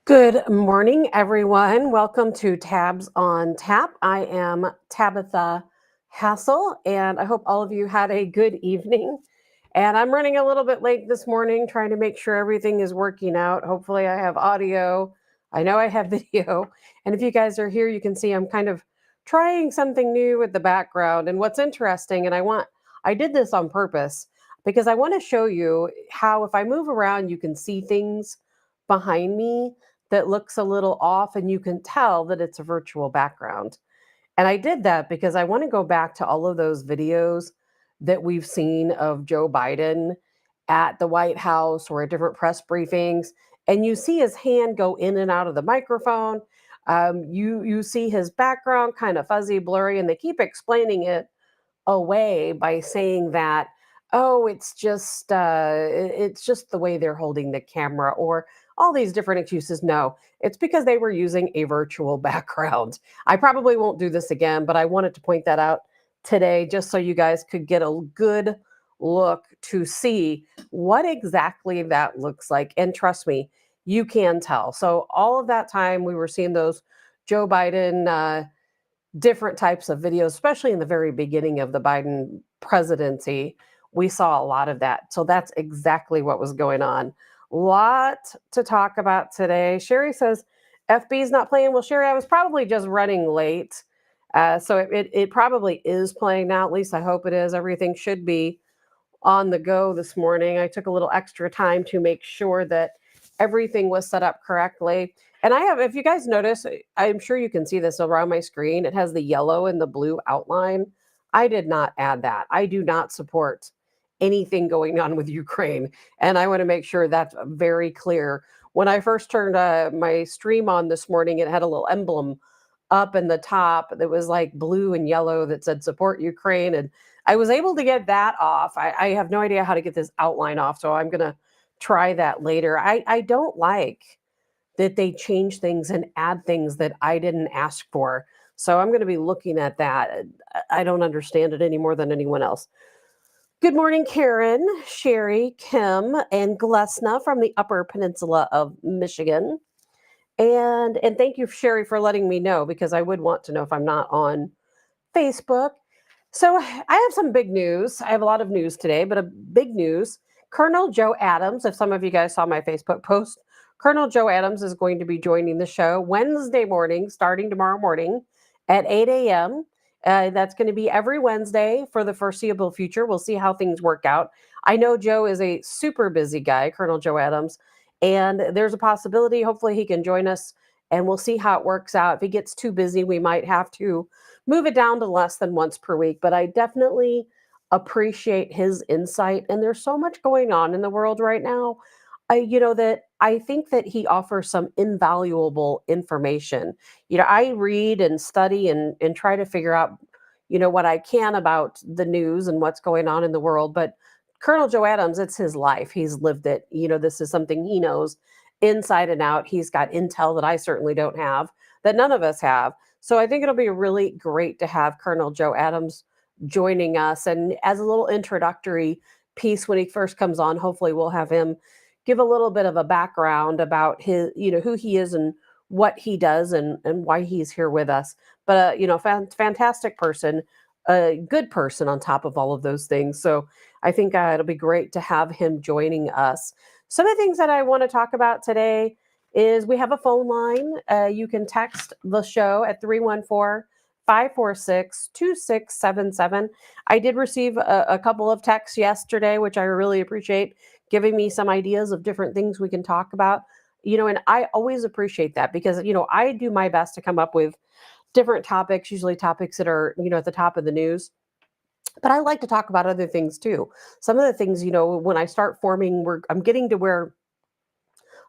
Good morning, everyone. Welcome to Tabs on Tap. I am Tabitha Hassell, and I hope all of you had a good evening. And I'm running a little bit late this morning, trying to make sure everything is working out. Hopefully, I have audio. I know I have video. And if you guys are here, you can see I'm kind of trying something new with the background. And what's interesting, I did this on purpose because I want to show you how if I move around, you can see things behind me that looks a little off and you can tell that it's a virtual background. And I did that because I want to go back to all of those videos that we've seen of Joe Biden at the White House or at different press briefings. And you see his hand go in and out of the microphone. You see his background kind of fuzzy, blurry, and they keep explaining it away by saying that, oh, it's just the way they're holding the camera, or all these different excuses. No, it's because they were using a virtual background. I probably won't do this again, but I wanted to point that out today just so you guys could get a good look to see what exactly that looks like. And trust me, you can tell. So all of that time we were seeing those Joe Biden different types of videos, especially in the very beginning of the Biden presidency. We saw a lot of that. So that's exactly what was going on. Lot to talk about today. Sherry says FB's not playing. Well, Sherry, I was probably just running late. So it probably is playing now. At least I hope it is. Everything should be on the go this morning. I took a little extra time to make sure that everything was set up correctly. And I have, if you guys notice, I'm sure you can see this around my screen. It has the yellow and the blue outline. I did not add that. I do not support anything going on with Ukraine. And I want to make sure that's very clear. When I first turned my stream on this morning, it had a little emblem up in the top that was like blue and yellow that said support Ukraine. And I was able to get that off. I have no idea how to get this outline off, so I'm going to try that later. I don't like that they change things and add things that I didn't ask for. So I'm going to be looking at that. I don't understand it any more than anyone else. Good morning, Karen, Sherry, Kim, and Glesna from the Upper Peninsula of Michigan. And thank you, Sherry, for letting me know, because I would want to know if I'm not on Facebook. So I have some big news. I have a lot of news today, but a big news. Colonel Joe Adams, if some of you guys saw my Facebook post, Colonel Joe Adams is going to be joining the show Wednesday morning, starting tomorrow morning at 8 a.m. That's going to be every Wednesday for the foreseeable future. We'll see how things work out. I know Joe is a super busy guy, Colonel Joe Adams, and there's a possibility, hopefully, he can join us, and we'll see how it works out. If he gets too busy, we might have to move it down to less than once per week. But I definitely appreciate his insight. And there's so much going on in the world right now. That I think that he offers some invaluable information. I read and study and try to figure out, what I can about the news and what's going on in the world. But Colonel Joe Adams, it's his life. He's lived it. This is something he knows inside and out. He's got intel that I certainly don't have, that none of us have. So I think it'll be really great to have Colonel Joe Adams joining us. And as a little introductory piece when he first comes on, hopefully we'll have him give a little bit of a background about his, who he is and what he does and why he's here with us. But, fantastic person, a good person on top of all of those things. So I think it'll be great to have him joining us. Some of the things that I want to talk about today is we have a phone line. You can text the show at 314-546-2677. I did receive a couple of texts yesterday, which I really appreciate, giving me some ideas of different things we can talk about. And I always appreciate that because, I do my best to come up with different topics, usually topics that are, at the top of the news. But I like to talk about other things too. Some of the things, when I start forming, I'm getting to where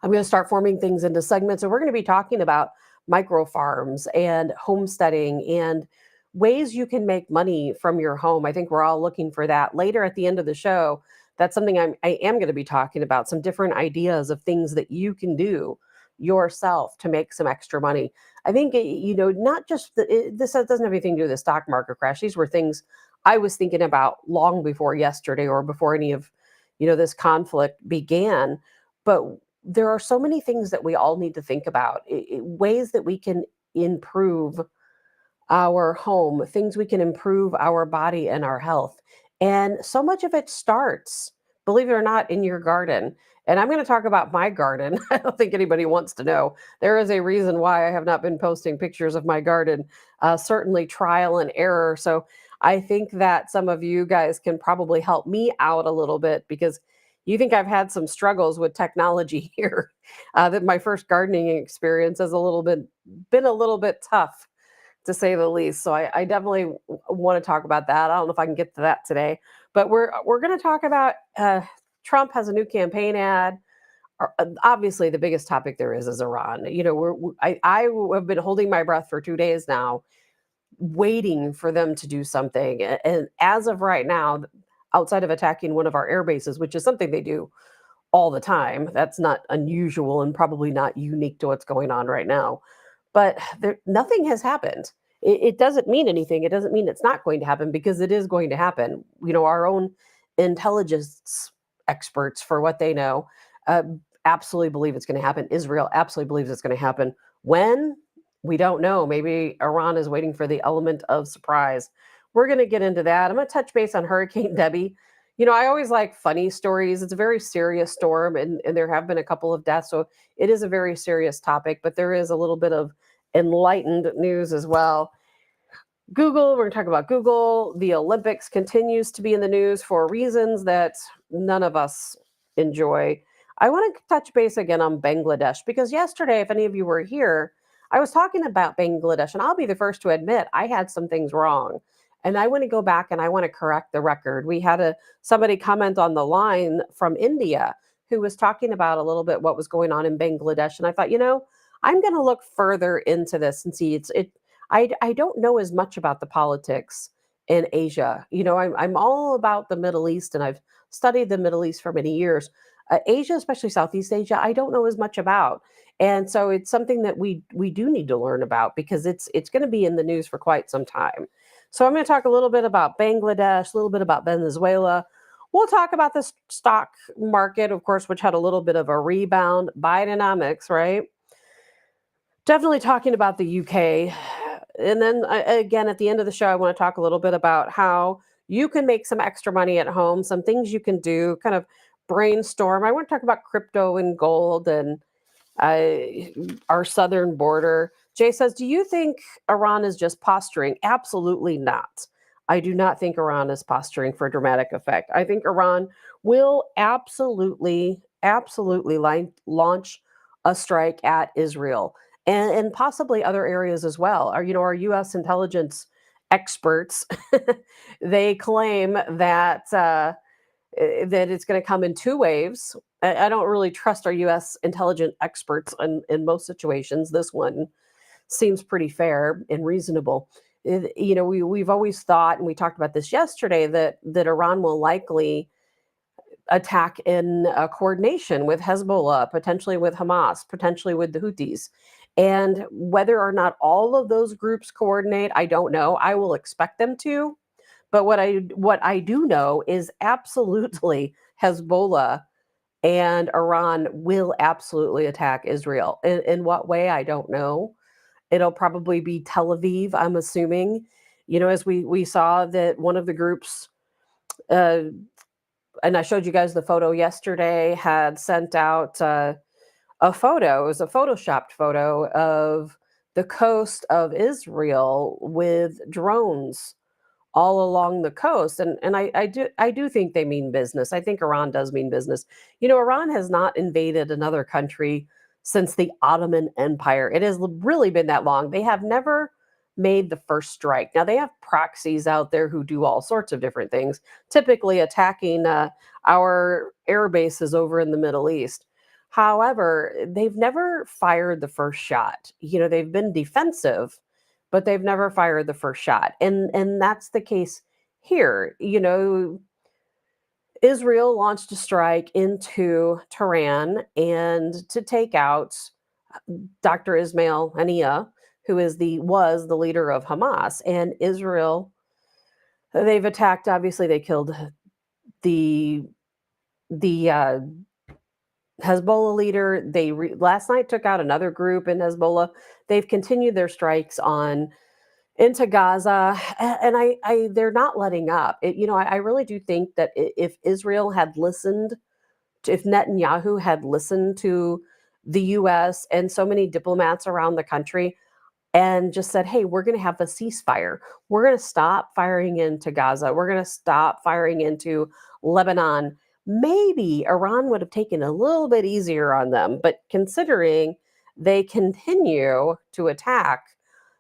I'm going to start forming things into segments, and we're going to be talking about micro farms and homesteading and ways you can make money from your home. I think we're all looking for that. Later at the end of the show, that's something I am going to be talking about, some different ideas of things that you can do yourself to make some extra money. I think, not just this doesn't have anything to do with the stock market crash. These were things I was thinking about long before yesterday or before any of, this conflict began. But there are so many things that we all need to think about, ways that we can improve our home, things we can improve our body and our health. And so much of it starts, believe it or not, in your garden. And I'm going to talk about my garden. I don't think anybody wants to know. There is a reason why I have not been posting pictures of my garden, certainly trial and error. So I think that some of you guys can probably help me out a little bit because you think I've had some struggles with technology here. That my first gardening experience has been a little bit tough, to say the least. So I definitely want to talk about that. I don't know if I can get to that today, but we're going to talk about Trump has a new campaign ad. Obviously, the biggest topic there is Iran. You know, I have been holding my breath for 2 days now, waiting for them to do something. And as of right now, outside of attacking one of our air bases, which is something they do all the time, that's not unusual and probably not unique to what's going on right now, but nothing has happened. It doesn't mean anything. It doesn't mean it's not going to happen because it is going to happen. You know, our own intelligence experts, for what they know, uh, absolutely believe it's going to happen. Israel absolutely believes it's going to happen. When? We don't know. Maybe Iran is waiting for the element of surprise. We're going to get into that. I'm going to touch base on Hurricane Debbie. You know, I always like funny stories. It's a very serious storm, and there have been a couple of deaths. So it is a very serious topic, but there is a little bit of enlightened news as well. Google, we're going to talk about Google. The Olympics continues to be in the news for reasons that none of us enjoy. I want to touch base again on Bangladesh because yesterday, if any of you were here, I was talking about Bangladesh, and I'll be the first to admit I had some things wrong. And I want to go back and I want to correct the record. We had somebody comment on the line from India who was talking about a little bit what was going on in Bangladesh, and I thought, you know, I'm going to look further into this and see. I don't know as much about the politics in Asia. You know, I'm all about the Middle East, and I've studied the Middle East for many years. Asia, especially Southeast Asia, I don't know as much about, and so it's something that we do need to learn about because it's going to be in the news for quite some time. So I'm going to talk a little bit about Bangladesh, a little bit about Venezuela. We'll talk about the stock market, of course, which had a little bit of a rebound. Bidenomics, right? Definitely talking about the UK. And then again, at the end of the show, I want to talk a little bit about how you can make some extra money at home, some things you can do, kind of brainstorm. I want to talk about crypto and gold and our southern border. Jay says, do you think Iran is just posturing? Absolutely not. I do not think Iran is posturing for dramatic effect. I think Iran will absolutely launch a strike at Israel and possibly other areas as well. Our U.S. intelligence experts, they claim that it's going to come in two waves. I don't really trust our U.S. intelligence experts in most situations. This one seems pretty fair and reasonable. We've always thought, and we talked about this yesterday, that Iran will likely attack in coordination with Hezbollah, potentially with Hamas, potentially with the Houthis. And whether or not all of those groups coordinate, I don't know. I will expect them to. But what I do know is absolutely Hezbollah and Iran will absolutely attack Israel. In what way, I don't know. It'll probably be Tel Aviv, I'm assuming. You know, as we saw that one of the groups, uh, and I showed you guys the photo yesterday, had sent out a photo. It was a photoshopped photo of the coast of Israel with drones all along the coast. And I do think they mean business. I think Iran does mean business. You know, Iran has not invaded another country since the Ottoman Empire. It has really been that long. They have never made the first strike. Now they have proxies out there who do all sorts of different things, typically attacking our air bases over in the Middle East. However, they've never fired the first shot. You know, they've been defensive, but they've never fired the first shot. And that's the case here. You know, Israel launched a strike into Tehran and to take out Dr. Ismail Haniyeh, who was the leader of Hamas. And Israel, they've attacked, obviously they killed the the Hezbollah leader, last night took out another group in Hezbollah. They've continued their strikes on into Gaza, and they're not letting up. I really do think that if Israel had listened, if Netanyahu had listened to the U.S. and so many diplomats around the country, and just said, hey, we're going to have a ceasefire. We're going to stop firing into Gaza. We're going to stop firing into Lebanon. Maybe Iran would have taken a little bit easier on them. But considering they continue to attack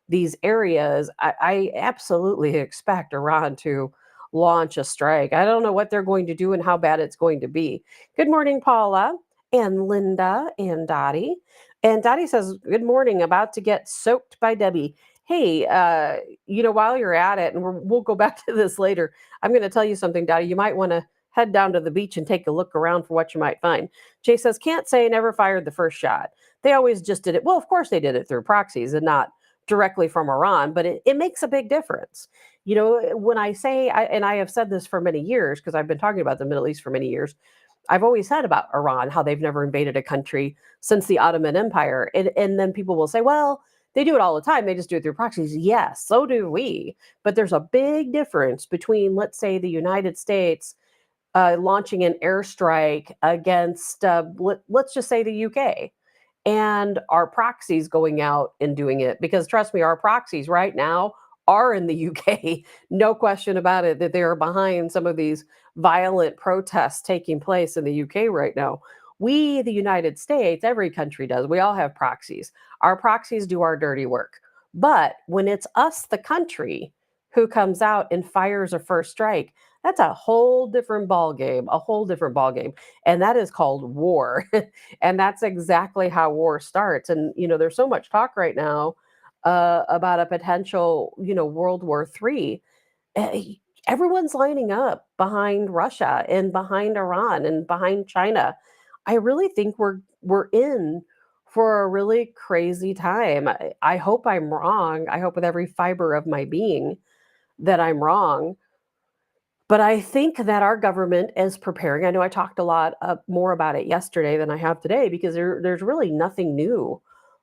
these areas, I absolutely expect Iran to launch a strike. I don't know what they're going to do and how bad it's going to be. Good morning, Paula and Linda and Dottie. And Dottie says, good morning, about to get soaked by Debbie. Hey, while you're at it, and we'll go back to this later, I'm going to tell you something, Dottie. You might want to head down to the beach and take a look around for what you might find. Jay says, can't say never fired the first shot. They always just did it. Well, of course they did it through proxies and not directly from Iran, but it makes a big difference. When I say, and I have said this for many years, because I've been talking about the Middle East for many years, I've always said about Iran, how they've never invaded a country since the Ottoman Empire. And then people will say, well, they do it all the time. They just do it through proxies. Yes, so do we. But there's a big difference between, let's say, the United States launching an airstrike against, let's just say, the UK, and our proxies going out and doing it. Because trust me, our proxies right now are in the UK. No question about it that they are behind some of these violent protests taking place in the UK right now. We, the United States, every country does. We all have proxies. Our proxies do our dirty work. But when it's us, the country, who comes out and fires a first strike, that's a whole different ball game, a whole different ball game. And that is called war. And that's exactly how war starts. And, there's so much talk right now about a potential, World War III. Everyone's lining up behind Russia and behind Iran and behind China. I really think we're in for a really crazy time. I hope I'm wrong. I hope with every fiber of my being that I'm wrong. But I think that our government is preparing. I know I talked a lot more about it yesterday than I have today, because there's really nothing new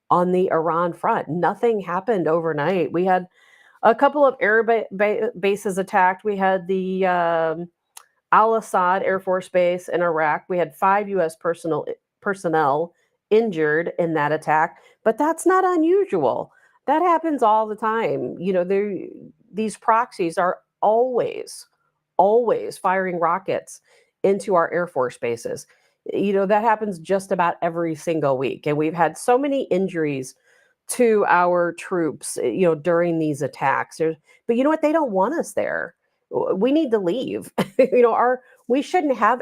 on the Iran front. Nothing happened overnight. We had a couple of bases attacked. We had the Al Assad Air Force Base in Iraq. We had 5 U.S. personnel injured in that attack, but that's not unusual. That happens all the time. These proxies are always firing rockets into our Air Force bases. That happens just about every single week. And we've had so many injuries to our troops, during these attacks. But you know what? They don't want us there. We need to leave. We shouldn't have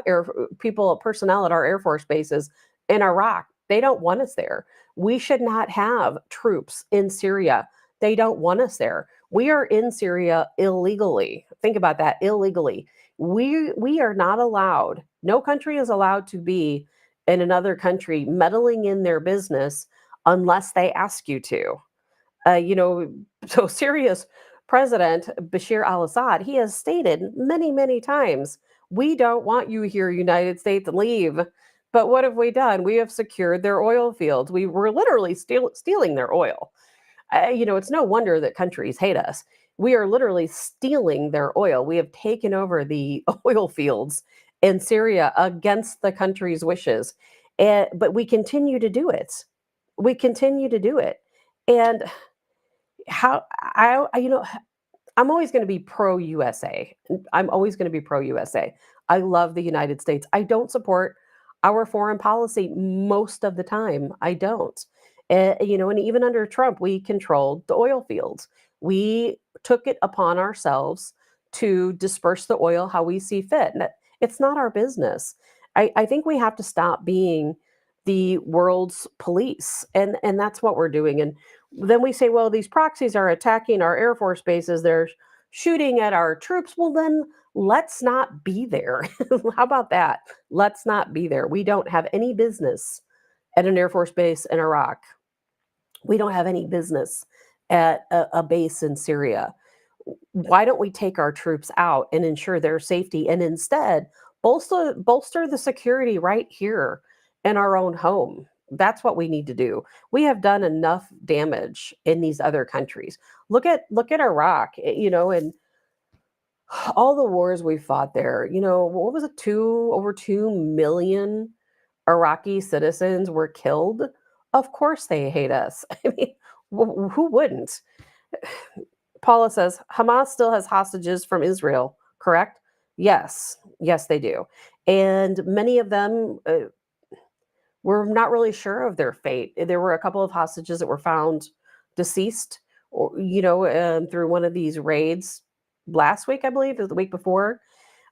personnel at our Air Force bases in Iraq. They don't want us there. We should not have troops in Syria. They don't want us there. We are in Syria illegally. Think about that, illegally. We are not allowed. No country is allowed to be in another country meddling in their business unless they ask you to. So Syria's president, Bashir al-Assad, he has stated many, many times, we don't want you here, United States, leave. But what have we done? We have secured their oil fields. We were literally stealing their oil. It's no wonder that countries hate us. We are literally stealing their oil. We have taken over the oil fields in Syria against the country's wishes. But we continue to do it. We continue to do it. And how I'm always going to be pro USA. I'm always going to be pro USA. I love the United States. I don't support our foreign policy most of the time. I don't. And even under Trump, we controlled the oil fields. We took it upon ourselves to disperse the oil how we see fit. And it's not our business. I think we have to stop being the world's police. And that's what we're doing. And then we say, well, these proxies are attacking our Air Force bases. They're shooting at our troops. Well, then let's not be there. How about that? Let's not be there. We don't have any business at an Air Force base in Iraq. We don't have any business at a base in Syria. Why don't we take our troops out and ensure their safety, and instead bolster the security right here in our own home. That's what we need to do. We have done enough damage in these other countries. Look at Iraq, and all the wars we fought there. What was it? Over 2 million Iraqi citizens were killed. Of course they hate us. I mean, who wouldn't? Paula says Hamas still has hostages from Israel, correct? Yes, yes, they do. And many of them we're not really sure of their fate. There were a couple of hostages that were found deceased, or through one of these raids last week, I believe, or the week before.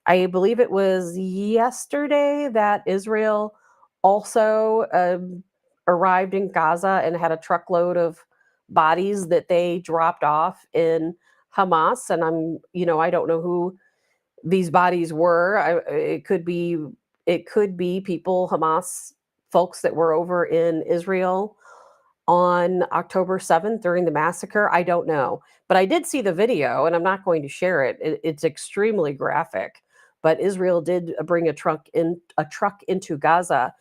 I believe it was yesterday that Israel also arrived in Gaza and had a truckload of bodies that they dropped off in Hamas. And I don't know who these bodies were. It could be people, Hamas folks that were over in Israel on October 7th during the massacre. I don't know. But I did see the video and I'm not going to share it. It's extremely graphic. But Israel did bring a truck into Gaza,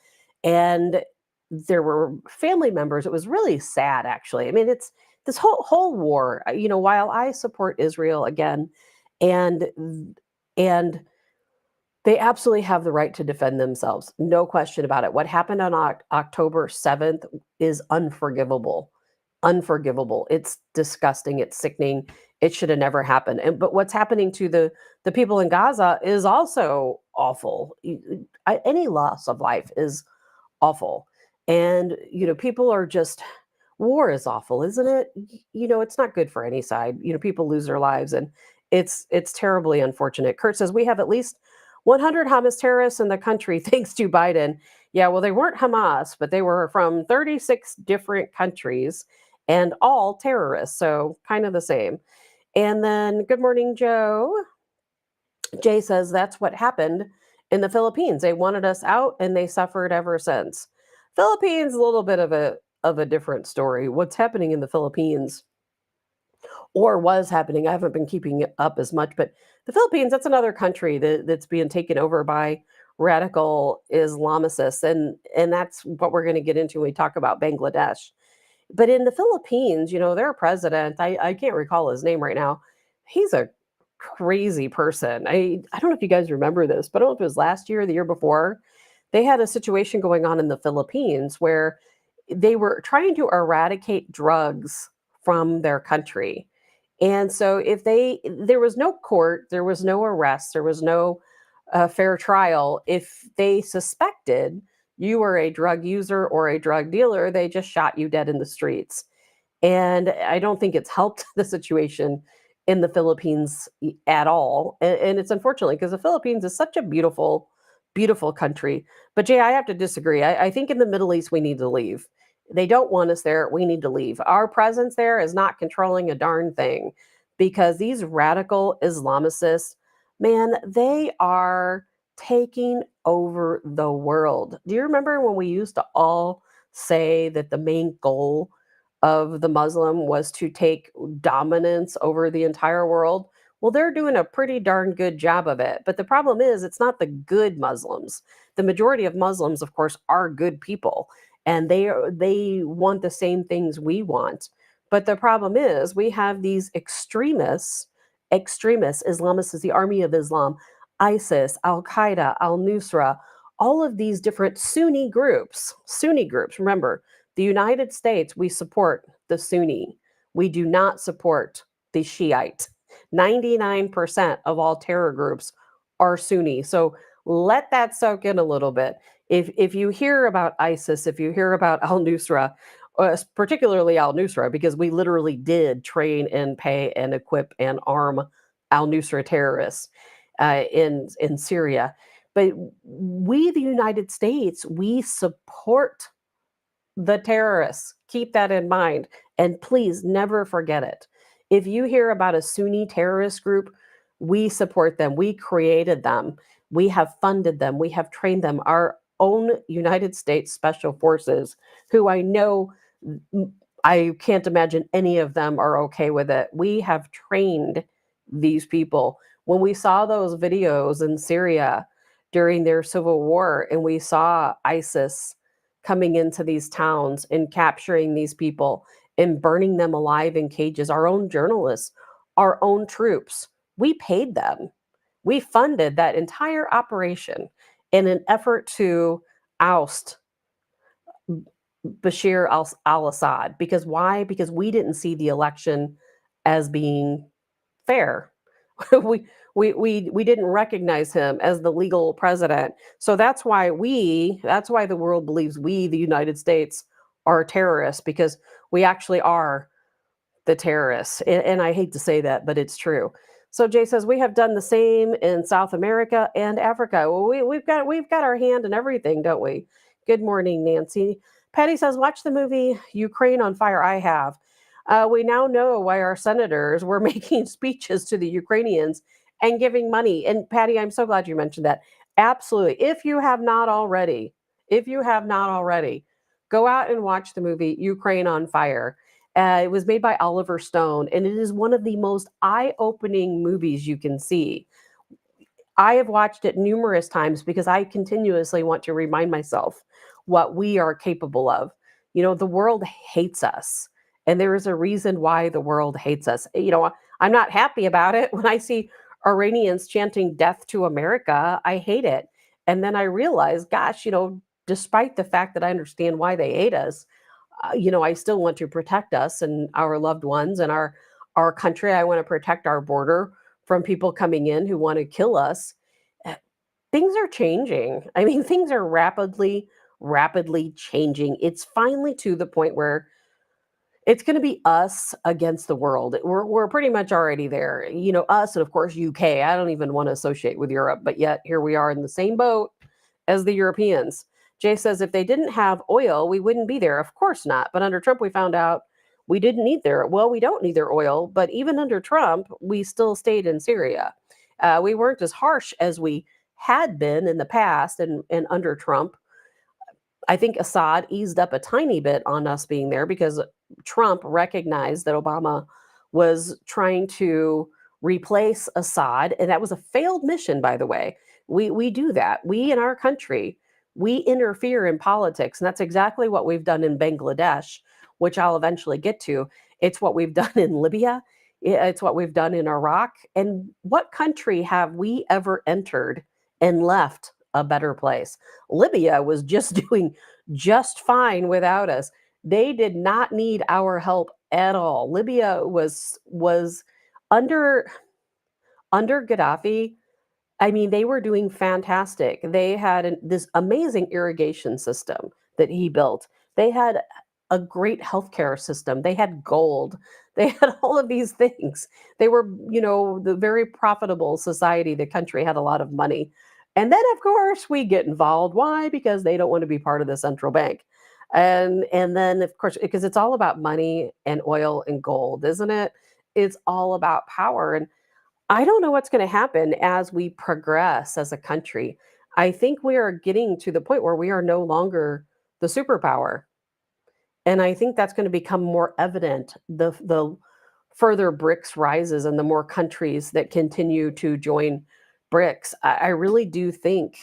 and there were family members. It was really sad, actually. I mean, it's this whole war. While I support Israel again, and and they absolutely have the right to defend themselves. No question about it. What happened on October 7th is unforgivable. Unforgivable. It's disgusting. It's sickening. It should have never happened. But what's happening to the people in Gaza is also awful. Any loss of life is awful. And people are just war is awful, isn't it? It's not good for any side. People lose their lives, and it's terribly unfortunate. Kurt says we have at least 100 Hamas terrorists in the country thanks to Biden. Yeah, well, they weren't Hamas, but they were from 36 different countries and all terrorists, so kind of the same. And then good morning, Joe. Jay says that's what happened in the Philippines. They wanted us out and they suffered ever since. Philippines, a little bit of a different story. What's happening in the Philippines, or was happening, I haven't been keeping it up as much, but the Philippines, that's another country that's being taken over by radical Islamicists. And that's what we're going to get into when we talk about Bangladesh. But in the Philippines, their president, I can't recall his name right now. He's a crazy person. I don't know if you guys remember this, but I don't know if it was last year or the year before. They had a situation going on in the Philippines where they were trying to eradicate drugs from their country. And so there was no court, there was no arrest, there was no fair trial. If they suspected you were a drug user or a drug dealer, they just shot you dead in the streets. And I don't think it's helped the situation in the Philippines at all. And it's unfortunately because the Philippines is such a beautiful, beautiful country. But Jay, I have to disagree. I think in the Middle East, we need to leave. They don't want us there. We need to leave. Our presence there is not controlling a darn thing because these radical Islamicists, man, they are taking over the world. Do you remember when we used to all say that the main goal of the Muslim was to take dominance over the entire world? Well, they're doing a pretty darn good job of it. But the problem is, it's not the good Muslims. The majority of Muslims, of course, are good people, and they want the same things we want. But the problem is, we have these extremists, Islamists, is the army of Islam, ISIS, Al Qaeda, Al Nusra, all of these different Sunni groups. Sunni groups. Remember, the United States, we support the Sunni. We do not support the Shiite. 99% of all terror groups are Sunni. So let that soak in a little bit. If you hear about ISIS, if you hear about Al Nusra, particularly Al Nusra, because we literally did train and pay and equip and arm Al Nusra terrorists in Syria. But we, the United States, we support the terrorists. Keep that in mind. And please never forget it. If you hear about a Sunni terrorist group, we support them. We created them. We have funded them. We have trained them. Our own United States Special Forces, who I know, I can't imagine any of them are okay with it. We have trained these people. When we saw those videos in Syria during their civil war and we saw ISIS coming into these towns and capturing these people and burning them alive in cages, our own journalists, our own troops. We paid them. We funded that entire operation in an effort to oust Bashir al-Assad. Because why? Because we didn't see the election as being fair. we we didn't recognize him as the legal president. So that's why the world believes we, the United States, are terrorists, because we actually are the terrorists. And I hate to say that, but it's true. So Jay says we have done the same in South America and Africa. Well, we've got our hand in everything, don't we? Good morning, Nancy. Patty says watch the movie Ukraine on Fire. I have. We now know why our senators were making speeches to the Ukrainians and giving money. And Patty, I'm so glad you mentioned that. Absolutely. If you have not already, go out and watch the movie Ukraine on Fire. It was made by Oliver Stone, and it is one of the most eye-opening movies you can see. I have watched it numerous times because I continuously want to remind myself what we are capable of. The world hates us, and there is a reason why the world hates us. I'm not happy about it. When I see Iranians chanting death to America, I hate it. And then I realize, gosh, despite the fact that I understand why they hate us, I still want to protect us and our loved ones and our country. I want to protect our border from people coming in who want to kill us. Uh, Things are changing. I mean, things are rapidly changing. It's finally to the point where it's going to be us against the world. We're pretty much already there. Us and of course UK. I don't even want to associate with Europe, but yet here we are in the same boat as the Europeans. Jay says if they didn't have oil, we wouldn't be there. Of course not. But under Trump, we found out we didn't need their well, we don't need their oil. But even under Trump, we still stayed in Syria. We weren't as harsh as we had been in the past, and under Trump. I think Assad eased up a tiny bit on us being there because Trump recognized that Obama was trying to replace Assad, and that was a failed mission, by the way. We do that. We in our country, we interfere in politics, and that's exactly what we've done in Bangladesh, which I'll eventually get to. It's what we've done in Libya. It's what we've done in Iraq. And what country have we ever entered and left a better place? Libya was just doing just fine without us. They did not need our help at all. Libya was under under Gaddafi. I mean, they were doing fantastic. They had this amazing irrigation system that he built. They had a great healthcare system. They had gold. They had all of these things. They were, the very profitable society. The country had a lot of money. And then, of course, we get involved. Why? Because they don't want to be part of the central bank. And then, of course, because it's all about money and oil and gold, isn't it? It's all about power. And I don't know what's going to happen as we progress as a country. I think we are getting to the point where we are no longer the superpower. And I think that's going to become more evident the further BRICS rises and the more countries that continue to join BRICS. I really do think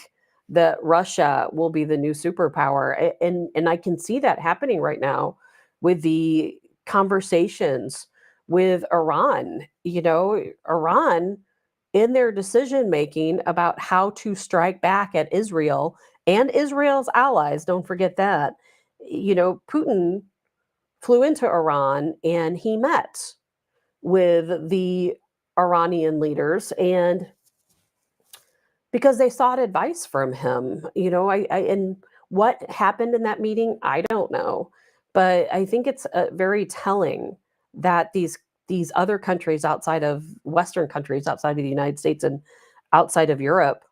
that Russia will be the new superpower. And I can see that happening right now with the conversations with Iran. Iran, in their decision making about how to strike back at Israel and Israel's allies, don't forget that. Putin flew into Iran and he met with the Iranian leaders, and because they sought advice from him. And what happened in that meeting, I don't know, but I think it's very telling that these other countries outside of Western countries, outside of the United States and outside of Europe,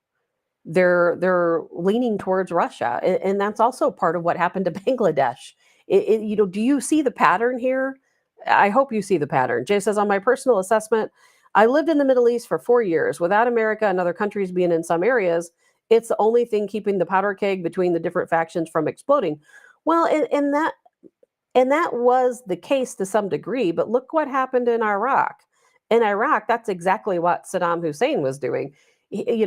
they're leaning towards Russia, and that's also part of what happened to Bangladesh. Do you see the pattern here? I hope you see the pattern. Jay says, on my personal assessment, I lived in the Middle East for 4 years. Without America and other countries being in some areas, it's the only thing keeping the powder keg between the different factions from exploding. Well, and that was the case to some degree, but look what happened in Iraq. In Iraq, that's exactly what Saddam Hussein was doing. He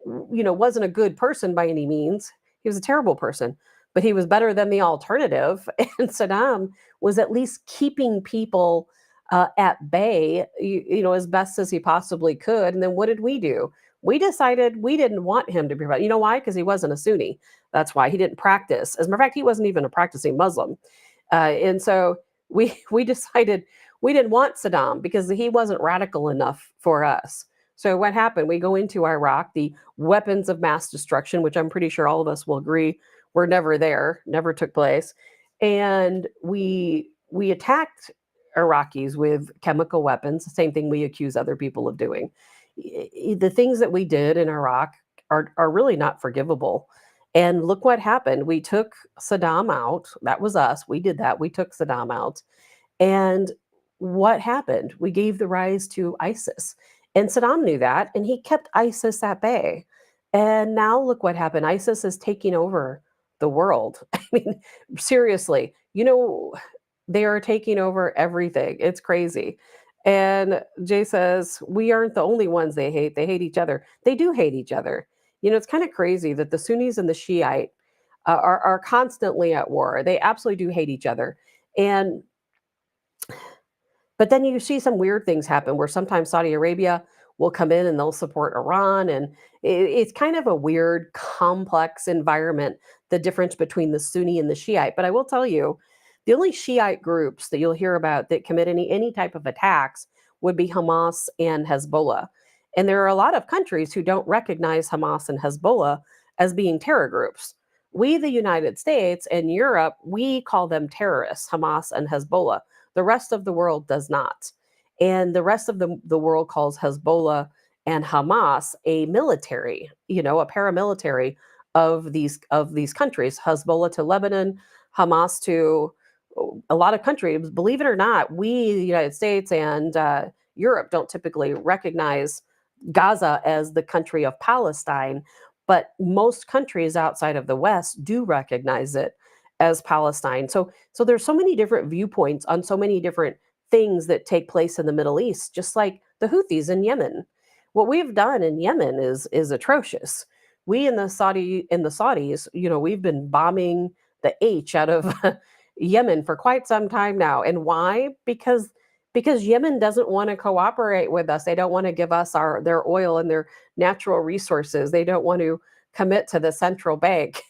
wasn't a good person by any means. He was a terrible person, but he was better than the alternative. And Saddam was at least keeping people at bay, as best as he possibly could. And then what did we do? We decided we didn't want him to be. You know why? Because he wasn't a Sunni. That's why he didn't practice. As a matter of fact, he wasn't even a practicing Muslim. And so we decided we didn't want Saddam because he wasn't radical enough for us. So what happened? We go into Iraq, the weapons of mass destruction, which I'm pretty sure all of us will agree were never there, never took place, and we attacked Iraqis with chemical weapons, the same thing we accuse other people of doing. The things that we did in Iraq are really not forgivable. And look what happened. We took Saddam out. That was us. We did that. We took Saddam out. And what happened? We gave the rise to ISIS. And Saddam knew that, and he kept ISIS at bay. And now look what happened. ISIS is taking over the world. I mean, seriously, they are taking over everything. It's crazy. And Jay says, we aren't the only ones they hate. They hate each other. They do hate each other. It's kind of crazy that the Sunnis and the Shiite are constantly at war. They absolutely do hate each other. And but then you see some weird things happen where sometimes Saudi Arabia will come in and they'll support Iran. And it's kind of a weird, complex environment, the difference between the Sunni and the Shiite. But I will tell you, the only Shiite groups that you'll hear about that commit any type of attacks would be Hamas and Hezbollah. And there are a lot of countries who don't recognize Hamas and Hezbollah as being terror groups. We, the United States and Europe, we call them terrorists, Hamas and Hezbollah. The rest of the world does not. And the rest of the world calls Hezbollah and Hamas a military, a paramilitary of these countries. Hezbollah to Lebanon, Hamas to a lot of countries. Believe it or not, we, the United States and Europe, don't typically recognize Gaza as the country of Palestine, but most countries outside of the West do recognize it as Palestine. So there's so many different viewpoints on so many different things that take place in the Middle East, just like the Houthis in Yemen. What we've done in Yemen is atrocious. We in the Saudis, we've been bombing the H out of Yemen for quite some time now. And why? Because Yemen doesn't want to cooperate with us. They don't want to give us their oil and their natural resources. They don't want to commit to the central bank.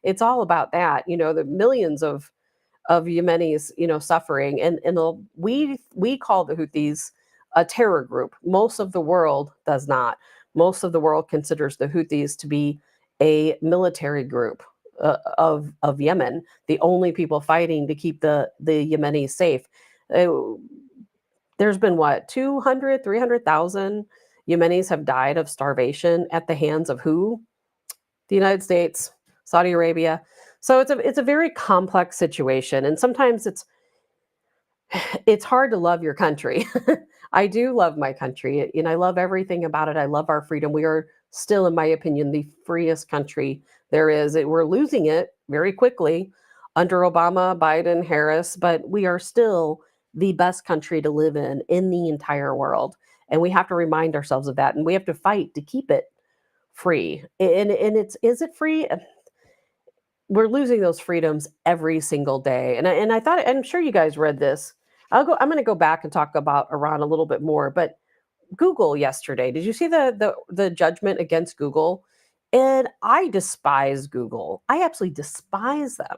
It's all about that. The millions of Yemenis, suffering, and we call the Houthis a terror group. Most of the world does not. Most of the world considers the Houthis to be a military group of Yemen, the only people fighting to keep the Yemenis safe. Uh, there's been what, 200, 300,000 Yemenis have died of starvation at the hands of who? The United States, Saudi Arabia. So it's a very complex situation, and sometimes it's hard to love your country. I do love my country, and I love everything about it. I love our freedom. We are still, in my opinion, the freest country there is. We're losing it very quickly under Obama, Biden, Harris, but we are still the best country to live in the entire world. And we have to remind ourselves of that, and we have to fight to keep it free. And is it free? We're losing those freedoms every single day. And I thought, I'm sure you guys read this. I'm going to go back and talk about Iran a little bit more, but Google yesterday, did you see the judgment against Google? And I despise Google. I absolutely despise them.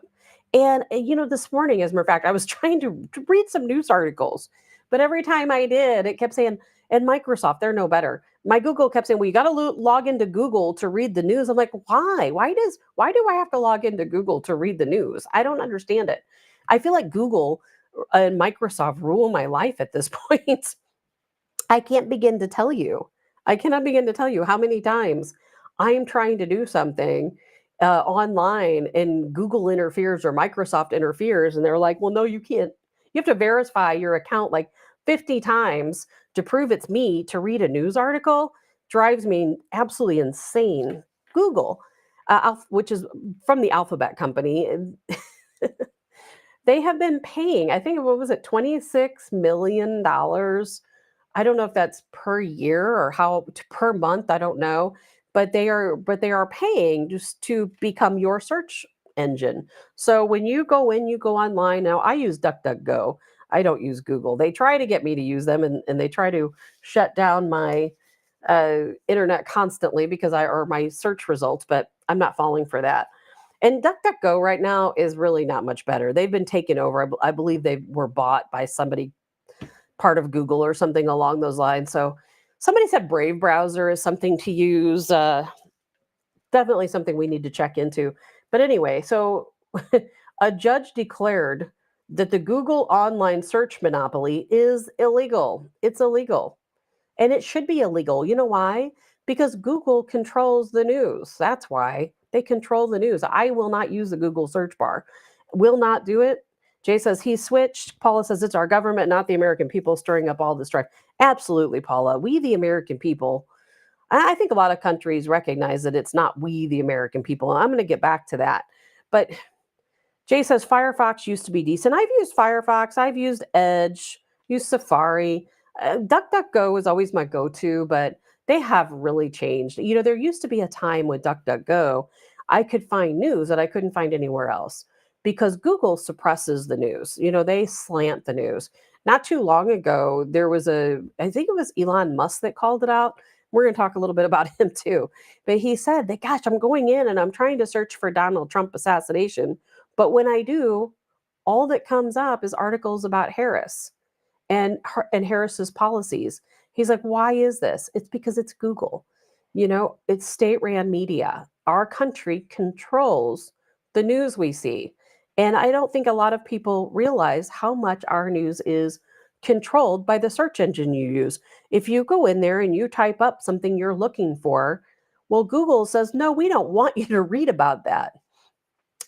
And this morning, as a matter of fact, I was trying to read some news articles, but every time I did, it kept saying, and Microsoft, they're no better. My Google kept saying, well, you got to log into Google to read the news. I'm like, why? Why do I have to log into Google to read the news? I don't understand it. I feel like Google and Microsoft rule my life at this point. I can't begin to tell you. I cannot begin to tell you how many times I'm trying to do something online and Google interferes or Microsoft interferes, and they're like, well, no, you can't. You have to verify your account like 50 times to prove it's me to read a news article. Drives me absolutely insane. Google, which is from the Alphabet company, they have been paying, I think, what was it, $26 million. I don't know if that's per year or how per month. I don't know. but they are paying just to become your search engine. So when you go in, you go online. Now I use DuckDuckGo. I don't use Google. They try to get me to use them, and they try to shut down my internet constantly because I or my search results, but I'm not falling for that. And DuckDuckGo right now is really not much better. They've been taken over. I believe they were bought by somebody, part of Google or something along those lines. So somebody said Brave browser is something to use. Definitely something we need to check into. But anyway, so a judge declared that the Google online search monopoly is illegal. It's illegal. And it should be illegal. You know why? Because Google controls the news. That's why they control the news. I will not use the Google search bar. Will not do it. Jay says he switched. Paula says it's our government, not the American people, stirring up all the strife. Absolutely, Paula. We, the American people, I think a lot of countries recognize that it's not we, the American people. And I'm going to get back to that. But Jay says Firefox used to be decent. I've used Firefox. I've used Edge, used Safari. DuckDuckGo is always my go-to, but they have really changed. There used to be a time with DuckDuckGo, I could find news that I couldn't find anywhere else because Google suppresses the news. They slant the news. Not too long ago, I think it was Elon Musk that called it out. We're going to talk a little bit about him too. But he said that, gosh, I'm going in and I'm trying to search for Donald Trump assassination, but when I do, all that comes up is articles about Harris and Harris's policies. He's like, why is this? It's because it's Google. It's state-ran media. Our country controls the news we see. And I don't think a lot of people realize how much our news is controlled by the search engine you use. If you go in there and you type up something you're looking for, well, Google says, no, we don't want you to read about that.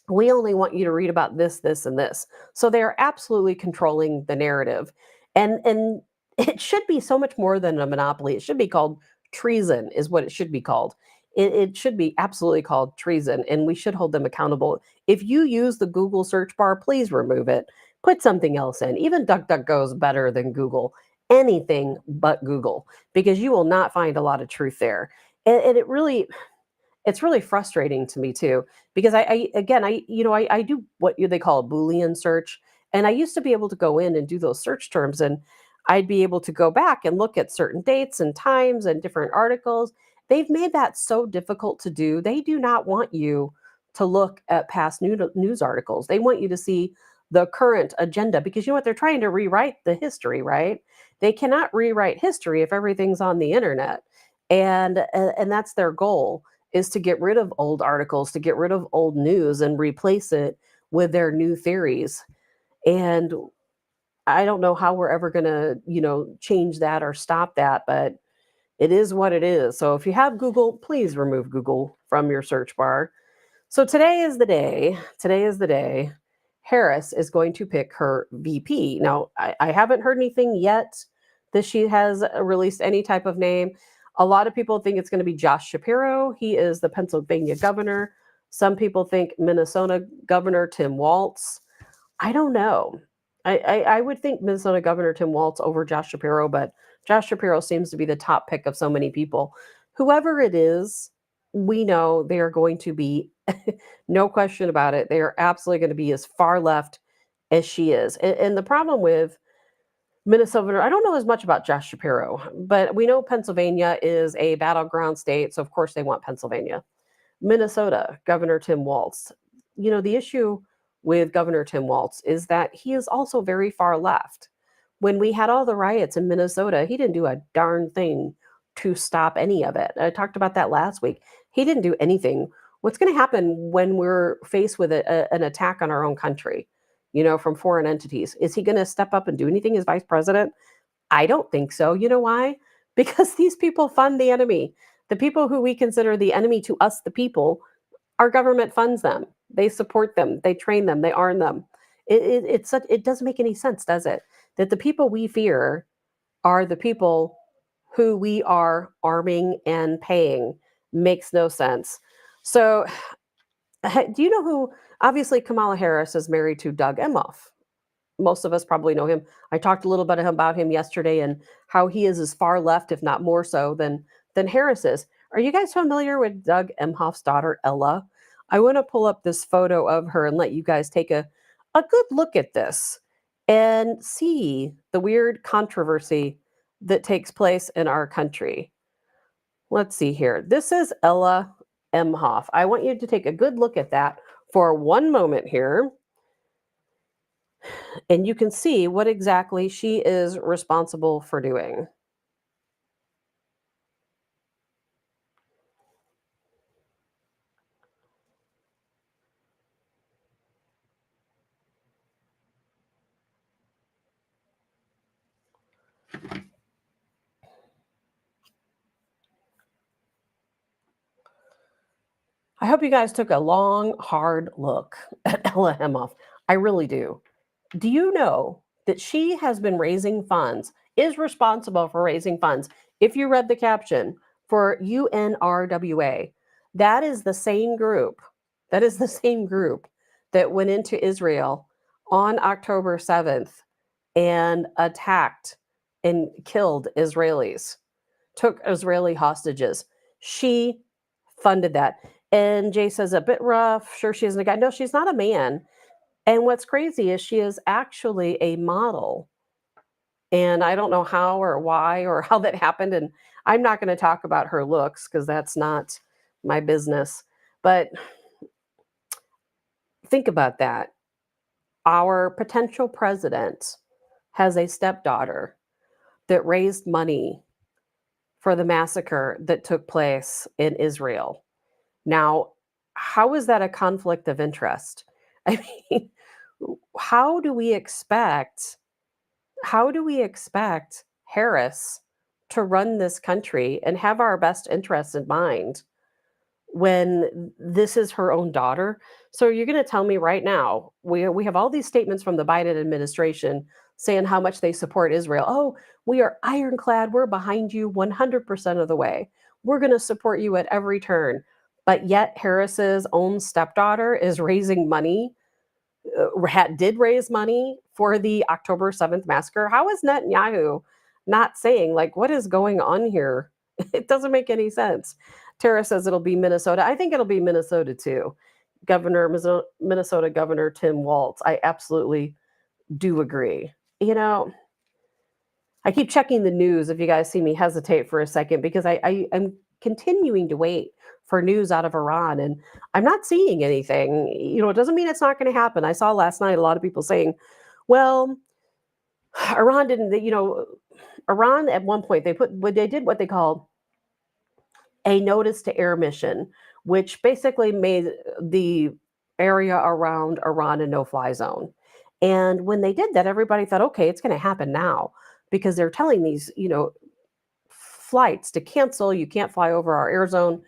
We only want you to read about this, this, and this. So they're absolutely controlling the narrative. And it should be so much more than a monopoly. It should be called treason, is what it should be called. It should be absolutely called treason, and we should hold them accountable. If you use the Google search bar, please remove it. Put something else in. Even DuckDuckGo is better than Google. Anything but Google, because you will not find a lot of truth there. And it's really frustrating to me too, because I do what they call a Boolean search, and I used to be able to go in and do those search terms, and I'd be able to go back and look at certain dates and times and different articles. They've made that so difficult to do. They do not want you to look at past news articles. They want you to see the current agenda, because you know what, they're trying to rewrite the history, right? They cannot rewrite history if everything's on the internet, and that's their goal, is to get rid of old articles, to get rid of old news and replace it with their new theories. And I don't know how we're ever going to, change that or stop that, but it is what it is. So if you have Google, please remove Google from your search bar. So today is the day. Today is the day. Harris is going to pick her VP. Now, I haven't heard anything yet that she has released any type of name. A lot of people think it's going to be Josh Shapiro. He is the Pennsylvania governor. Some people think Minnesota Governor Tim Walz. I don't know. I would think Minnesota Governor Tim Walz over Josh Shapiro, but Josh Shapiro seems to be the top pick of so many people. Whoever it is, we know they are going to be, no question about it, they are absolutely going to be as far left as she is. And the problem with Minnesota, I don't know as much about Josh Shapiro, but we know Pennsylvania is a battleground state, so of course they want Pennsylvania. Minnesota, Governor Tim Walz. The issue with Governor Tim Walz is that he is also very far left. When we had all the riots in Minnesota, he didn't do a darn thing to stop any of it. I talked about that last week. He didn't do anything. What's going to happen when we're faced with an attack on our own country, from foreign entities? Is he going to step up and do anything as vice president? I don't think so. You know why? Because these people fund the enemy. The people who we consider the enemy to us, the people, our government funds them. They support them. They train them. They arm them. It doesn't make any sense, does it? That the people we fear are the people who we are arming and paying. Makes no sense. So, do you know who? Obviously, Kamala Harris is married to Doug Emhoff. Most of us probably know him. I talked a little bit about him yesterday and how he is as far left, if not more so, than Harris is. Are you guys familiar with Doug Emhoff's daughter, Ella? I want to pull up this photo of her and let you guys take a good look at this and see the weird controversy that takes place in our country. Let's see here. This is Ella Emhoff. I want you to take a good look at that for one moment here, and you can see what exactly she is responsible for doing. I hope you guys took a long, hard look at Ella Emhoff. I really do. Do you know that she has been raising funds, is responsible for raising funds? If you read the caption for UNRWA, that is the same group. That is the same group that went into Israel on October 7th and attacked and killed Israelis, took Israeli hostages. She funded that. And Jay says, a bit rough. Sure, she isn't a guy. No, she's not a man. And what's crazy is she is actually a model. And I don't know how or why or how that happened. And I'm not going to talk about her looks because that's not my business. But think about that. Our potential president has a stepdaughter that raised money for the massacre that took place in Israel. Now, how is that a conflict of interest? I mean, how do we expect how do we expect Harris to run this country and have our best interests in mind when this is her own daughter? So you're going to tell me right now, we have all these statements from the Biden administration saying how much they support Israel. Oh, we are ironclad. We're behind you 100% of the way. We're going to support you at every turn. But yet Harris's own stepdaughter is raising money, did raise money for the October 7th massacre. How is Netanyahu not saying, like, what is going on here? It doesn't make any sense. Tara says it'll be Minnesota. I think it'll be Minnesota too. Minnesota Governor Tim Walz. I absolutely do agree. You know, I keep checking the news if you guys see me hesitate for a second because I'm continuing to wait for news out of Iran and I'm not seeing anything. You know, it doesn't mean it's not going to happen. I saw last night a lot of people saying, well, Iran didn't, Iran at one point they did what they called a notice to air mission, which basically made the area around Iran a no-fly zone. And when they did that, everybody thought, okay, it's going to happen now because they're telling these, flights to cancel. You can't fly over our air zone.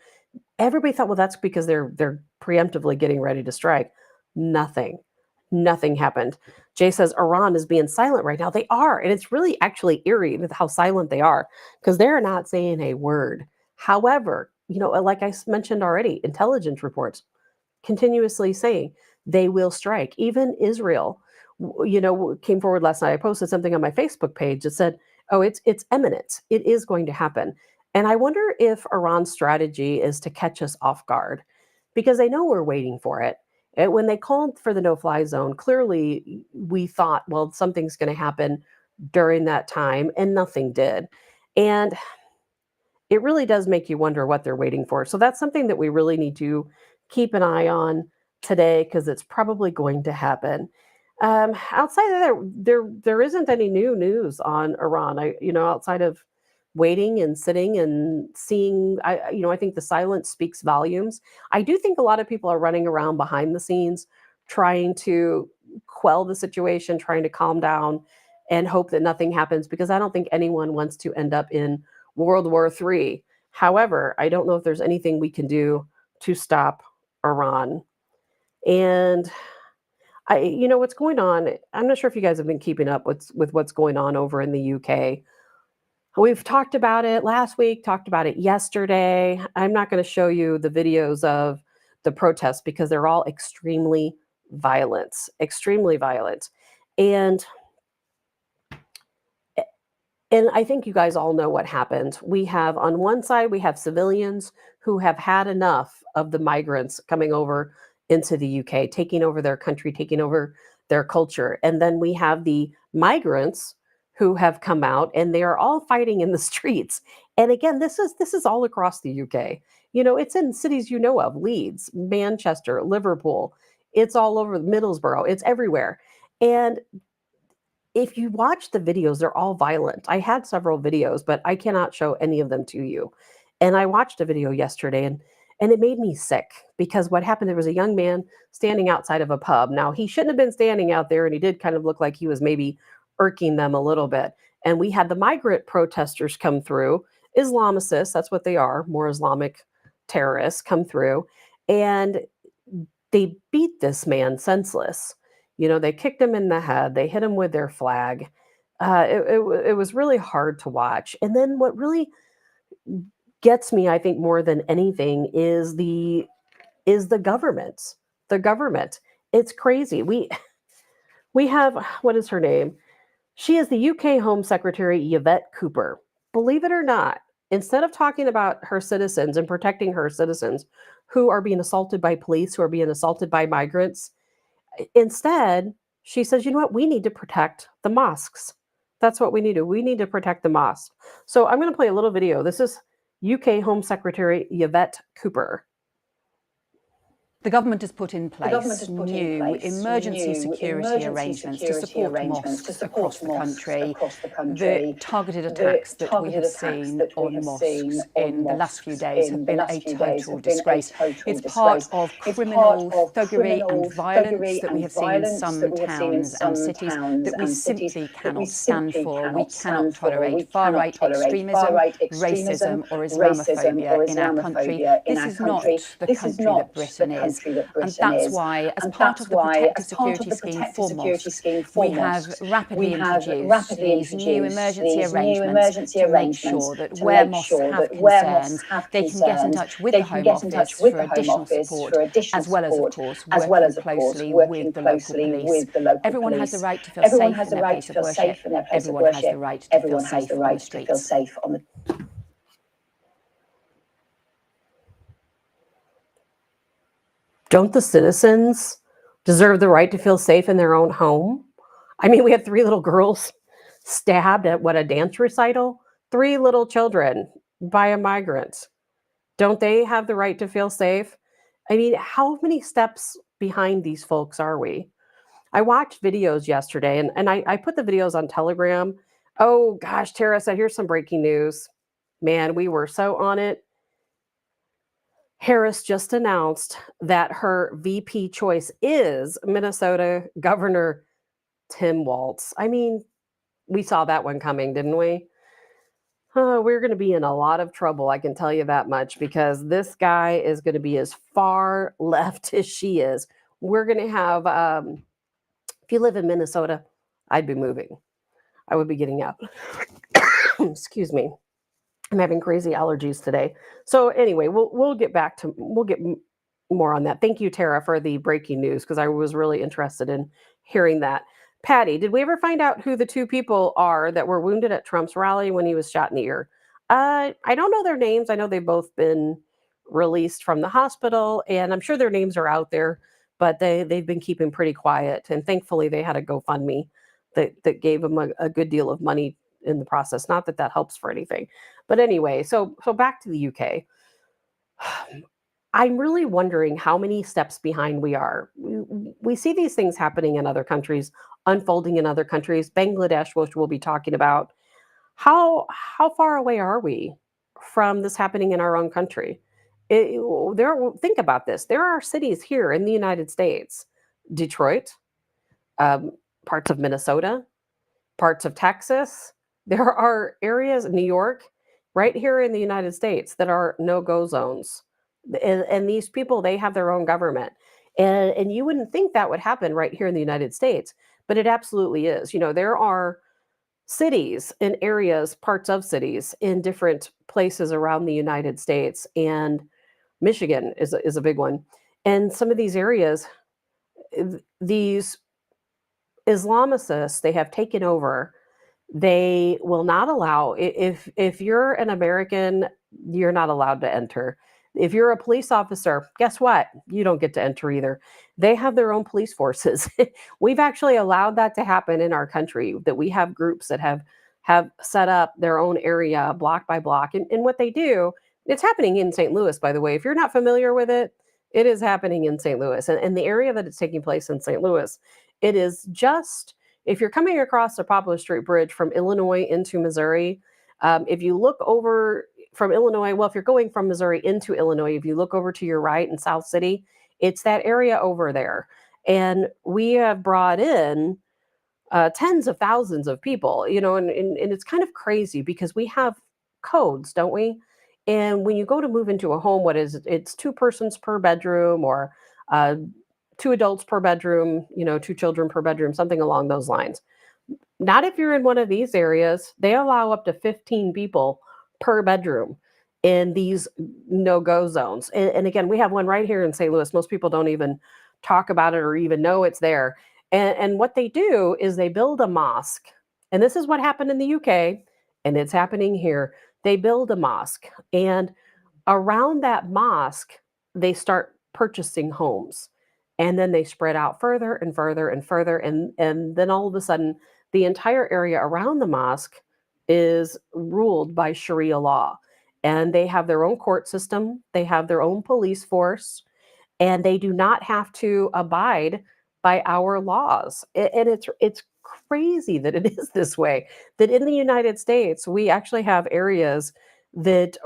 Everybody thought, well, that's because they're preemptively getting ready to strike. Nothing. Nothing happened. Jay says Iran is being silent right now. They are, and it's really actually eerie with how silent they are because they're not saying a word. However, like I mentioned already, intelligence reports continuously saying they will strike. Even Israel, came forward last night. I posted something on my Facebook page that said, "Oh, it's imminent. It is going to happen." And I wonder if Iran's strategy is to catch us off guard because they know we're waiting for it. And when they called for the no-fly zone, clearly we thought, well, something's going to happen during that time, and nothing did. And it really does make you wonder what they're waiting for. So that's something that we really need to keep an eye on today because it's probably going to happen. Outside of that, there isn't any new news on Iran. Outside of waiting and sitting and seeing, I think the silence speaks volumes. I do think a lot of people are running around behind the scenes trying to quell the situation, trying to calm down and hope that nothing happens because I don't think anyone wants to end up in World War III. However, I don't know if there's anything we can do to stop Iran. And what's going on. I'm not sure if you guys have been keeping up with what's going on over in the UK. We've talked about it last week, talked about it yesterday. I'm not going to show you the videos of the protests because they're all extremely violent, extremely violent. And And I think you guys all know what happened. We have on one side, we have civilians who have had enough of the migrants coming over into the UK, taking over their country, taking over their culture. And then we have the migrants who have come out and they are all fighting in the streets. And again, this is all across the UK. It's in cities you know of, Leeds, Manchester, Liverpool. It's all over Middlesbrough. It's everywhere. And if you watch the videos, they're all violent. I had several videos, but I cannot show any of them to you. And I watched a video yesterday and it made me sick because what happened, there was a young man standing outside of a pub. Now, he shouldn't have been standing out there, and he did kind of look like he was maybe irking them a little bit. And we had the migrant protesters come through, Islamicists, that's what they are, more Islamic terrorists come through, and they beat this man senseless. They kicked him in the head, they hit him with their flag. It was really hard to watch. And then what really gets me, I think, more than anything is the government. The government. It's crazy. We have, what is her name? She is the UK Home Secretary, Yvette Cooper. Believe it or not, instead of talking about her citizens and protecting her citizens who are being assaulted by police, who are being assaulted by migrants, instead, she says, you know what? We need to protect the mosques. That's what we need to. We need to protect the mosque. So I'm going to play a little video. This is UK Home Secretary Yvette Cooper. The government has put in place new emergency security arrangements to support mosques across the country. The targeted attacks that we have seen on mosques in the last few days have been a total disgrace. It's part of criminal thuggery and violence that we have seen in some towns and cities that we simply cannot stand for. We cannot tolerate far-right extremism, racism or Islamophobia in our country. This is not the country that Britain is. And that's why, as part of the Protective Security Scheme for mosques, we have rapidly introduced these new emergency arrangements to make sure that where mosques have concerns, they can get in touch with the Home Office for additional support, as well as, of course, working closely with the local police. Everyone has the right to feel safe in their place of worship. Everyone has the right to feel safe on the streets. Don't the citizens deserve the right to feel safe in their own home? I mean, we had 3 little girls stabbed at a dance recital? 3 little children by a migrant. Don't they have the right to feel safe? I mean, how many steps behind these folks are we? I watched videos yesterday and I put the videos on Telegram. Oh gosh, Tara said, here's some breaking news. Man, we were so on it. Harris just announced that her VP choice is Minnesota Governor Tim Walz. I mean, we saw that one coming, didn't we? We're going to be in a lot of trouble, I can tell you that much, because this guy is going to be as far left as she is. We're going to have, if you live in Minnesota, I'd be moving. I would be getting out. Excuse me. I'm having crazy allergies today. So anyway, we'll get more on that. Thank you, Tara, for the breaking news, because I was really interested in hearing that. Patty, did we ever find out who the 2 people are that were wounded at Trump's rally when he was shot in the ear? I don't know their names. I know they've both been released from the hospital, and I'm sure their names are out there, but they've been keeping pretty quiet. And thankfully, they had a GoFundMe that gave them a good deal of money in the process. Not that that helps for anything. But anyway, so back to the UK. I'm really wondering how many steps behind we are. We see these things happening in other countries, unfolding in other countries. Bangladesh, which we'll be talking about. How far away are we from this happening in our own country? Think about this. There are cities here in the United States, Detroit, parts of Minnesota, parts of Texas. There are areas in New York, right here in the United States, that are no-go zones. And these people, they have their own government. And you wouldn't think that would happen right here in the United States, but it absolutely is. There are cities and areas, parts of cities in different places around the United States, and Michigan is a big one. And some of these areas, these Islamicists, they have taken over They will not allow, if you're an American, you're not allowed to enter. If you're a police officer, guess what? You don't get to enter either. They have their own police forces. We've actually allowed that to happen in our country, that we have groups that have set up their own area block by block. And what they do, it's happening in St. Louis, by the way. If you're not familiar with it, it is happening in St. Louis. And the area that it's taking place in St. Louis, it is just, if you're coming across the Poplar Street Bridge from Illinois into Missouri, if you look over from Illinois, well, if you're going from Missouri into Illinois, if you look over to your right in South City, it's that area over there. And we have brought in tens of thousands of people, and it's kind of crazy because we have codes, don't we? And when you go to move into a home, what is it? It's two persons per bedroom, or uh, two adults per bedroom, two children per bedroom, something along those lines. Not if you're in one of these areas. They allow up to 15 people per bedroom in these no-go zones. And again, we have one right here in St. Louis. Most people don't even talk about it or even know it's there. And what they do is they build a mosque. And this is what happened in the UK, and it's happening here. They build a mosque, and around that mosque, they start purchasing homes. And then they spread out further and further and further. And then all of a sudden, the entire area around the mosque is ruled by Sharia law. And they have their own court system, they have their own police force, and they do not have to abide by our laws. And it's crazy that it is this way. That in the United States, we actually have areas that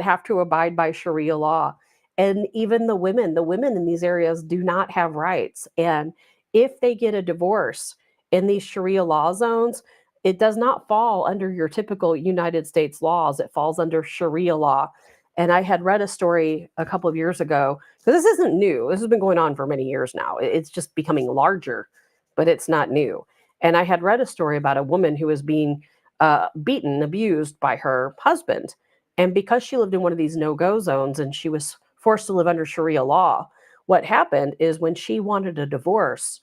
have to abide by Sharia law. And even the women in these areas do not have rights. And if they get a divorce in these Sharia law zones, it does not fall under your typical United States laws. It falls under Sharia law. And I had read a story a couple of years ago. So this isn't new. This has been going on for many years now. It's just becoming larger, but it's not new. And I had read a story about a woman who was being beaten, abused by her husband. And because she lived in one of these no-go zones and she was forced to live under Sharia law, what happened is when she wanted a divorce,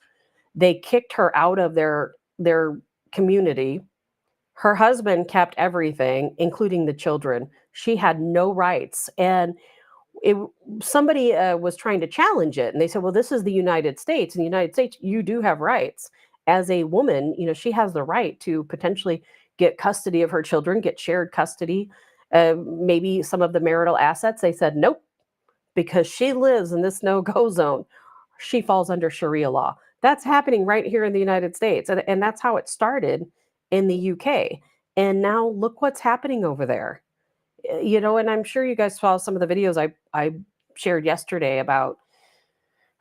they kicked her out of their community. Her husband kept everything, including the children. She had no rights. And it, somebody was trying to challenge it, and they said, well, this is the United States. In the United States, you do have rights. As a woman, she has the right to potentially get custody of her children, get shared custody, maybe some of the marital assets. They said, nope, because she lives in this no-go zone, she falls under Sharia law. That's happening right here in the United States. And that's how it started in the UK. And now look what's happening over there. And I'm sure you guys saw some of the videos I shared yesterday about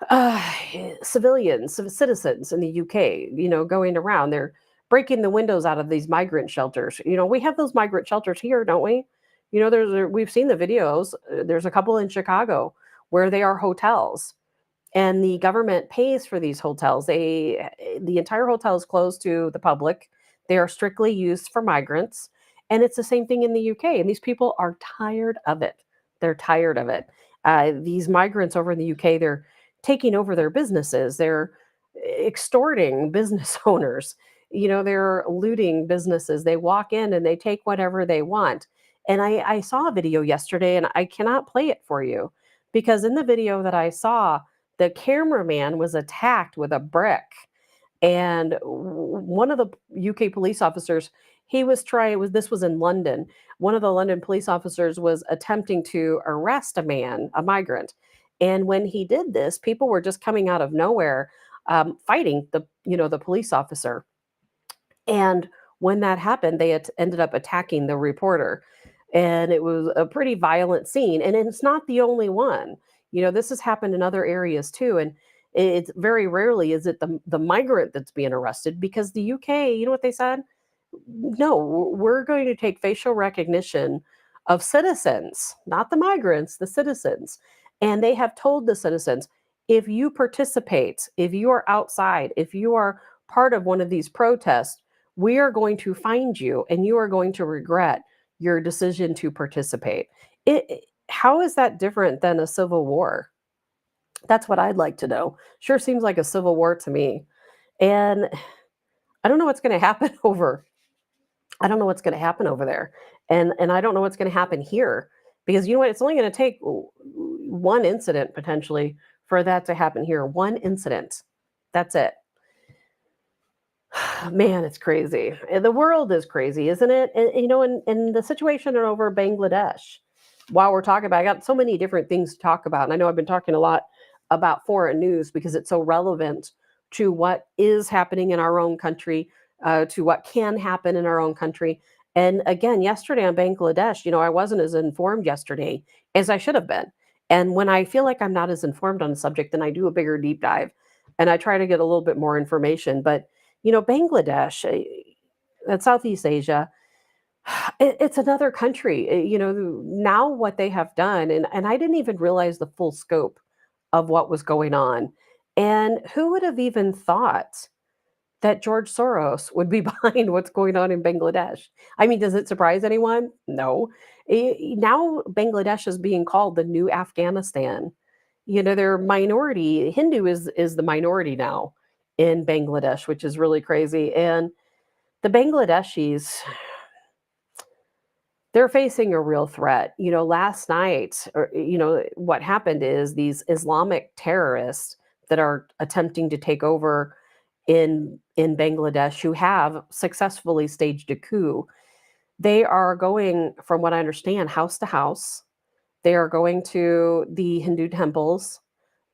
uh, civilians, citizens in the UK, going around. They're breaking the windows out of these migrant shelters. We have those migrant shelters here, don't we? We've seen the videos. There's a couple in Chicago where they are hotels, and the government pays for these hotels. The entire hotel is closed to the public. They are strictly used for migrants, and it's the same thing in the UK. And these people are tired of it. They're tired of it. These migrants over in the UK, they're taking over their businesses. They're extorting business owners. They're looting businesses. They walk in and they take whatever they want. And I saw a video yesterday, and I cannot play it for you because in the video that I saw, the cameraman was attacked with a brick. And one of the UK police officers, this was in London. One of the London police officers was attempting to arrest a migrant. And when he did this, people were just coming out of nowhere, fighting the police officer. And when that happened, they ended up attacking the reporter. And it was a pretty violent scene. And it's not the only one. This has happened in other areas too. And it's very rarely is it the migrant that's being arrested, because the UK, you know what they said? No, we're going to take facial recognition of citizens, not the migrants, the citizens. And they have told the citizens, if you participate, if you are outside, if you are part of one of these protests, we are going to find you and you are going to regret your decision to participate. How is that different than a civil war? That's what I'd like to know. Sure seems like a civil war to me. And I don't know what's going to happen over I don't know what's going to happen over there. And I don't know what's going to happen here, because you know what? It's only going to take one incident potentially for that to happen here. One incident. That's it. Man, it's crazy. The world is crazy, isn't it? And, you know, in the situation over Bangladesh, while we're talking about, I got so many different things to talk about. And I know I've been talking a lot about foreign news because it's so relevant to what is happening in our own country, to what can happen in our own country. And again, yesterday on Bangladesh, you know, I wasn't as informed yesterday as I should have been. And when I feel like I'm not as informed on a subject, then I do a bigger deep dive and I try to get a little bit more information. But you know, Bangladesh, that's Southeast Asia. It's another country. You know, now what they have done, and I didn't even realize the full scope of what was going on. And who would have even thought that George Soros would be behind what's going on in Bangladesh? I mean, does it surprise anyone? No. Now Bangladesh is being called the new Afghanistan. You know, they're minority. Hindu is the minority now in Bangladesh, which is really crazy. And the Bangladeshis, they're facing a real threat. You know, last night, or you know, what happened is these Islamic terrorists that are attempting to take over in Bangladesh, who have successfully staged a coup. They are going, from what I understand, house to house. They are going to the Hindu temples.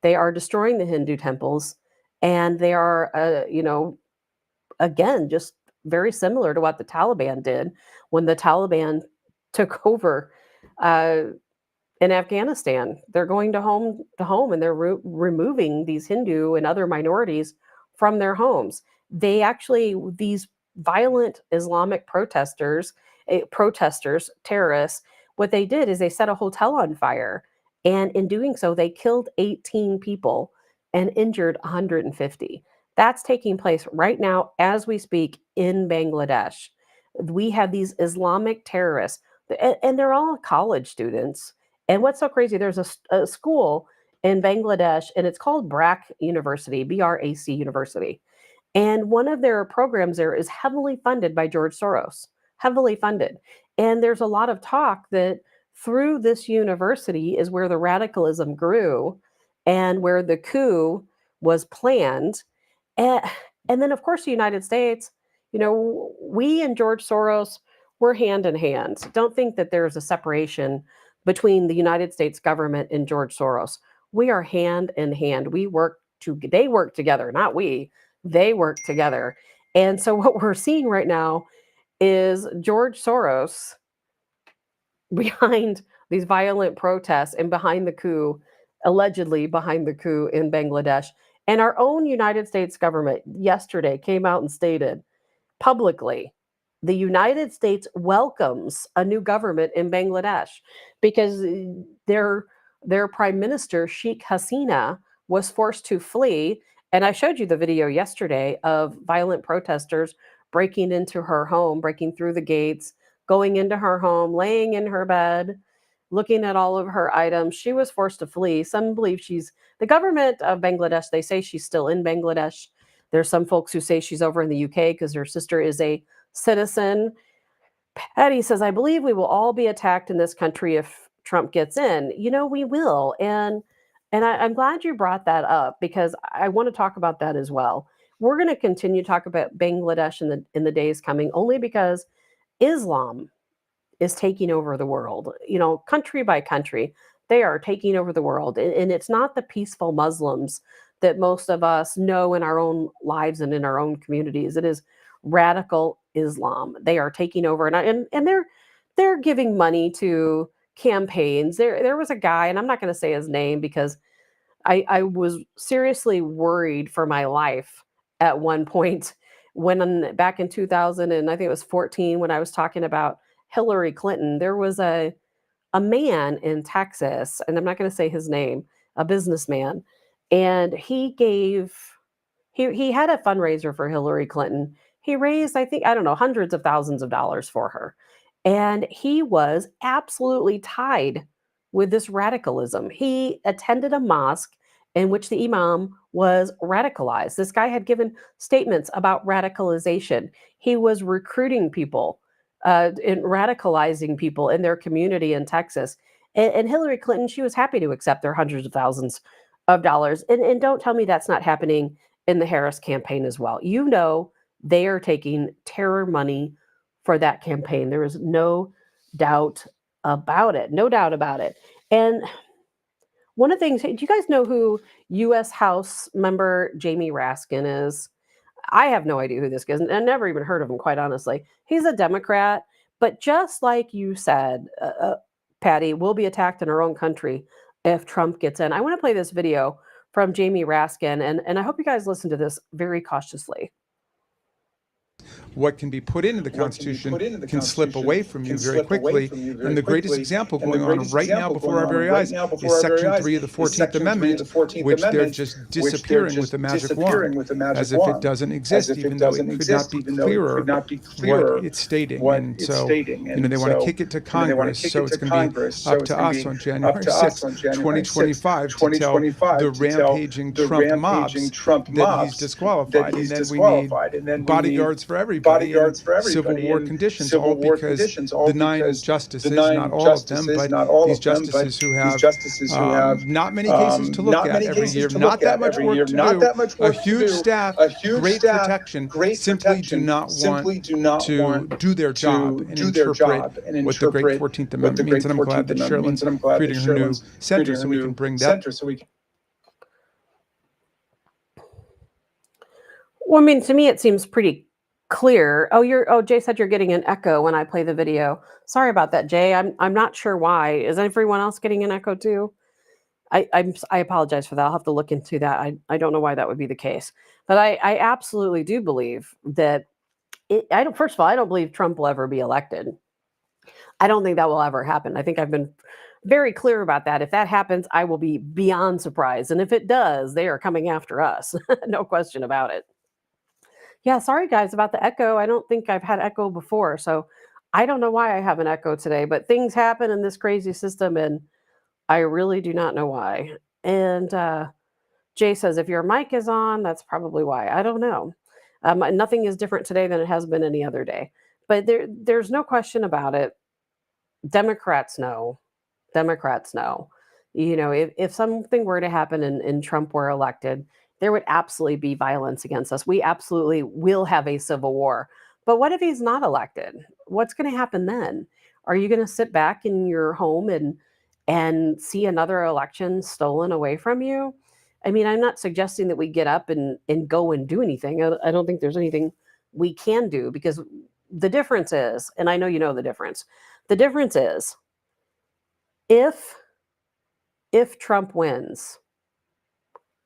They are destroying the Hindu temples, and they are, you know, again, just very similar to what the Taliban did when the Taliban took over uh, in Afghanistan. They're going to home, and they're removing these Hindu and other minorities from their homes. They actually, these violent Islamic protesters, terrorists, what they did is they set a hotel on fire. And in doing so, they killed 18 people and injured 150. That's taking place right now as we speak in Bangladesh. We have these Islamic terrorists, and they're all college students. And what's so crazy, there's a school in Bangladesh, and it's called BRAC University, BRAC University. And one of their programs there is heavily funded by George Soros, heavily funded. And there's a lot of talk that through this university is where the radicalism grew and where the coup was planned. And, and then, of course, the United States, you know, we and George Soros, we're hand in hand. Don't think that there's a separation between the United States government and George Soros. We are hand in hand. They work together, not we. They work together. And so what we're seeing right now is George Soros behind these violent protests and behind the coup, allegedly behind the coup in Bangladesh. And our own United States government yesterday came out and stated publicly the United States welcomes a new government in Bangladesh because their prime minister Sheikh Hasina was forced to flee. And I showed you the video yesterday of violent protesters breaking into her home, breaking through the gates, going into her home, laying in her bed, looking at all of her items. She was forced to flee. Some believe the government of Bangladesh, they say she's still in Bangladesh. There's some folks who say she's over in the UK because her sister is a citizen. Patty says, I believe we will all be attacked in this country if Trump gets in. You know, we will. I'm glad you brought that up because I want to talk about that as well. We're going to continue to talk about Bangladesh in the days coming, only because Islam is taking over the world. You know, country by country, they are taking over the world. And it's not the peaceful Muslims that most of us know in our own lives and in our own communities. It is radical Islam. They are taking over, and they're giving money to campaigns. There was a guy, and I'm not going to say his name because I was seriously worried for my life at one point when back in 2000, and I think it was 14, when I was talking about Hillary Clinton. There was a man in Texas, and I'm not going to say his name, a businessman, and he had a fundraiser for Hillary Clinton. He raised, I think, I don't know, hundreds of thousands of dollars for her. And he was absolutely tied with this radicalism. He attended a mosque in which the imam was radicalized. This guy had given statements about radicalization. He was recruiting people in radicalizing people in their community in Texas. And Hillary Clinton, she was happy to accept their hundreds of thousands of dollars. And don't tell me that's not happening in the Harris campaign as well. You know, they are taking terror money for that campaign. There is no doubt about it. No doubt about it. And one of the things, do you guys know who U.S. House member Jamie Raskin is? I have no idea who this is. I never even heard of him, quite honestly. He's a Democrat, but just like you said, Patty, we'll be attacked in our own country if Trump gets in. I want to play this video from Jamie Raskin, and I hope you guys listen to this very cautiously. What can be put into the Constitution can slip away from you very quickly. And the greatest example going on right now before our very eyes is Section 3 of the 14th Amendment, which they're just disappearing with the magic wand, as if it doesn't exist, even though it could not be clearer what it's stating. And so, they want to kick it to Congress, so it's going to be up to us on January 6, 2025, to tell the rampaging Trump mobs that he's disqualified. And then we need bodyguards for everybody. Civil war conditions, all because the 9 justices, not all of them, but these justices who have not many cases to look at every year, not that much work to do, a huge staff, great protection, simply do not want to do their job and interpret what the great 14th Amendment means. And I'm glad that Sherilyn's creating her new center so we can bring that. Well, I mean, to me, it seems pretty clear. Jay said you're getting an echo when I play the video. Sorry about that, Jay. I'm not sure why. Is everyone else getting an echo too? I apologize for that. I'll have to look into that. I don't know why that would be the case, but I absolutely do believe that first of all, I don't believe Trump will ever be elected. I don't think that will ever happen. I think I've been very clear about that. If that happens, I will be beyond surprised. And if it does, they are coming after us. No question about it. Yeah, sorry guys about the echo. I don't think I've had echo before, so I don't know why I have an echo today, but things happen in this crazy system, and I really do not know why. And Jay says, if your mic is on, that's probably why. I don't know. Nothing is different today than it has been any other day. But there's no question about it. Democrats know. Democrats know. If something were to happen and Trump were elected, there would absolutely be violence against us. We absolutely will have a civil war. But what if he's not elected? What's going to happen then? Are you going to sit back in your home and see another election stolen away from you? I mean, I'm not suggesting that we get up and go and do anything. I don't think there's anything we can do, because the difference is, and I know you know the difference is if Trump wins,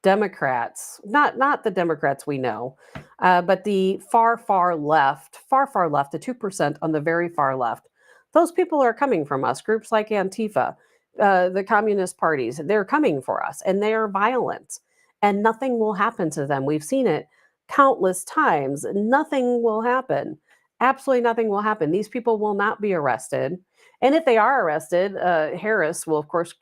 Democrats, not the Democrats we know, but the far left, the 2% on the very far left, those people are coming from us. Groups like Antifa, the communist parties, they're coming for us, and they are violent, and nothing will happen to them. We've seen it countless times. Nothing will happen. Absolutely nothing will happen. These people will not be arrested. And if they are arrested, Harris will, of course,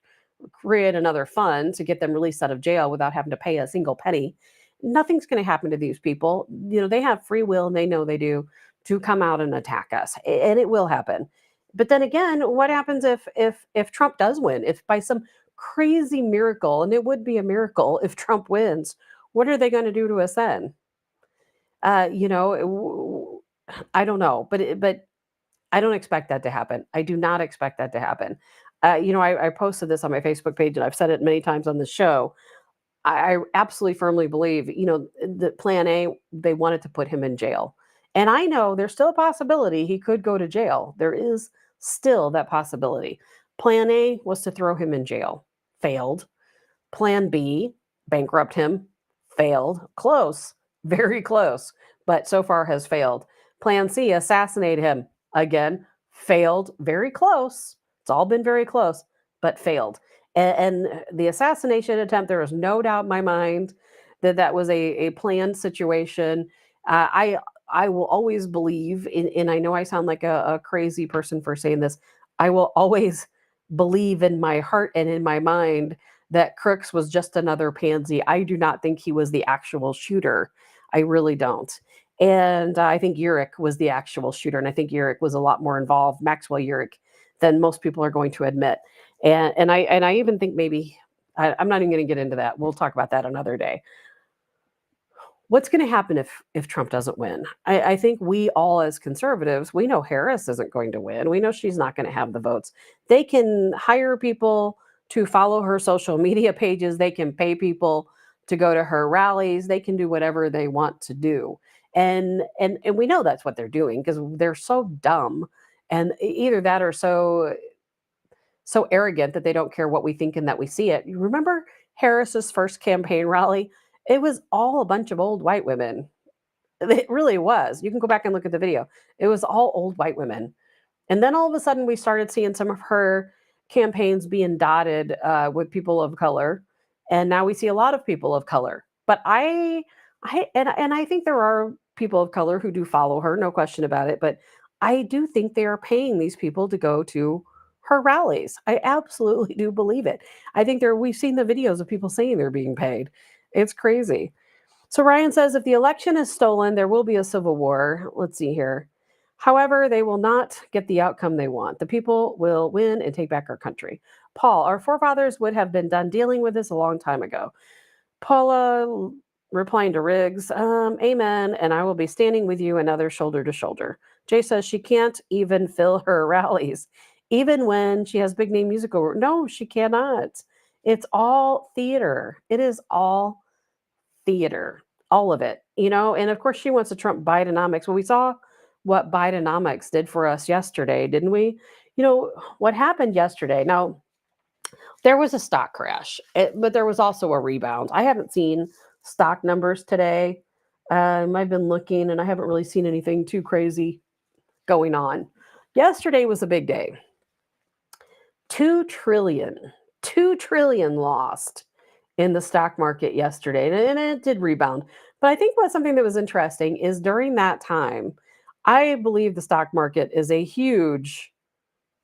create another fund to get them released out of jail without having to pay a single penny. Nothing's going to happen to these people. They have free will, and they know they do, to come out and attack us, and it will happen. But then again, what happens if Trump does win? If by some crazy miracle, and it would be a miracle if Trump wins, what are they going to do to us then? I don't know, but I don't expect that to happen. I do not expect that to happen. I posted this on my Facebook page, and I've said it many times on the show. I absolutely firmly believe, the plan A, they wanted to put him in jail. And I know there's still a possibility he could go to jail. There is still that possibility. Plan A was to throw him in jail. Failed. Plan B, bankrupt him. Failed. Close. Very close. But so far has failed. Plan C, assassinate him. Again, failed. Very close. It's all been very close, but failed. And the assassination attempt, there is no doubt in my mind that was a planned situation. I will always believe, and I know I sound like a crazy person for saying this, I will always believe in my heart and in my mind that Crooks was just another pansy. I do not think he was the actual shooter. I really don't. And I think Urich was the actual shooter. And I think Urich was a lot more involved, Maxwell Urich, than most people are going to admit. And I even think maybe, I'm not even going to get into that. We'll talk about that another day. What's going to happen if Trump doesn't win? I think we all as conservatives, we know Harris isn't going to win. We know she's not going to have the votes. They can hire people to follow her social media pages. They can pay people to go to her rallies. They can do whatever they want to do. And we know that's what they're doing because they're so dumb, and either that or so arrogant that they don't care what we think and that we see it. You remember Harris's first campaign rally? It was all a bunch of old white women. It really was. You can go back and look at the video. It was all old white women. And then all of a sudden, we started seeing some of her campaigns being dotted with people of color, and now we see a lot of people of color. But I think there are people of color who do follow her, no question about it. But I do think they are paying these people to go to her rallies. I absolutely do believe it. I think we've seen the videos of people saying they're being paid. It's crazy. So Ryan says if the election is stolen, there will be a civil war. Let's see here. However, they will not get the outcome they want. The people will win and take back our country. Paul, our forefathers would have been done dealing with this a long time ago. Paula replying to Riggs, amen, and I will be standing with you and others shoulder to shoulder. Jay says she can't even fill her rallies, even when she has big name musical. No, she cannot. It's all theater. It is all theater, all of it, and of course she wants to trump Bidenomics. Well, we saw what Bidenomics did for us yesterday, didn't we? What happened yesterday. Now, there was a stock crash, but there was also a rebound. I haven't seen stock numbers today. I've been looking and I haven't really seen anything too crazy going on. Yesterday was a big day. 2 trillion lost in the stock market yesterday, and it did rebound. But I think something that was interesting is during that time, I believe the stock market is a huge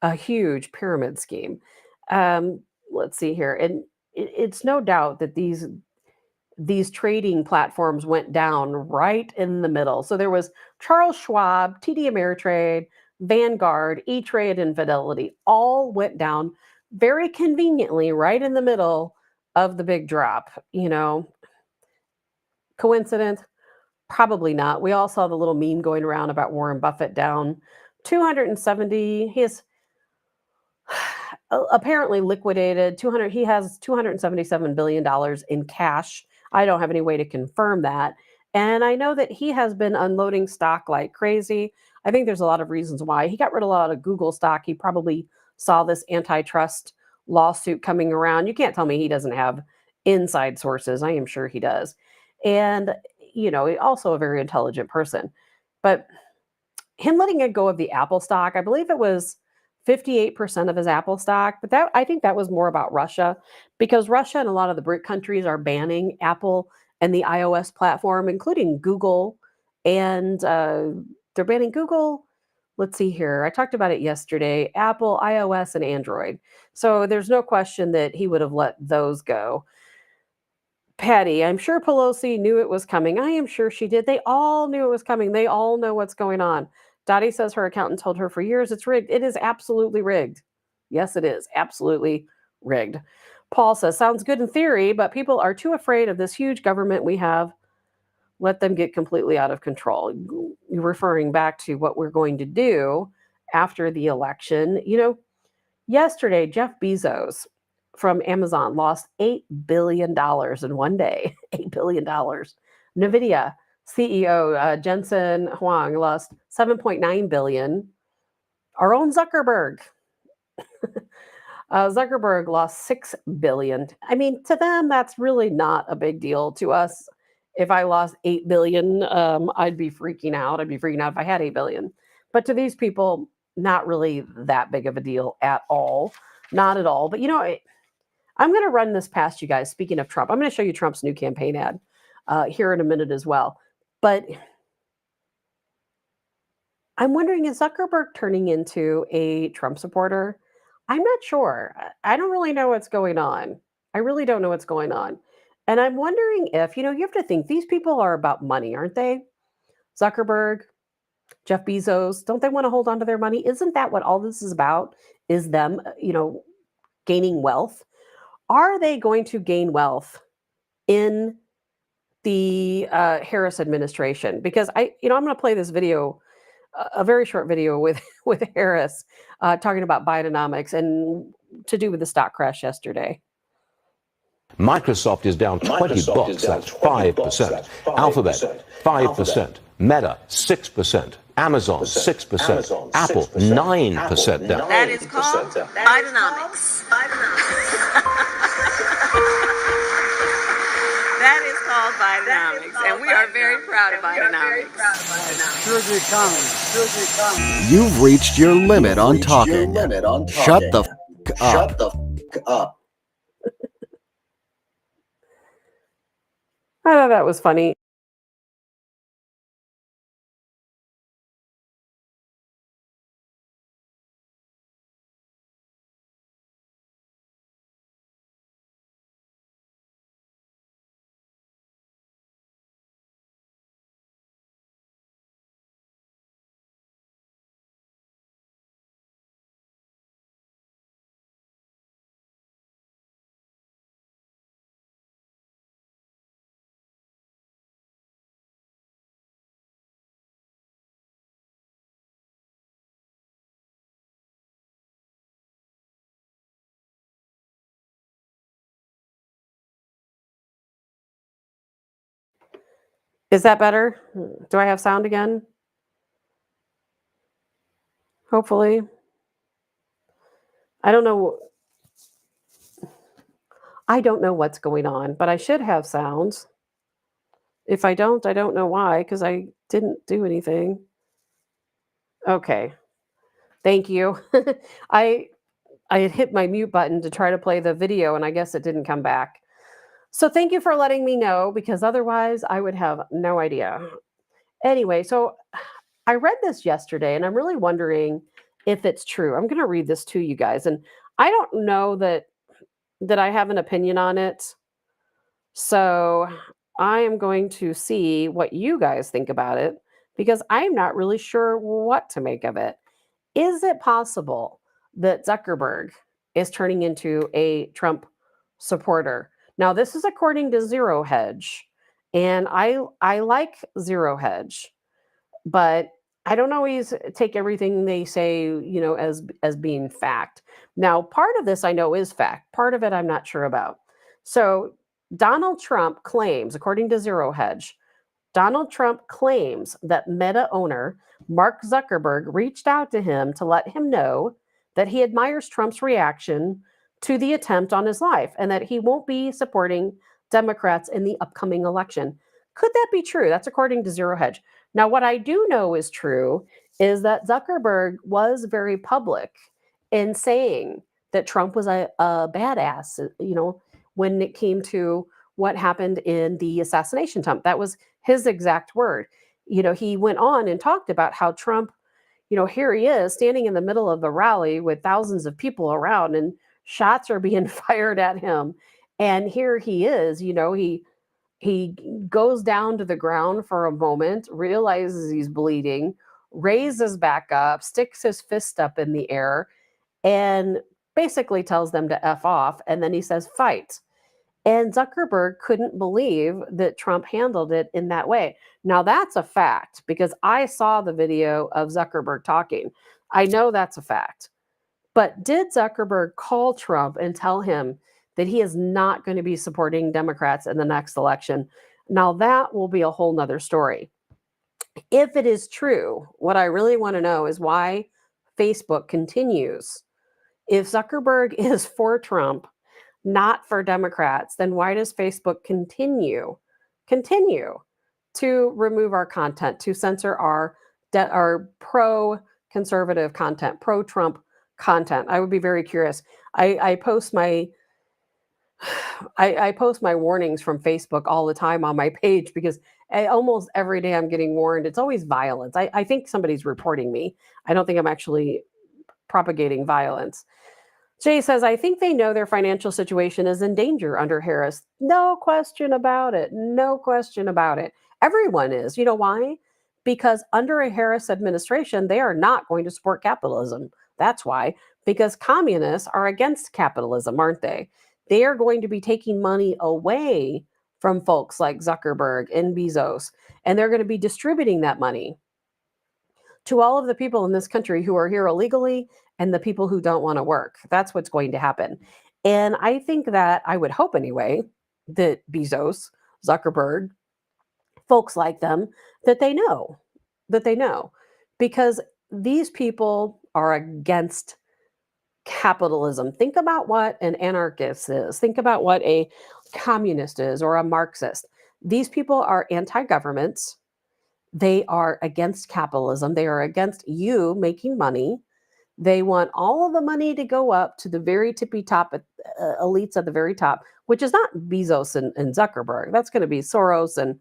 pyramid scheme. Let's see here, and it's no doubt that these trading platforms went down right in the middle. So there was Charles Schwab, TD Ameritrade, Vanguard, E-Trade, and Fidelity all went down very conveniently right in the middle of the big drop. Coincidence? Probably not. We all saw the little meme going around about Warren Buffett down 270. He has apparently liquidated 200. He has $277 billion in cash. I don't have any way to confirm that. And I know that he has been unloading stock like crazy. I think there's a lot of reasons why. He got rid of a lot of Google stock. He probably saw this antitrust lawsuit coming around. You can't tell me he doesn't have inside sources. I am sure he does. And, also a very intelligent person. But him letting it go of the Apple stock, I believe it was 58% of his Apple stock, but I think that was more about Russia, because Russia and a lot of the BRIC countries are banning Apple and the iOS platform, including Google, and they're banning Google. Let's see here. I talked about it yesterday. Apple, iOS, and Android. So there's no question that he would have let those go. Patty, I'm sure Pelosi knew it was coming. I am sure she did. They all knew it was coming. They all know what's going on. Dottie says her accountant told her for years it's rigged. It is absolutely rigged. Yes, it is. Absolutely rigged. Paul says, sounds good in theory, but people are too afraid of this huge government we have. Let them get completely out of control. You're referring back to what we're going to do after the election. Yesterday, Jeff Bezos from Amazon lost $8 billion in one day. $8 billion. NVIDIA CEO Jensen Huang lost $7.9 billion. Our own Zuckerberg. Zuckerberg lost $6 billion. I mean, to them, that's really not a big deal. To us, if I lost $8 billion, I'd be freaking out. I'd be freaking out if I had $8 billion. But to these people, not really that big of a deal at all. Not at all. But I'm going to run this past you guys. Speaking of Trump, I'm going to show you Trump's new campaign ad here in a minute as well. But I'm wondering, is Zuckerberg turning into a Trump supporter? I'm not sure. I don't really know what's going on. I really don't know what's going on. And I'm wondering if, you have to think these people are about money, aren't they? Zuckerberg, Jeff Bezos, don't they want to hold on to their money? Isn't that what all this is about? Is them, gaining wealth? Are they going to gain wealth in the Harris administration? Because I'm going to play this video, a very short video with Harris talking about Bidenomics and to do with the stock crash yesterday. Microsoft is down 20 bucks, that's 5%. Alphabet, 5%. Meta, 6%. Amazon, 6%. Apple, 9% down. That is called Bidenomics. That is called Bidenomics, and we are very proud of Bidenomics. You've reached your limit on talking. Shut the f*** up. I thought that was funny. Is that better? Do I have sound again? Hopefully. I don't know what's going on, but I should have sounds. If I don't know why, because I didn't do anything. Okay. Thank you. I had hit my mute button to try to play the video, and I guess it didn't come back. So thank you for letting me know, because otherwise I would have no idea. Anyway, so I read this yesterday, and I'm really wondering if it's true. I'm going to read this to you guys, and I don't know that I have an opinion on it. So I am going to see what you guys think about it, because I'm not really sure what to make of it. Is it possible that Zuckerberg is turning into a Trump supporter? Now, this is according to Zero Hedge, and I like Zero Hedge, but I don't always take everything they say, as being fact. Now, part of this I know is fact. Part of it I'm not sure about. So Donald Trump claims, according to Zero Hedge, Donald Trump claims that Meta owner Mark Zuckerberg reached out to him to let him know that he admires Trump's reaction to the attempt on his life and that he won't be supporting Democrats in the upcoming election. Could that be true? That's according to Zero Hedge. Now, what I do know is true is that Zuckerberg was very public in saying that Trump was a badass, when it came to what happened in the assassination attempt. That was his exact word. He went on and talked about how Trump, here he is standing in the middle of a rally with thousands of people around, and shots are being fired at him. And here he is, he goes down to the ground for a moment, realizes he's bleeding, raises back up, sticks his fist up in the air, and basically tells them to F off. And then he says, fight. And Zuckerberg couldn't believe that Trump handled it in that way. Now, that's a fact, because I saw the video of Zuckerberg talking. I know that's a fact. But did Zuckerberg call Trump and tell him that he is not going to be supporting Democrats in the next election? Now, that will be a whole nother story. If it is true, what I really want to know is why Facebook continues. If Zuckerberg is for Trump, not for Democrats, then why does Facebook continue to remove our content, to censor our pro-conservative content, pro-Trump content? I would be very curious. I post my warnings from Facebook all the time on my page, because almost every day I'm getting warned. It's always violence. I think somebody's reporting me. I don't think I'm actually propagating violence. Jay says, I think they know their financial situation is in danger under Harris. No question about it. No question about it. Everyone is. You know why? because under a Harris administration, they are not going to support capitalism. That's why, because communists are against capitalism, aren't they? They are going to be taking money away from folks like Zuckerberg and Bezos, and they're going to be distributing that money to all of the people in this country who are here illegally and the people who don't want to work. That's what's going to happen. And I think that, I would hope anyway, that Bezos, Zuckerberg, folks like them, that they know, because these people are against capitalism. Think about what an anarchist is. Think about what a communist is or a Marxist. These people are anti-governments. They are against capitalism. They are against you making money. They want all of the money to go up to the very tippy top, elites at the very top, which is not Bezos and Zuckerberg. That's going to be Soros and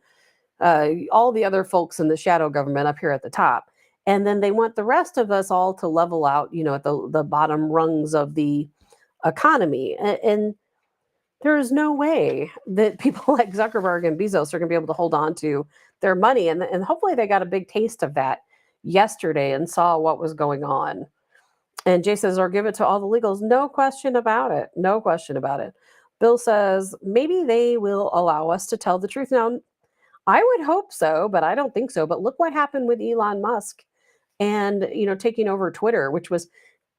all the other folks in the shadow government up here at the top. And then they want the rest of us all to level out, at the bottom rungs of the economy. And there's no way that people like Zuckerberg and Bezos are going to be able to hold on to their money. And hopefully they got a big taste of that yesterday and saw what was going on. And Jay says, or give it to all the legals. No question about it. No question about it. Bill says, maybe they will allow us to tell the truth. Now, I would hope so, but I don't think so. But look what happened with Elon Musk and, taking over Twitter, which was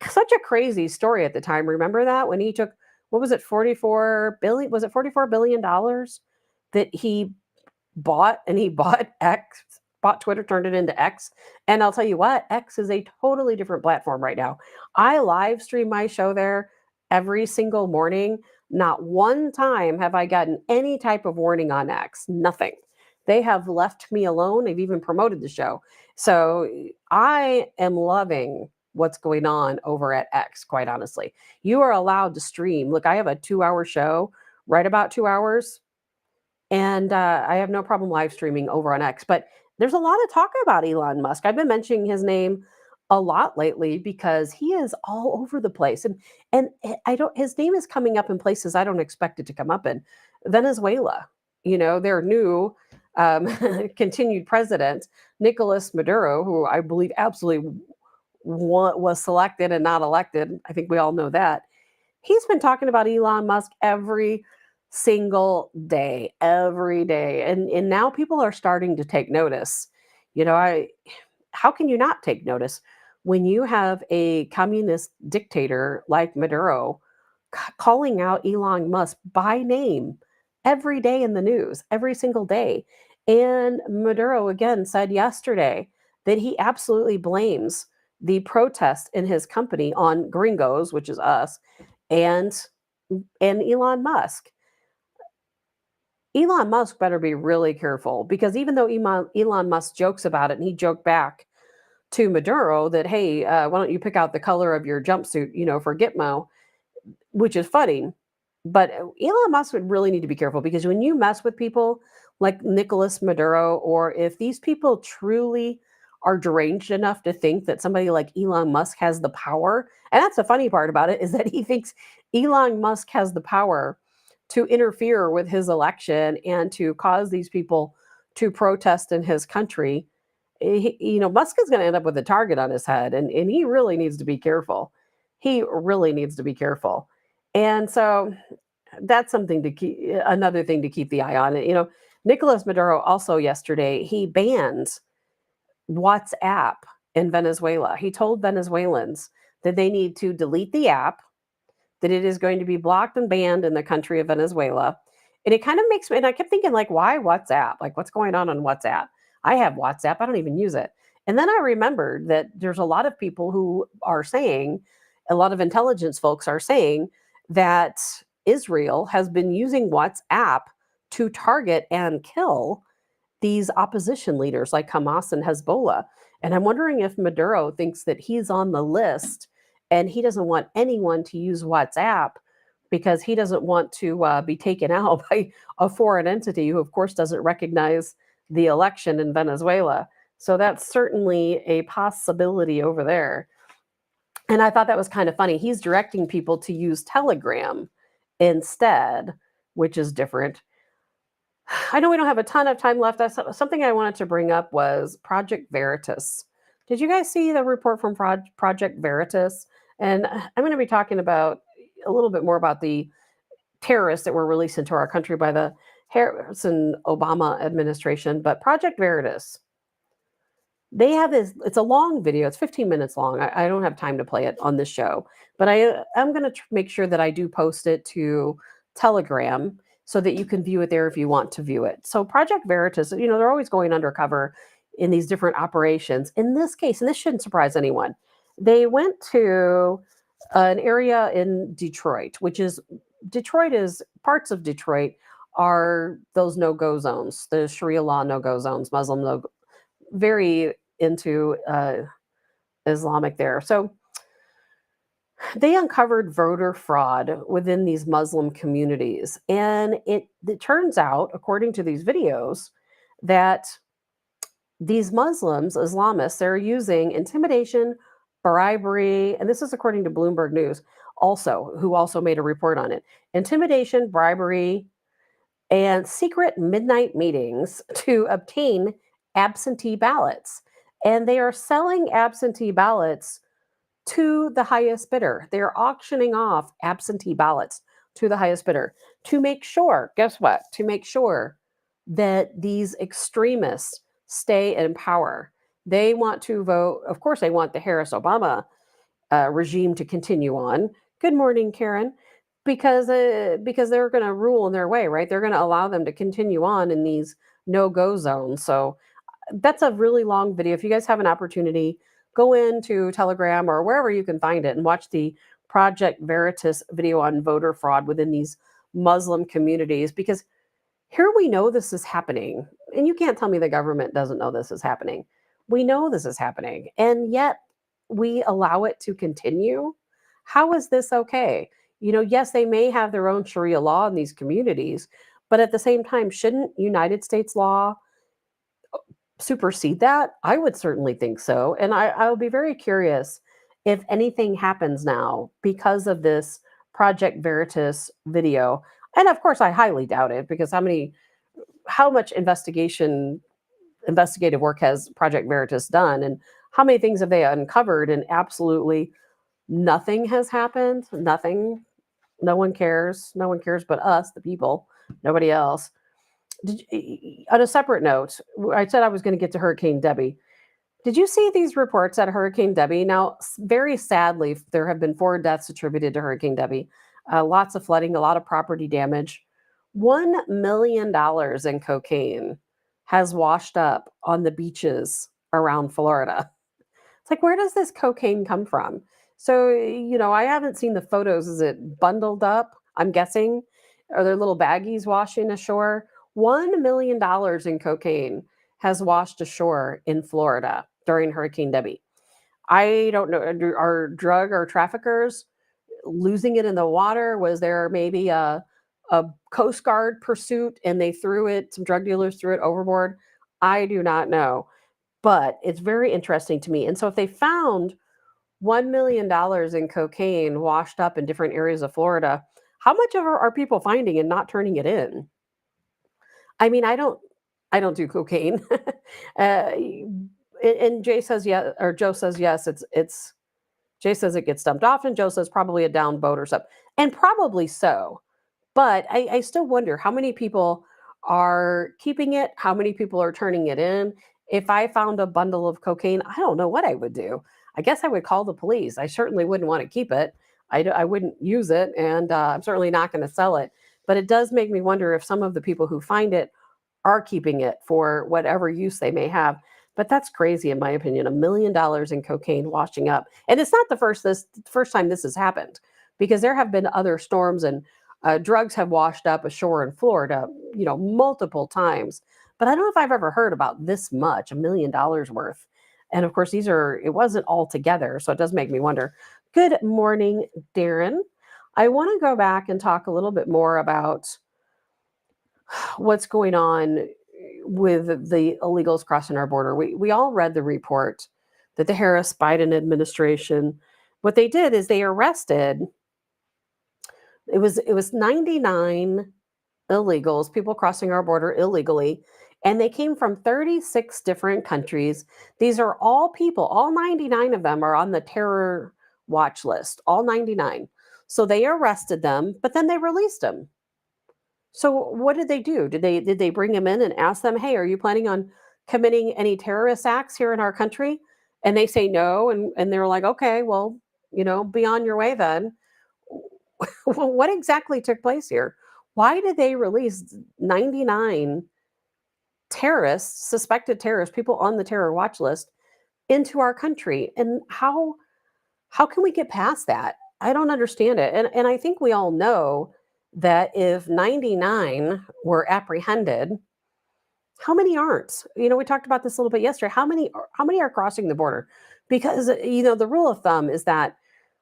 such a crazy story at the time. Remember that when he took, what was it, 44 billion? Was it $44 billion that he bought, and he bought Twitter, turned it into X. And I'll tell you what, X is a totally different platform right now. I live stream my show there every single morning. Not one time have I gotten any type of warning on X. Nothing. They have left me alone. They've even promoted the show. So I am loving what's going on over at X, quite honestly. You are allowed to stream. Look, I have a 2-hour show, right about 2 hours. And I have no problem live streaming over on X. But there's a lot of talk about Elon Musk. I've been mentioning his name a lot lately because he is all over the place. And his name is coming up in places I don't expect it to come up in. Venezuela, their new continued president, Nicolas Maduro, who I believe absolutely was selected and not elected. I think we all know that. He's been talking about Elon Musk every single day, every day. And now people are starting to take notice. How can you not take notice when you have a communist dictator like Maduro calling out Elon Musk by name every day in the news, every single day? And Maduro again said yesterday that he absolutely blames the protests in his company on gringos, which is us, and Elon Musk. Elon Musk better be really careful, because even though Elon Musk jokes about it, and he joked back to Maduro that, hey, why don't you pick out the color of your jumpsuit, for Gitmo, which is funny. But Elon Musk would really need to be careful, because when you mess with people like Nicolas Maduro, or if these people truly are deranged enough to think that somebody like Elon Musk has the power, and that's the funny part about it, is that he thinks Elon Musk has the power to interfere with his election and to cause these people to protest in his country. Musk is going to end up with a target on his head, and he really needs to be careful. He really needs to be careful. And so that's something to keep, another thing to keep the eye on. Nicolas Maduro also yesterday, he banned WhatsApp in Venezuela. He told Venezuelans that they need to delete the app, that it is going to be blocked and banned in the country of Venezuela. And it kind of makes me, and I kept thinking, like, why WhatsApp? Like, what's going on WhatsApp? I have WhatsApp. I don't even use it. And then I remembered that there's a lot of people who are saying, a lot of intelligence folks are saying that Israel has been using WhatsApp to target and kill these opposition leaders like Hamas and Hezbollah. And I'm wondering if Maduro thinks that he's on the list and he doesn't want anyone to use WhatsApp because he doesn't want to be taken out by a foreign entity who, of course, doesn't recognize the election in Venezuela. So that's certainly a possibility over there. And I thought that was kind of funny. He's directing people to use Telegram instead, which is different. I know we don't have a ton of time left. Something I wanted to bring up was Project Veritas. Did you guys see the report from Project Veritas? And I'm going to be talking about a little bit more about the terrorists that were released into our country by the Harris and Obama administration. But Project Veritas, they have this, it's a long video, it's 15 minutes long. I don't have time to play it on this show, but I'm going to make sure that I do post it to Telegram so that you can view it there if you want to view it. So Project Veritas, they're always going undercover in these different operations. In this case, and this shouldn't surprise anyone, they went to an area in Detroit, Detroit is parts of Detroit are those no-go zones, the Sharia law no-go zones, Muslim no, very into Islamic there. So they uncovered voter fraud within these Muslim communities. And it turns out, according to these videos, that these Muslims, Islamists, they're using intimidation, bribery, and this is according to Bloomberg News, who also made a report on it. Intimidation, bribery, and secret midnight meetings to obtain absentee ballots. And they are selling absentee ballots to the highest bidder. They're auctioning off absentee ballots to the highest bidder to make sure, guess what? To make sure that these extremists stay in power. They want to vote, of course, they want the Harris Obama regime to continue on. Good morning, Karen. Because they're going to rule in their way, right? They're going to allow them to continue on in these no-go zones. So that's a really long video. If you guys have an opportunity, go into Telegram or wherever you can find it and watch the Project Veritas video on voter fraud within these Muslim communities, because here we know this is happening. And you can't tell me the government doesn't know this is happening. We know this is happening, and yet we allow it to continue. How is this okay? Yes, they may have their own Sharia law in these communities, but at the same time, shouldn't United States law supersede that? I would certainly think so. And I will be very curious if anything happens now because of this Project Veritas video. And of course, I highly doubt it, because how much investigative work has Project Veritas done, and how many things have they uncovered, and absolutely nothing has happened. Nothing. No one cares. No one cares but us, the people. Nobody else. On a separate note, I said I was going to get to Hurricane Debbie. Did you see these reports at Hurricane Debbie? Now, very sadly, there have been 4 deaths attributed to Hurricane Debbie. Lots of flooding, a lot of property damage. $1 million in cocaine has washed up on the beaches around Florida. It's like, where does this cocaine come from? So, I haven't seen the photos. Is it bundled up? I'm guessing. Are there little baggies washing ashore? $1 million in cocaine has washed ashore in Florida during Hurricane Debbie. I don't know. Are drug or traffickers losing it in the water? Was there maybe a Coast Guard pursuit and they some drug dealers threw it overboard? I do not know. But it's very interesting to me. And so if they found $1 million in cocaine washed up in different areas of Florida, how much of it are people finding and not turning it in? I mean, I don't do cocaine. And Jay says yes, or Joe says yes. It's Jay says it gets dumped off, and Joe says probably a down boat or something, and probably so. But I still wonder how many people are keeping it, how many people are turning it in. If I found a bundle of cocaine, I don't know what I would do. I guess I would call the police. I certainly wouldn't want to keep it. I wouldn't use it, and I'm certainly not going to sell it. But it does make me wonder if some of the people who find it are keeping it for whatever use they may have. But that's crazy, in my opinion. $1 million in cocaine washing up. And it's not the first time this has happened, because there have been other storms and drugs have washed up ashore in Florida, multiple times. But I don't know if I've ever heard about this much, $1 million worth. And of course, it wasn't all together. So it does make me wonder. Good morning, Darren. I want to go back and talk a little bit more about what's going on with the illegals crossing our border. We all read the report that the Harris-Biden administration, what they did is they arrested, it was 99 illegals, people crossing our border illegally, and they came from 36 different countries. These are all people, all 99 of them are on the terror watch list, all 99. So they arrested them, but then they released them. So what did they do? Did they bring them in and ask them, "Hey, are you planning on committing any terrorist acts here in our country?" And they say no, and they're like, "Okay, well, be on your way then." Well, what exactly took place here? Why did they release 99 terrorists, suspected terrorists, people on the terror watch list into our country? And how can we get past that? I don't understand it. And I think we all know that if 99 were apprehended, how many aren't? We talked about this a little bit yesterday. How many are crossing the border? Because the rule of thumb is that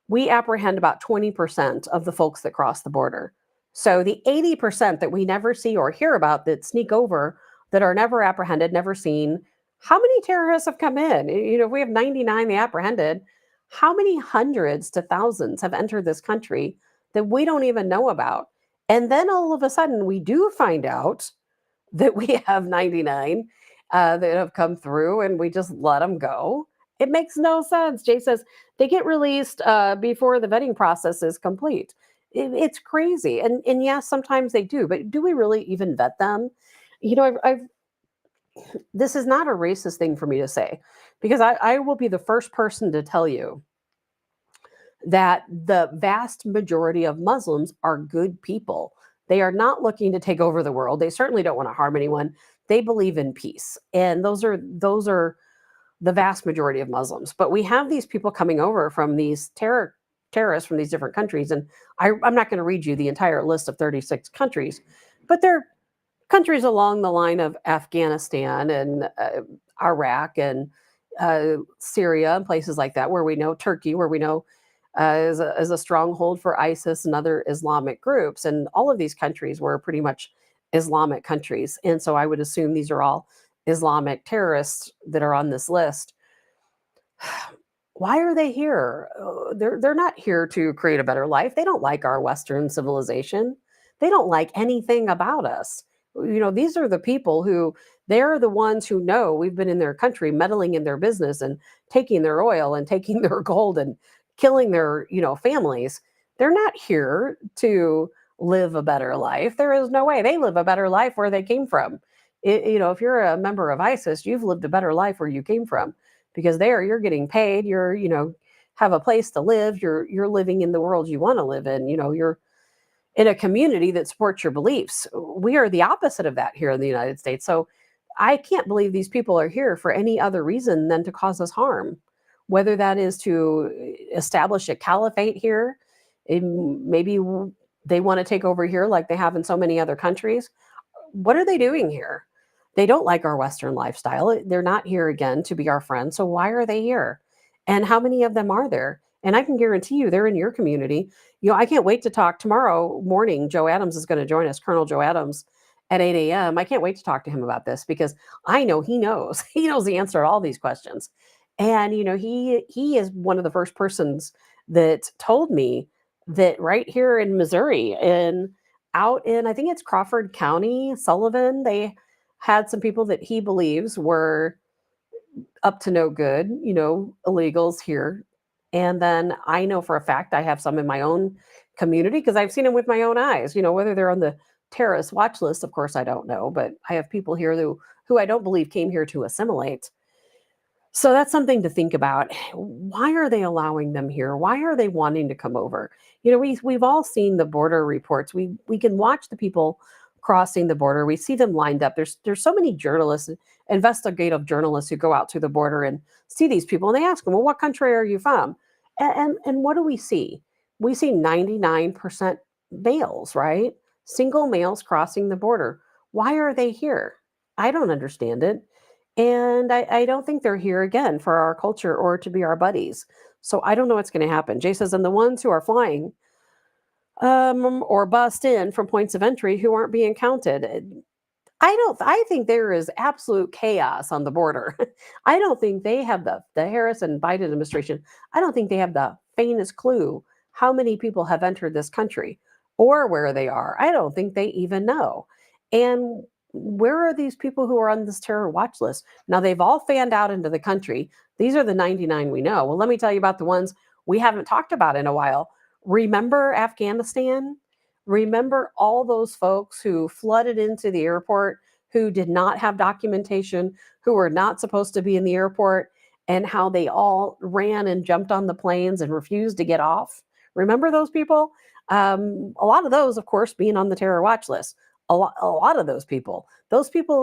we apprehend about 20% of the folks that cross the border. So the 80% that we never see or hear about that sneak over, that are never apprehended, never seen, how many terrorists have come in? If we have 99 they apprehended, how many hundreds to thousands have entered this country that we don't even know about? And then all of a sudden we do find out that we have 99 that have come through and we just let them go. It makes no sense. Jay says they get released before the vetting process is complete. It's crazy. And yes, sometimes they do, but do we really even vet them? This is not a racist thing for me to say, because I will be the first person to tell you that the vast majority of Muslims are good people. They are not looking to take over the world. They certainly don't want to harm anyone. They believe in peace. And those are the vast majority of Muslims. But we have these people coming over from these terrorists from these different countries. And I'm not going to read you the entire list of 36 countries, but they're countries along the line of Afghanistan and Iraq and Syria and places like that, where we know Turkey, where we know is a stronghold for ISIS and other Islamic groups. And all of these countries were pretty much Islamic countries. And so I would assume these are all Islamic terrorists that are on this list. Why are they here? They're not here to create a better life. They don't like our Western civilization. They don't like anything about us. These are the people who, they're the ones who know we've been in their country, meddling in their business and taking their oil and taking their gold and killing their, families. They're not here to live a better life. There is no way they live a better life where they came from. If you're a member of ISIS, you've lived a better life where you came from, because there you're getting paid, you're, have a place to live, you're living in the world you want to live in, you're in a community that supports your beliefs. We are the opposite of that here in the United States. So I can't believe these people are here for any other reason than to cause us harm, whether that is to establish a caliphate here. Maybe they want to take over here like they have in so many other countries. What are they doing here? They don't like our Western lifestyle. They're not here again to be our friends. So why are they here? And how many of them are there? And I can guarantee you they're in your community. I can't wait to talk tomorrow morning. Joe Adams is going to join us, Colonel Joe Adams, at 8 a.m. I can't wait to talk to him about this, because I know he knows. He knows the answer to all these questions. And, he is one of the first persons that told me that right here in Missouri, and out in, I think it's Crawford County, Sullivan, they had some people that he believes were up to no good, illegals here. And then I know for a fact I have some in my own community, because I've seen them with my own eyes. Whether they're on the terrorist watch list, of course, I don't know. But I have people here who I don't believe came here to assimilate. So that's something to think about. Why are they allowing them here? Why are they wanting to come over? We've all seen the border reports. We can watch the people crossing the border. We see them lined up. There's so many journalists, investigative journalists, who go out to the border and see these people, and they ask them, "Well, what country are you from?" And what do we see? We see 99% males, right? Single males crossing the border. Why are they here? I don't understand it. And I don't think they're here again for our culture or to be our buddies. So I don't know what's going to happen. Jay says, and the ones who are flying or bust in from points of entry who aren't being counted. I think there is absolute chaos on the border. I don't think they have the Harris and Biden administration. I don't think they have the faintest clue how many people have entered this country. or where they are. I don't think they even know. And where are these people who are on this terror watch list? Now, they've all fanned out into the country. These are the 99 we know. Well, let me tell you about the ones we haven't talked about in a while. Remember Afghanistan? Remember all those folks who flooded into the airport, who did not have documentation, who were not supposed to be in the airport, and how they all ran and jumped on the planes and refused to get off? Remember those people? A lot of those, of course, being on the terror watch list. A lot of those people,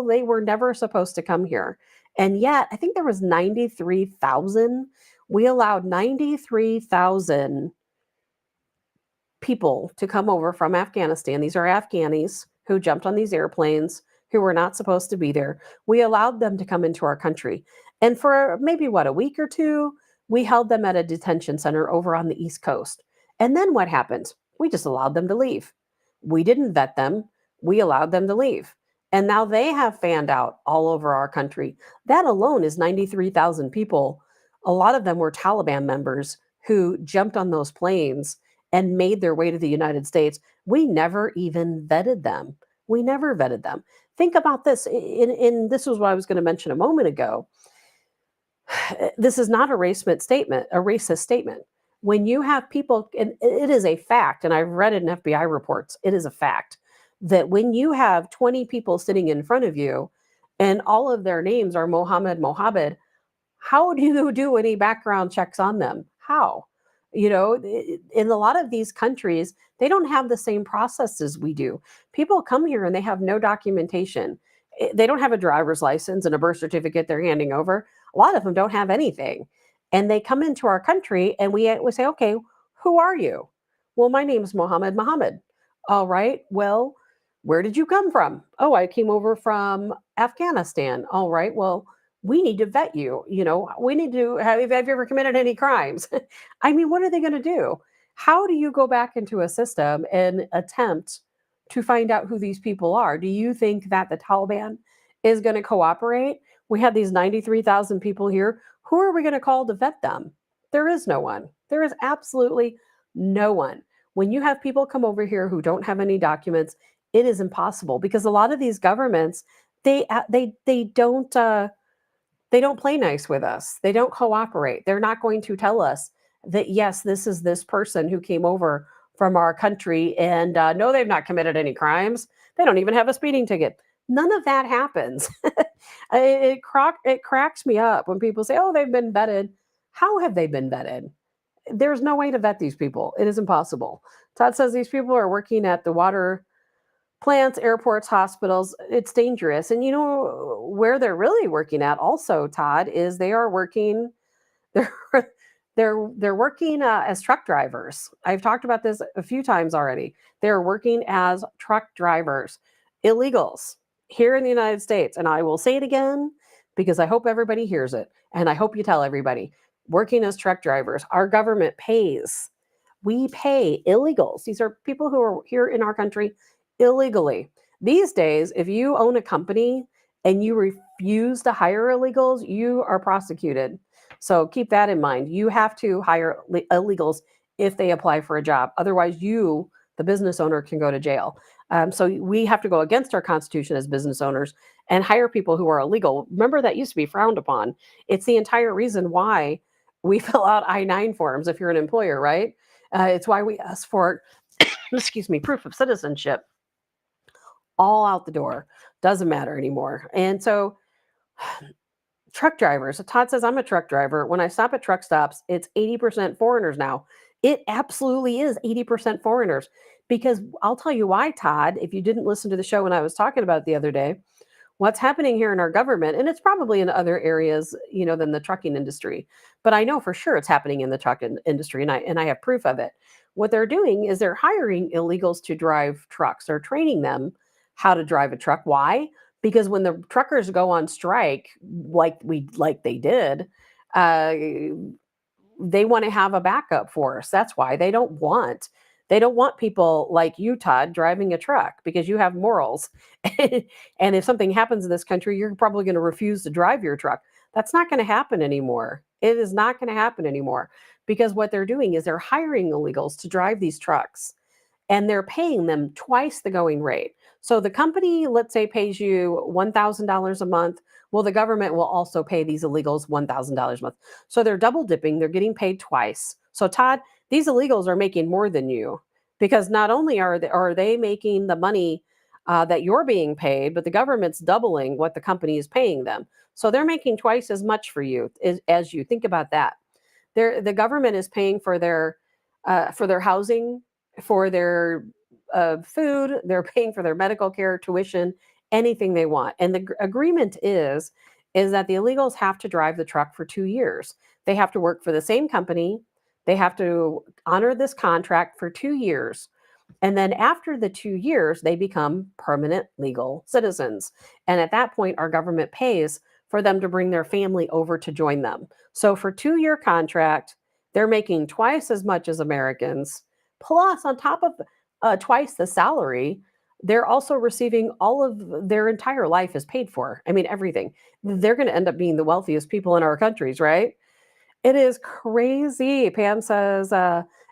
they were never supposed to come here. And yet, I think there was 93,000. We allowed 93,000 people to come over from Afghanistan. These are Afghanis who jumped on these airplanes, who were not supposed to be there. We allowed them to come into our country. And for maybe a week or two, we held them at a detention center over on the East Coast. And then what happened? We just allowed them to leave. We didn't vet them. We allowed them to leave. And now they have fanned out all over our country. That alone is 93,000 people. A lot of them were Taliban members who jumped on those planes and made their way to the United States. We never even vetted them. We never vetted them. Think about this. This was what I was going to mention a moment ago. This is not a racist statement. When you have people, and it is a fact, and I've read it in FBI reports, it is a fact that when you have 20 people sitting in front of you and all of their names are Mohammed, how do you do any background checks on them? How? You know, in a lot of these countries, they don't have the same processes we do. People come here and they have no documentation. They don't have a driver's license and a birth certificate they're handing over. A lot of them don't have anything. And they come into our country and we say, okay, who are you? Well, my name is Mohammed. All right. Well, where did you come from? Oh, I came over from Afghanistan. All right. Well, we need to vet you. You know, we need to have you ever committed any crimes? I mean, what are they going to do? How do you go back into a system and attempt to find out who these people are? Do you think that the Taliban is going to cooperate? We have these 93,000 people here. Who are we going to call to vet them? There is no one. There is absolutely no one. When you have people come over here who don't have any documents, it is impossible because a lot of these governments, they don't play nice with us. They don't cooperate. They're not going to tell us that, yes, this is this person who came over from our country and no, they've not committed any crimes. They don't even have a speeding ticket. None of that happens. It cracks me up when people say, oh, they've been vetted. How have they been vetted? There's no way to vet these people. It is impossible. Todd says these people are working at the water plants, airports, hospitals. It's dangerous. And you know where they're really working at also, Todd, is they are working, they're they're working as truck drivers. I've talked about this a few times already. They're working as truck drivers, illegals here in the United States. And I will say it again because I hope everybody hears it. And I hope you tell everybody, working as truck drivers, our government pays. We pay illegals. These are people who are here in our country illegally. These days, if you own a company and you refuse to hire illegals, you are prosecuted. So keep that in mind. You have to hire illegals if they apply for a job. Otherwise, you, the business owner, can go to jail. So we have to go against our Constitution as business owners and hire people who are illegal. Remember, that used to be frowned upon. It's the entire reason why we fill out I-9 forms if you're an employer, right? It's why we ask for, excuse me, proof of citizenship. All out the door. Doesn't matter anymore. And so truck drivers, Todd says, I'm a truck driver. When I stop at truck stops, it's 80% foreigners now. It absolutely is 80% foreigners. Because I'll tell you why, Todd, if you didn't listen to the show when I was talking about it the other day, what's happening here in our government, and it's probably in other areas, you know, than the trucking industry, but I know for sure it's happening in the trucking industry, and I have proof of it. What they're doing is they're hiring illegals to drive trucks. They're training them how to drive a truck. Why? Because when the truckers go on strike, like they did, they want to have a backup force. That's why they don't want people like you, Todd, driving a truck because you have morals. And if something happens in this country, you're probably going to refuse to drive your truck. That's not going to happen anymore. It is not going to happen anymore because what they're doing is they're hiring illegals to drive these trucks. and they're paying them twice the going rate. So the company, let's say, pays you $1,000 a month. Well, the government will also pay these illegals $1,000 a month. So they're double dipping. They're getting paid twice. So Todd, these illegals are making more than you, because not only are they making the money that you're being paid, but the government's doubling what the company is paying them. So they're making twice as much for you as you. Think about that. The government is paying for their housing, for their food. They're paying for their medical care, tuition, anything they want. And the agreement is that the illegals have to drive the truck for 2 years. They have to work for the same company. They have to honor this contract for 2 years. And then after the 2 years, they become permanent legal citizens. And at that point, our government pays for them to bring their family over to join them. So for 2-year contract, they're making twice as much as Americans. Plus, on top of twice the salary, they're also receiving all of their entire life is paid for. I mean, everything. They're going to end up being the wealthiest people in our countries, right? It is crazy. Pam says,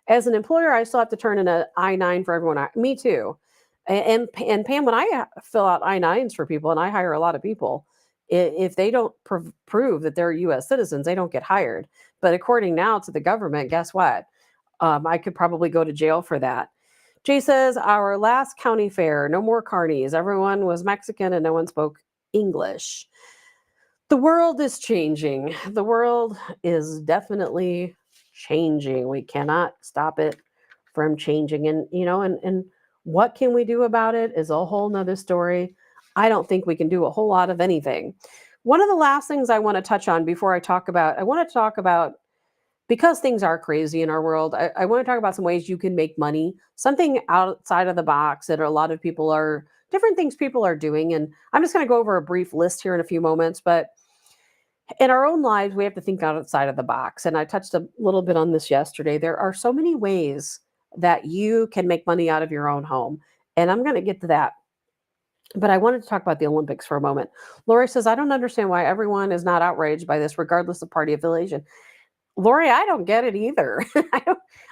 as an employer, I still have to turn in an I-9 for everyone. Me too. And Pam, when I fill out I-9s for people, and I hire a lot of people, if they don't prove that they're U.S. citizens, they don't get hired. But according now to the government, guess what? I could probably go to jail for that. Jay says, our last county fair, no more carnies. Everyone was Mexican and no one spoke English. The world is changing. The world is definitely changing. We cannot stop it from changing. And, and what can we do about it is a whole nother story. I don't think we can do a whole lot of anything. One of the last things I want to touch on before I want to talk about, because things are crazy in our world, I want to talk about some ways you can make money, something outside of the box that a lot of people are, different things people are doing. And I'm just going to go over a brief list here in a few moments, but in our own lives, we have to think outside of the box. And I touched a little bit on this yesterday. There are so many ways that you can make money out of your own home. And I'm going to get to that. But I wanted to talk about the Olympics for a moment. Lori says, I don't understand why everyone is not outraged by this, regardless of party affiliation. Lori, I don't get it either.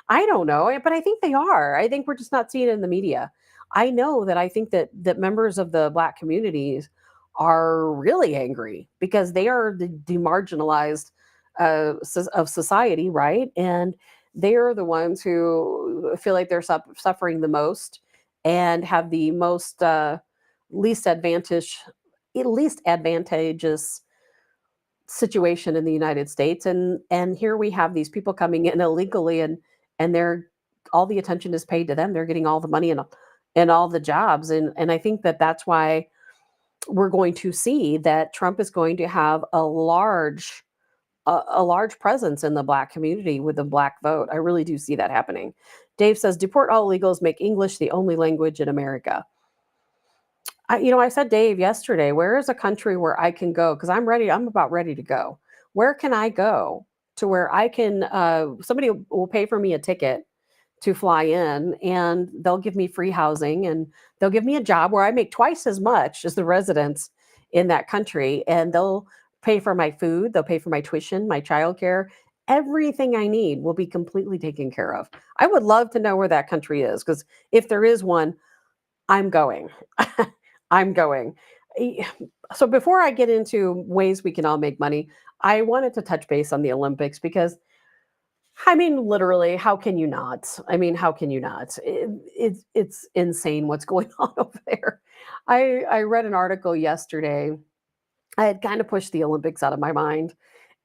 I don't know, but I think they are. I think we're just not seeing it in the media. I know that I think that members of the Black communities are really angry because they are the demarginalized of society, right? And they are the ones who feel like they're suffering the most and have the most least advantageous situation in the United States. And here we have these people coming in illegally, and they're, all the attention is paid to them. They're getting all the money and all the jobs. And I think that that's why we're going to see that Trump is going to have a large presence in the Black community with the Black vote. I really do see that happening. Dave says, deport all illegals, make English the only language in America. I said, Dave, yesterday, where is a country where I can go? Because I'm ready. I'm about ready to go. Where can I go to where I can, somebody will pay for me a ticket to fly in, and they'll give me free housing, and they'll give me a job where I make twice as much as the residents in that country. And they'll pay for my food. They'll pay for my tuition, my childcare. Everything I need will be completely taken care of. I would love to know where that country is, because if there is one, I'm going. I'm going. So before I get into ways we can all make money, I wanted to touch base on the Olympics, because I mean, literally, how can you not? I mean, how can you not? It's insane what's going on over there. I read an article yesterday. I had kind of pushed the Olympics out of my mind.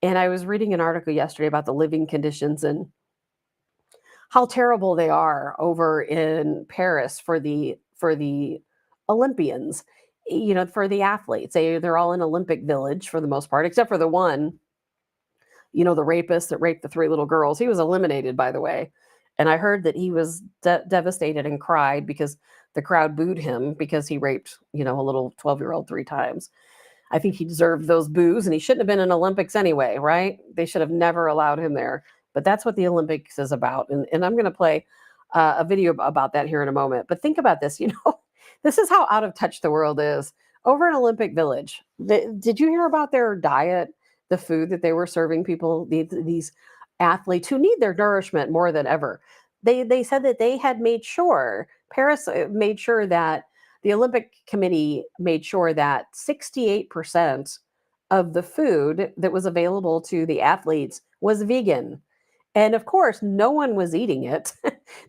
And I was reading an article yesterday about the living conditions and how terrible they are over in Paris for the Olympians, for the athletes. They're all in Olympic Village for the most part, except for the one, the rapist that raped the 3 little girls. He was eliminated, by the way. And I heard that he was devastated and cried because the crowd booed him because he raped, a little 12-year-old 3 times. I think he deserved those boos, and he shouldn't have been in Olympics anyway, right? They should have never allowed him there. But that's what the Olympics is about. And I'm going to play a video about that here in a moment. But think about this, this is how out of touch the world is. Over in Olympic Village, did you hear about their diet, the food that they were serving people, these athletes who need their nourishment more than ever? they said that they had made sure, Paris made sure that the Olympic Committee made sure that 68% of the food that was available to the athletes was vegan. And of course, no one was eating it.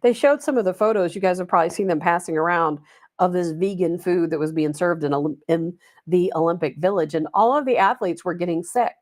They showed some of the photos. You guys have probably seen them passing around of this vegan food that was being served in the Olympic Village. And all of the athletes were getting sick.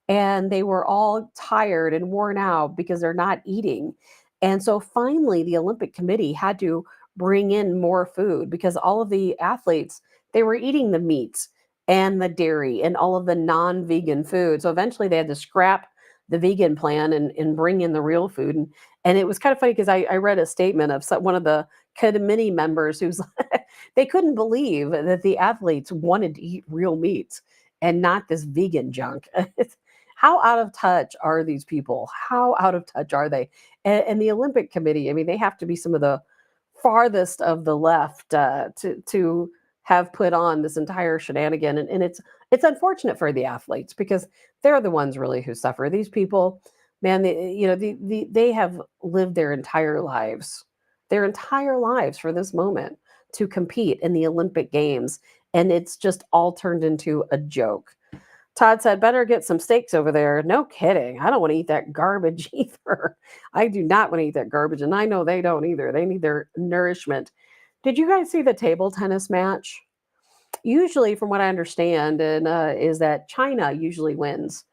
And they were all tired and worn out because they're not eating. And so finally, the Olympic Committee had to bring in more food because all of the athletes, they were eating the meats and the dairy and all of the non-vegan food. So eventually they had to scrap the vegan plan and bring in the real food. And it was kind of funny because I read a statement of one of the committee members who's they couldn't believe that the athletes wanted to eat real meats and not this vegan junk. How out of touch are these people? How out of touch are they? And the Olympic Committee, I mean, they have to be some of the farthest of the left to have put on this entire shenanigan. And it's unfortunate for the athletes because they're the ones really who suffer. These people, man, they have lived their entire lives for this moment to compete in the Olympic Games, and it's just all turned into a joke. Todd said, better get some steaks over there. No kidding. I don't want to eat that garbage either. I do not want to eat that garbage. And I know they don't either. They need their nourishment. Did you guys see the table tennis match? Usually, from what I understand, is that China usually wins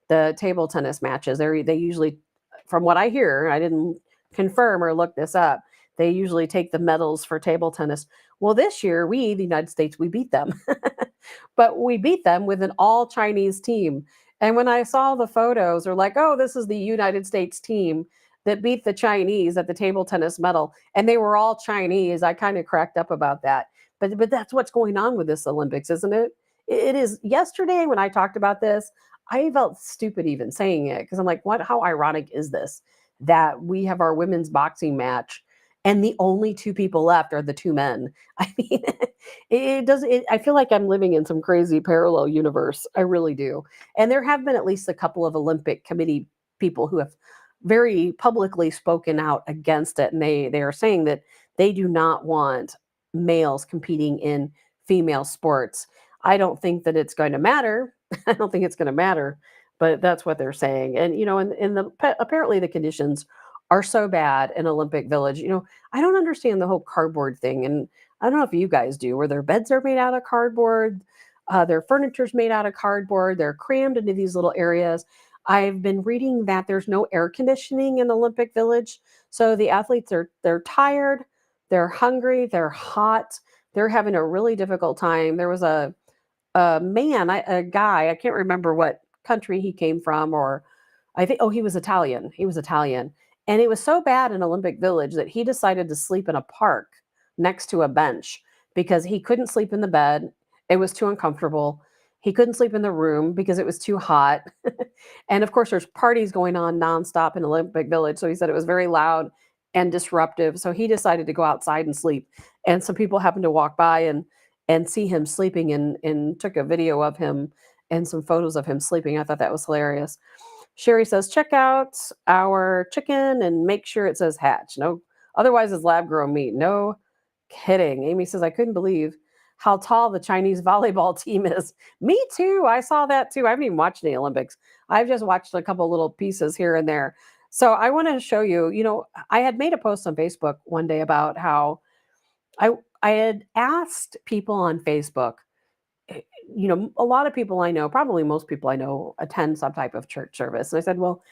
the table tennis matches. They usually, from what I hear, I didn't confirm or look this up, they usually take the medals for table tennis. Well, this year, we, the United States, we beat them. But we beat them with an all Chinese team. And when I saw the photos, they're like, oh, this is the United States team that beat the Chinese at the table tennis medal. And they were all Chinese. I kind of cracked up about that. But that's what's going on with this Olympics, isn't it? It is. Yesterday when I talked about this, I felt stupid even saying it because I'm like, what? How ironic is this that we have our women's boxing match and the only two people left are the two men? I mean, it does. I feel like I'm living in some crazy parallel universe. I really do. And there have been at least a couple of Olympic Committee people who have very publicly spoken out against it, and they are saying that they do not want males competing in female sports. I don't think that it's going to matter. I don't think it's going to matter, but that's what they're saying. And apparently the conditions are so bad in Olympic Village. I don't understand the whole cardboard thing, and I don't know if you guys do, where their beds are made out of cardboard, their furniture's made out of cardboard. They're crammed into these little areas. I've been reading that there's no air conditioning in Olympic Village, so the athletes they're tired, they're hungry, they're hot, they're having a really difficult time. There was a guy, I can't remember what country he came from, or I think, he was Italian. He was Italian. And it was so bad in Olympic Village that he decided to sleep in a park next to a bench because he couldn't sleep in the bed. It was too uncomfortable. He couldn't sleep in the room because it was too hot. And of course, there's parties going on nonstop in Olympic Village. So he said it was very loud and disruptive. So he decided to go outside and sleep. And some people happened to walk by and see him sleeping and took a video of him and some photos of him sleeping. I thought that was hilarious. Sherry says, check out our chicken and make sure it says hatch. No, otherwise it's lab grown meat. No kidding. Amy says, I couldn't believe how tall the Chinese volleyball team is. Me too. I saw that too. I haven't even watched the Olympics. I've just watched a couple little pieces here and there. So I want to show you, I had made a post on Facebook one day about how I had asked people on Facebook, a lot of people I know, probably most people I know, attend some type of church service. And I said, well,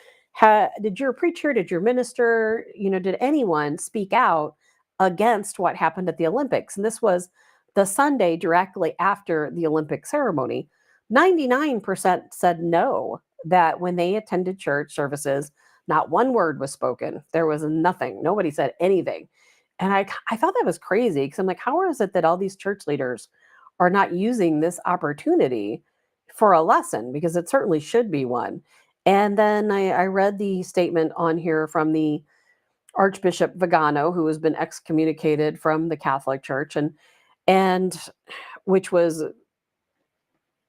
did your preacher, did your minister, did anyone speak out against what happened at the Olympics? And this was the Sunday directly after the Olympic ceremony. 99% said no, that when they attended church services, not one word was spoken. There was nothing. Nobody said anything. And I thought that was crazy because I'm like, how is it that all these church leaders are not using this opportunity for a lesson? Because it certainly should be one. And then I read the statement on here from the Archbishop Vigano, who has been excommunicated from the Catholic Church, and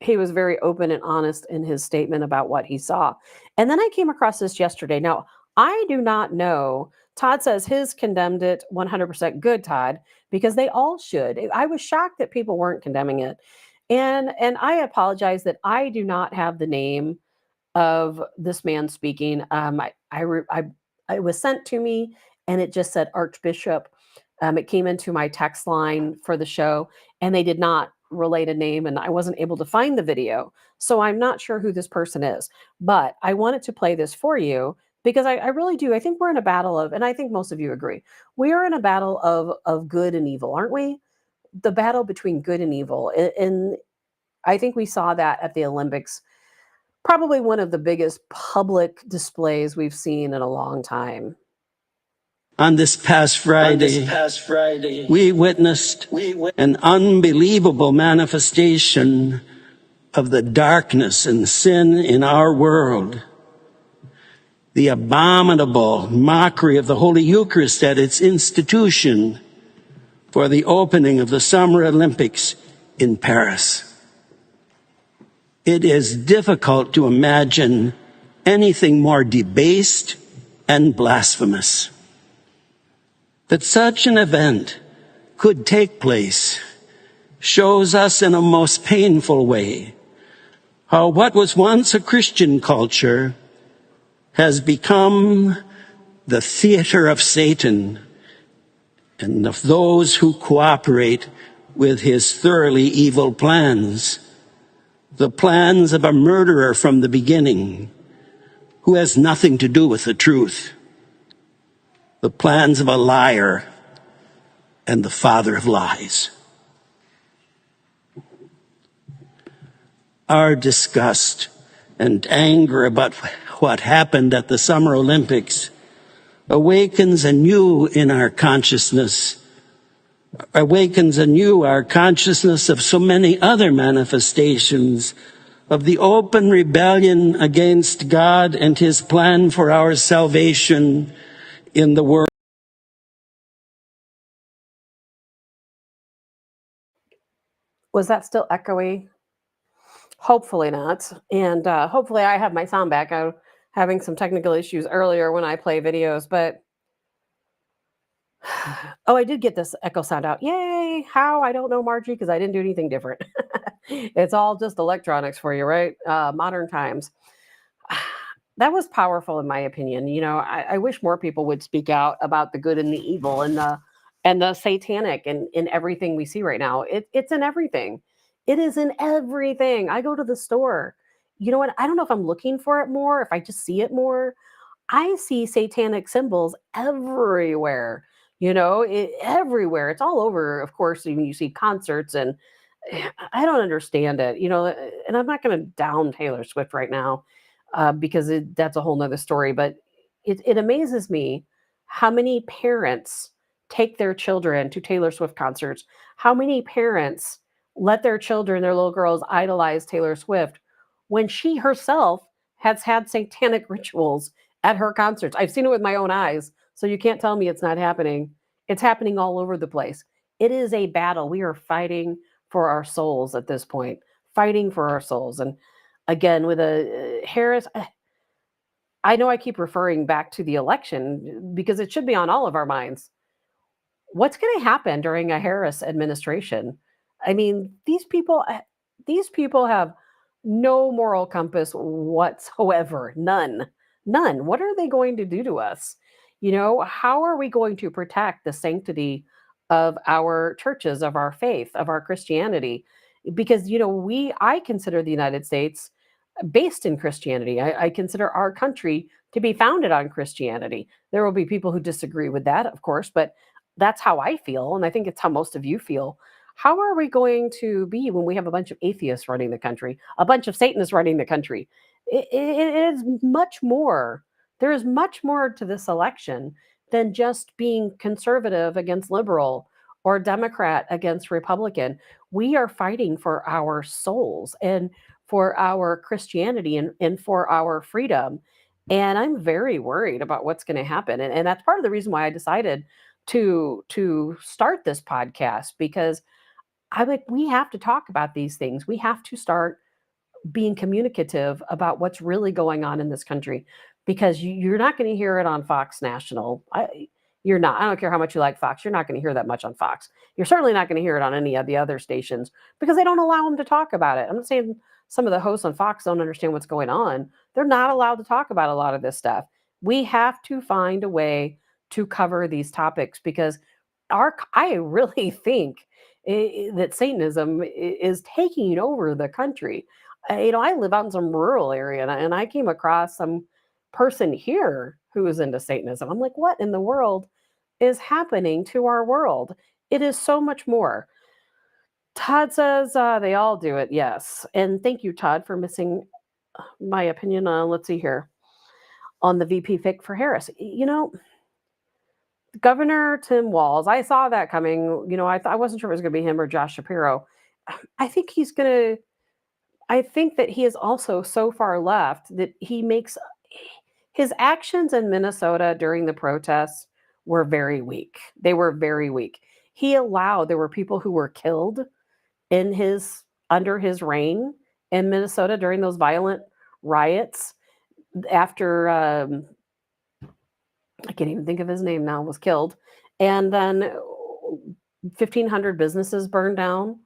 he was very open and honest in his statement about what he saw. And then I came across this yesterday. Now, I do not know Todd says his condemned it 100% good, Todd, because they all should. I was shocked that people weren't condemning it. And I apologize that I do not have the name of this man speaking. It was sent to me and it just said Archbishop. It came into my text line for the show and they did not relate a name and I wasn't able to find the video. So I'm not sure who this person is, but I wanted to play this for you because I really do. I think we're in a battle of, and I think most of you agree, we are in a battle of good and evil, aren't we? The battle between good and evil. And I think we saw that at the Olympics, probably one of the biggest public displays we've seen in a long time. On this past Friday, we witnessed an unbelievable manifestation of the darkness and sin in our world. The abominable mockery of the Holy Eucharist at its institution for the opening of the Summer Olympics in Paris. It is difficult to imagine anything more debased and blasphemous. That such an event could take place shows us in a most painful way how what was once a Christian culture has become the theater of Satan and of those who cooperate with his thoroughly evil plans, the plans of a murderer from the beginning who has nothing to do with the truth, the plans of a liar and the father of lies. Our disgust and anger about what happened at the Summer Olympics awakens anew our consciousness of so many other manifestations of the open rebellion against God and his plan for our salvation in the world. Was that still echoey? Hopefully not. And hopefully I have my sound back. I was having some technical issues earlier when I play videos, but oh, I did get this echo sound out. Yay! How? I don't know, Margie, because I didn't do anything different. It's all just electronics for you, right? Modern times. That was powerful, in my opinion. You know, I wish more people would speak out about the good and the evil and the satanic and in everything we see right now. It's in everything. It is in everything. I go to the store. You know what? I don't know if I'm looking for it more, if I just see it more. I see satanic symbols everywhere, everywhere. It's all over, of course, when you see concerts and I don't understand it, and I'm not going to down Taylor Swift right now because that's a whole nother story, but it amazes me how many parents take their children to Taylor Swift concerts, how many parents let their children, their little girls idolize Taylor Swift when she herself has had satanic rituals at her concerts. I've seen it with my own eyes, so you can't tell me it's not happening. It's happening all over the place. It is a battle. We are fighting for our souls at this point, fighting for our souls. And again, with a Harris, I know I keep referring back to the election because it should be on all of our minds. What's going to happen during a Harris administration? I mean, these people have no moral compass whatsoever. None. What are they going to do to us? How are we going to protect the sanctity of our churches, of our faith, of our Christianity? Because, I consider the United States based in Christianity. I consider our country to be founded on Christianity. There will be people who disagree with that, of course, but that's how I feel. And I think it's how most of you feel. How are we going to be when we have a bunch of atheists running the country, a bunch of Satanists running the country? It is much more. There is much more to this election than just being conservative against liberal or Democrat against Republican. We are fighting for our souls and for our Christianity and for our freedom. And I'm very worried about what's going to happen. And that's part of the reason why I decided to start this podcast, because we have to talk about these things. We have to start being communicative about what's really going on in this country, because you're not going to hear it on Fox National. You're not. I don't care how much you like Fox. You're not going to hear that much on Fox. You're certainly not going to hear it on any of the other stations because they don't allow them to talk about it. I'm not saying some of the hosts on Fox don't understand what's going on. They're not allowed to talk about a lot of this stuff. We have to find a way to cover these topics because I really think that Satanism is taking over the country. I live out in some rural area and I came across some person here who is into Satanism. I'm like, what in the world is happening to our world? It is so much more. Todd says they all do it. Yes. And thank you, Todd, for missing my opinion on, let's see here, on the VP pick for Harris. Governor Tim Walz, I saw that coming. I wasn't sure it was going to be him or Josh Shapiro. I think that he is also so far left that he makes his actions in Minnesota during the protests were very weak. They were very weak. There were people who were killed under his reign in Minnesota during those violent riots after, I can't even think of his name now, was killed. And then 1,500 businesses burned down.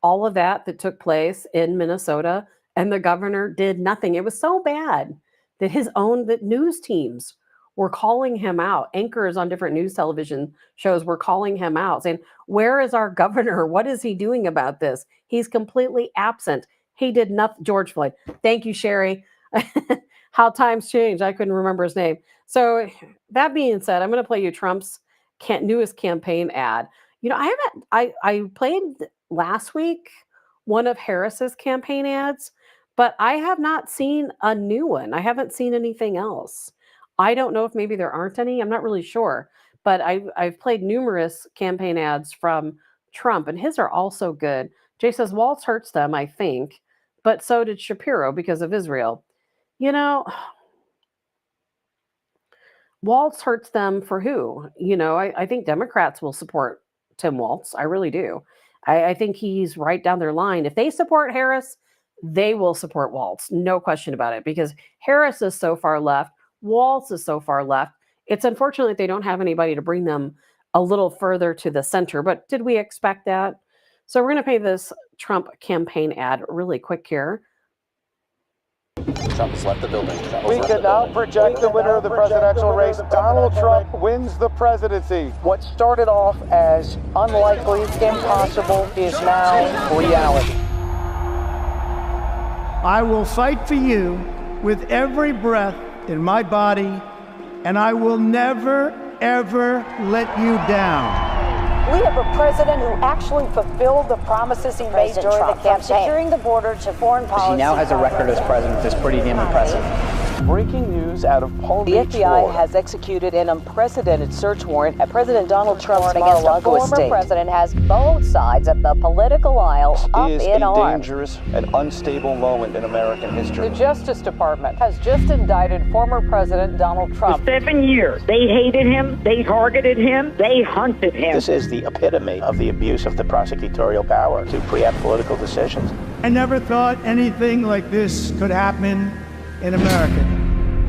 All of that took place in Minnesota, and the governor did nothing. It was so bad that news teams were calling him out. Anchors on different news television shows were calling him out, saying, where is our governor? What is he doing about this? He's completely absent. He did nothing. George Floyd. Thank you, Sherry. How times change. I couldn't remember his name. So that being said, I'm going to play you Trump's newest campaign ad. I played last week one of Harris's campaign ads, but I have not seen a new one. I haven't seen anything else. I don't know if maybe there aren't any. I'm not really sure, but I've played numerous campaign ads from Trump, and his are also good. Jay says Walz hurts them, I think, but so did Shapiro because of Israel. Walz hurts them for who? I think Democrats will support Tim Walz. I really do. I think he's right down their line. If they support Harris, they will support Walz. No question about it, because Harris is so far left. Walz is so far left. It's unfortunate that they don't have anybody to bring them a little further to the center, but did we expect that? So we're going to play this Trump campaign ad really quick here. Trump has left the building. We can now project the winner of the presidential race. Donald Trump wins the presidency. What started off as unlikely, impossible, is now reality. I will fight for you with every breath in my body, and I will never, ever let you down. We have a president who actually fulfilled the promises he made during the campaign. From securing the border to foreign policy. He now has a record as president that's pretty damn impressive. Breaking news out of Palm Beach, The FBI has executed an unprecedented search warrant at President Donald Trump's Mar-a-Lago estate. The former president has both sides of the political aisle up in arms. It is a dangerous and unstable moment in American history. The Justice Department has just indicted former President Donald Trump. For 7 years, they hated him, they targeted him, they hunted him. This is the epitome of the abuse of the prosecutorial power to preempt political decisions. I never thought anything like this could happen in America.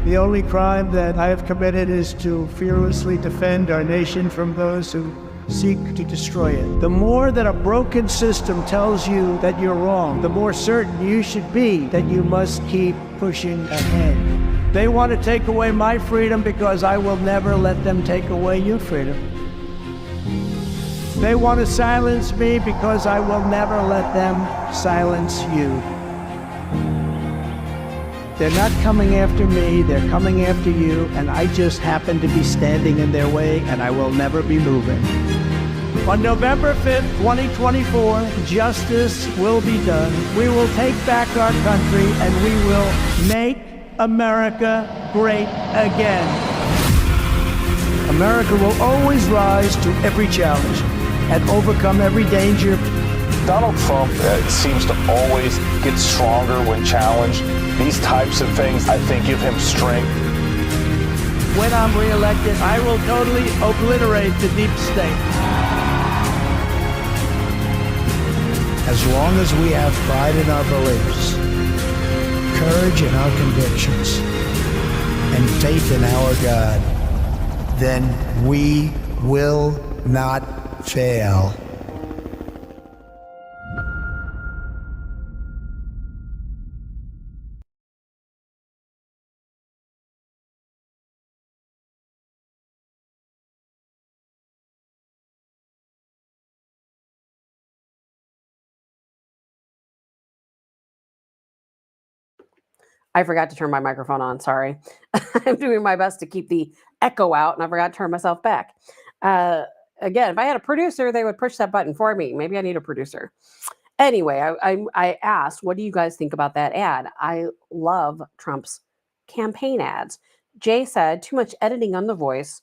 The only crime that I have committed is to fearlessly defend our nation from those who seek to destroy it. The more that a broken system tells you that you're wrong, the more certain you should be that you must keep pushing ahead. They want to take away my freedom because I will never let them take away your freedom. They want to silence me because I will never let them silence you. They're not coming after me, they're coming after you, and I just happen to be standing in their way, and I will never be moving. On November 5th, 2024, justice will be done. We will take back our country, and we will make America great again. America will always rise to every challenge and overcome every danger. Donald Trump seems to always get stronger when challenged. These types of things, I think, give him strength. When I'm reelected, I will totally obliterate the deep state. As long as we have pride in our beliefs, courage in our convictions, and faith in our God, then we will not fail. I forgot to turn my microphone on. Sorry. I'm doing my best to keep the echo out, and I forgot to turn myself back. Uh, Again, if I had a producer, they would push that button for me. Maybe I need a producer. Anyway, I asked, what do you guys think about that ad? I love Trump's campaign ads. Jay said, too much editing on the voice,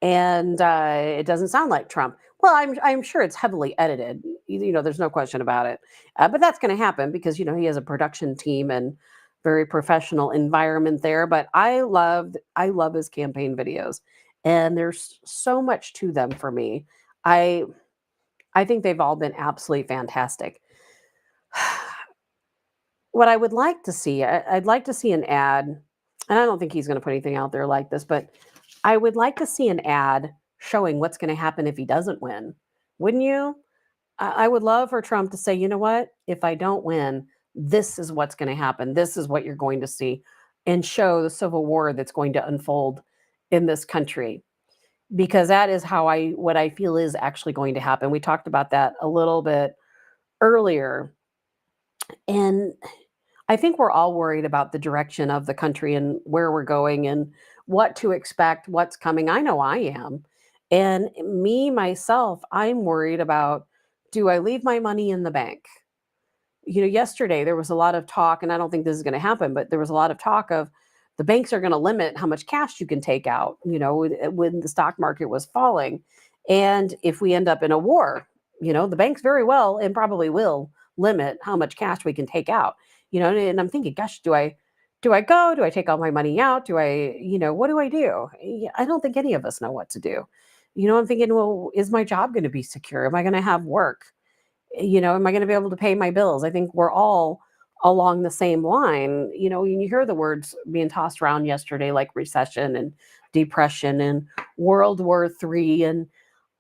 and it doesn't sound like Trump. Well, I'm sure it's heavily edited. There's no question about it. But that's going to happen because he has a production team and very professional environment there. But I love his campaign videos, and there's so much to them for me. I I think they've all been absolutely fantastic. What I would like to see, I'd like to see an ad, and I don't think he's going to put anything out there like this, but I would like to see an ad showing what's going to happen if he doesn't win. Wouldn't you? I would love for Trump to say, you know what? If I don't win, this is what's going to happen. This is what you're going to see, and show the civil war that's going to unfold in this country. Because that is what I feel is actually going to happen. We talked about that a little bit earlier. And I think we're all worried about the direction of the country and where we're going and what to expect, what's coming. I know I am. And myself, I'm worried about, do I leave my money in the bank? Yesterday there was a lot of talk, and I don't think this is going to happen, but there was a lot of talk of the banks are going to limit how much cash you can take out, when the stock market was falling. And if we end up in a war, the banks very well and probably will limit how much cash we can take out. And I'm thinking, gosh, do I go? Do I take all my money out? What do I do? I don't think any of us know what to do. I'm thinking, well, is my job going to be secure? Am I going to have work? Am I going to be able to pay my bills? I think we're all along the same line. When you hear the words being tossed around yesterday, like recession and depression and World War III. And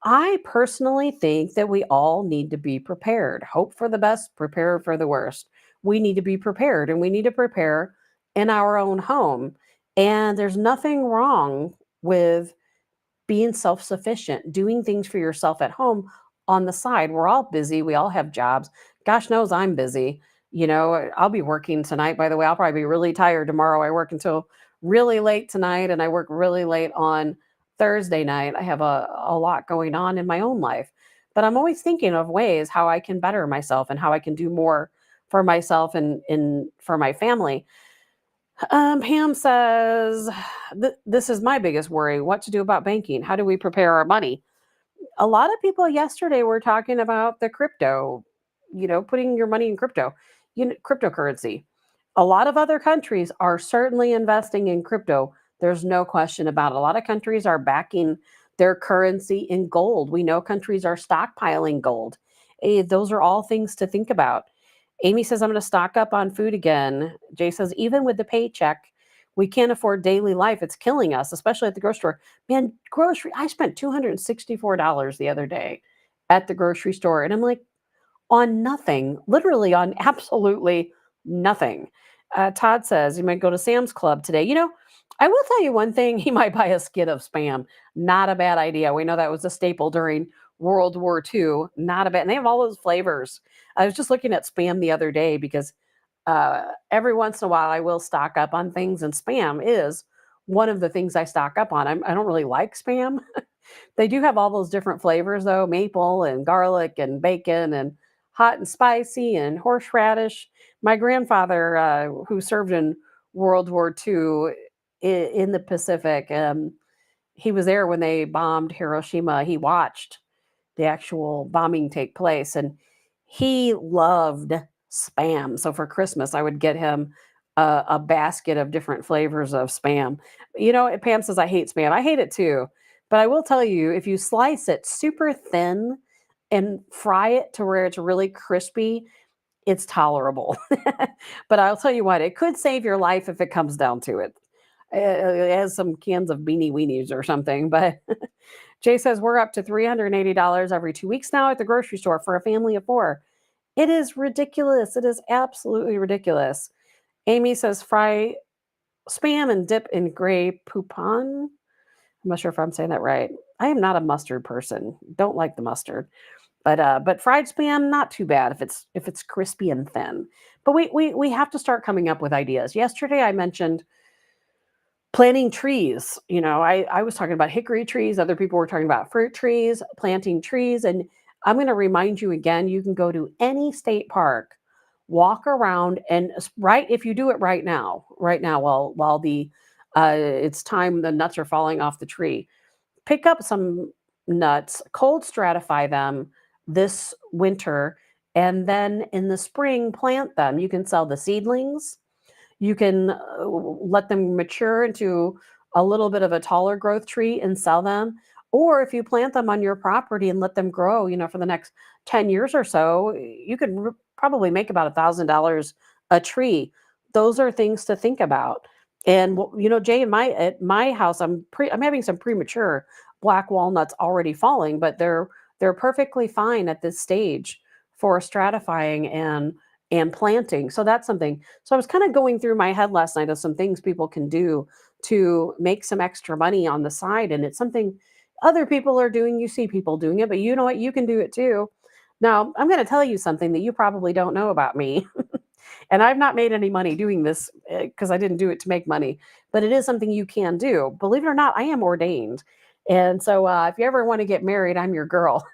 I personally think that we all need to be prepared. Hope for the best, prepare for the worst. We need to be prepared, and we need to prepare in our own home. And there's nothing wrong with being self-sufficient, doing things for yourself at home on the side. We're all busy. We all have jobs. Gosh knows I'm busy. I'll be working tonight. By the way, I'll probably be really tired tomorrow. I work until really late tonight, and I work really late on Thursday night. I have a lot going on in my own life, but I'm always thinking of ways how I can better myself and how I can do more for myself and for my family. Pam says, this is my biggest worry, what to do about banking. How do we prepare our money? A lot of people yesterday were talking about the crypto, putting your money in crypto, cryptocurrency. A lot of other countries are certainly investing in crypto. There's no question about it. A lot of countries are backing their currency in gold. We know countries are stockpiling gold. Those are all things to think about. Amy says, I'm going to stock up on food again. Jay says, even with the paycheck, we can't afford daily life. It's killing us, especially at the grocery store. Man, I spent $264 the other day at the grocery store. And I'm like, on nothing, literally on absolutely nothing. Todd says, you might go to Sam's Club today. I will tell you one thing, he might buy a skid of Spam. Not a bad idea. We know that was a staple during World War II. Not a bad, and they have all those flavors. I was just looking at Spam the other day because every once in a while I will stock up on things, and Spam is one of the things I stock up on. I don't really like Spam. They do have all those different flavors though, maple and garlic and bacon and hot and spicy and horseradish. My grandfather, who served in World War II in the Pacific, he was there when they bombed Hiroshima. He watched the actual bombing take place, and he loved Spam. So for Christmas, I would get him a basket of different flavors of Spam. Pam says, I hate Spam. I hate it too. But I will tell you, if you slice it super thin and fry it to where it's really crispy, it's tolerable. But I'll tell you what, it could save your life if it comes down to it. It has some cans of beanie weenies or something. But Jay says we're up to $380 every 2 weeks now at the grocery store for a family of 4. It is ridiculous. It is absolutely ridiculous. Amy says fry spam and dip in gray poupon. I'm not sure if I'm saying that right. I am not a mustard person. Don't like the mustard. But fried spam, not too bad if it's crispy and thin. But we have to start coming up with ideas. Yesterday I mentioned planting trees. I was talking about hickory trees. Other people were talking about fruit trees, planting trees. And I'm going to remind you again, you can go to any state park, walk around, and if you do it right now, while the it's time the nuts are falling off the tree, pick up some nuts, cold stratify them this winter, and then in the spring plant them. You can sell the seedlings. You can let them mature into a little bit of a taller growth tree and sell them. Or if you plant them on your property and let them grow, for the next 10 years or so, you could probably make about $1,000 a tree. Those are things to think about. And Jay, at my house, I'm having some premature black walnuts already falling, but they're perfectly fine at this stage for stratifying and planting. So that's something. So I was kind of going through my head last night of some things people can do to make some extra money on the side. And it's something other people are doing. You see people doing it, but you know what? You can do it too. Now, I'm going to tell you something that you probably don't know about me. And I've not made any money doing this because I didn't do it to make money, but it is something you can do. Believe it or not, I am ordained. And so if you ever want to get married, I'm your girl.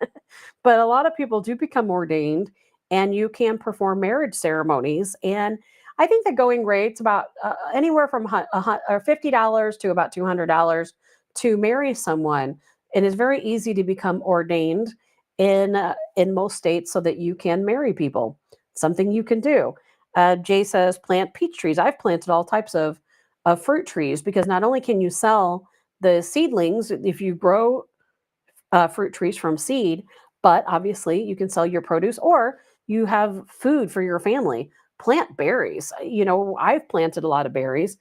But a lot of people do become ordained and you can perform marriage ceremonies. And I think the going rate's about anywhere from $50 to about $200 to marry someone. It is very easy to become ordained in most states so that you can marry people. Something you can do. Jay says plant peach trees. I've planted all types of fruit trees because not only can you sell the seedlings if you grow fruit trees from seed, but obviously you can sell your produce or you have food for your family. Plant berries. I've planted a lot of berries.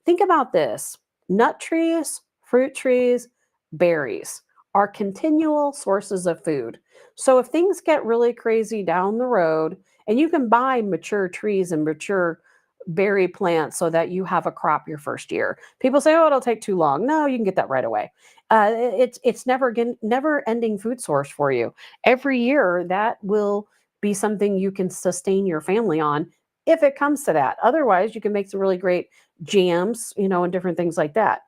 Think about this. Nut trees, fruit trees, berries are continual sources of food. So if things get really crazy down the road, and you can buy mature trees and mature berry plants so that you have a crop your first year. People say, "Oh, it'll take too long." No, you can get that right away. It's never ending food source for you. Every year that will be something you can sustain your family on if it comes to that. Otherwise, you can make some really great jams, and different things like that.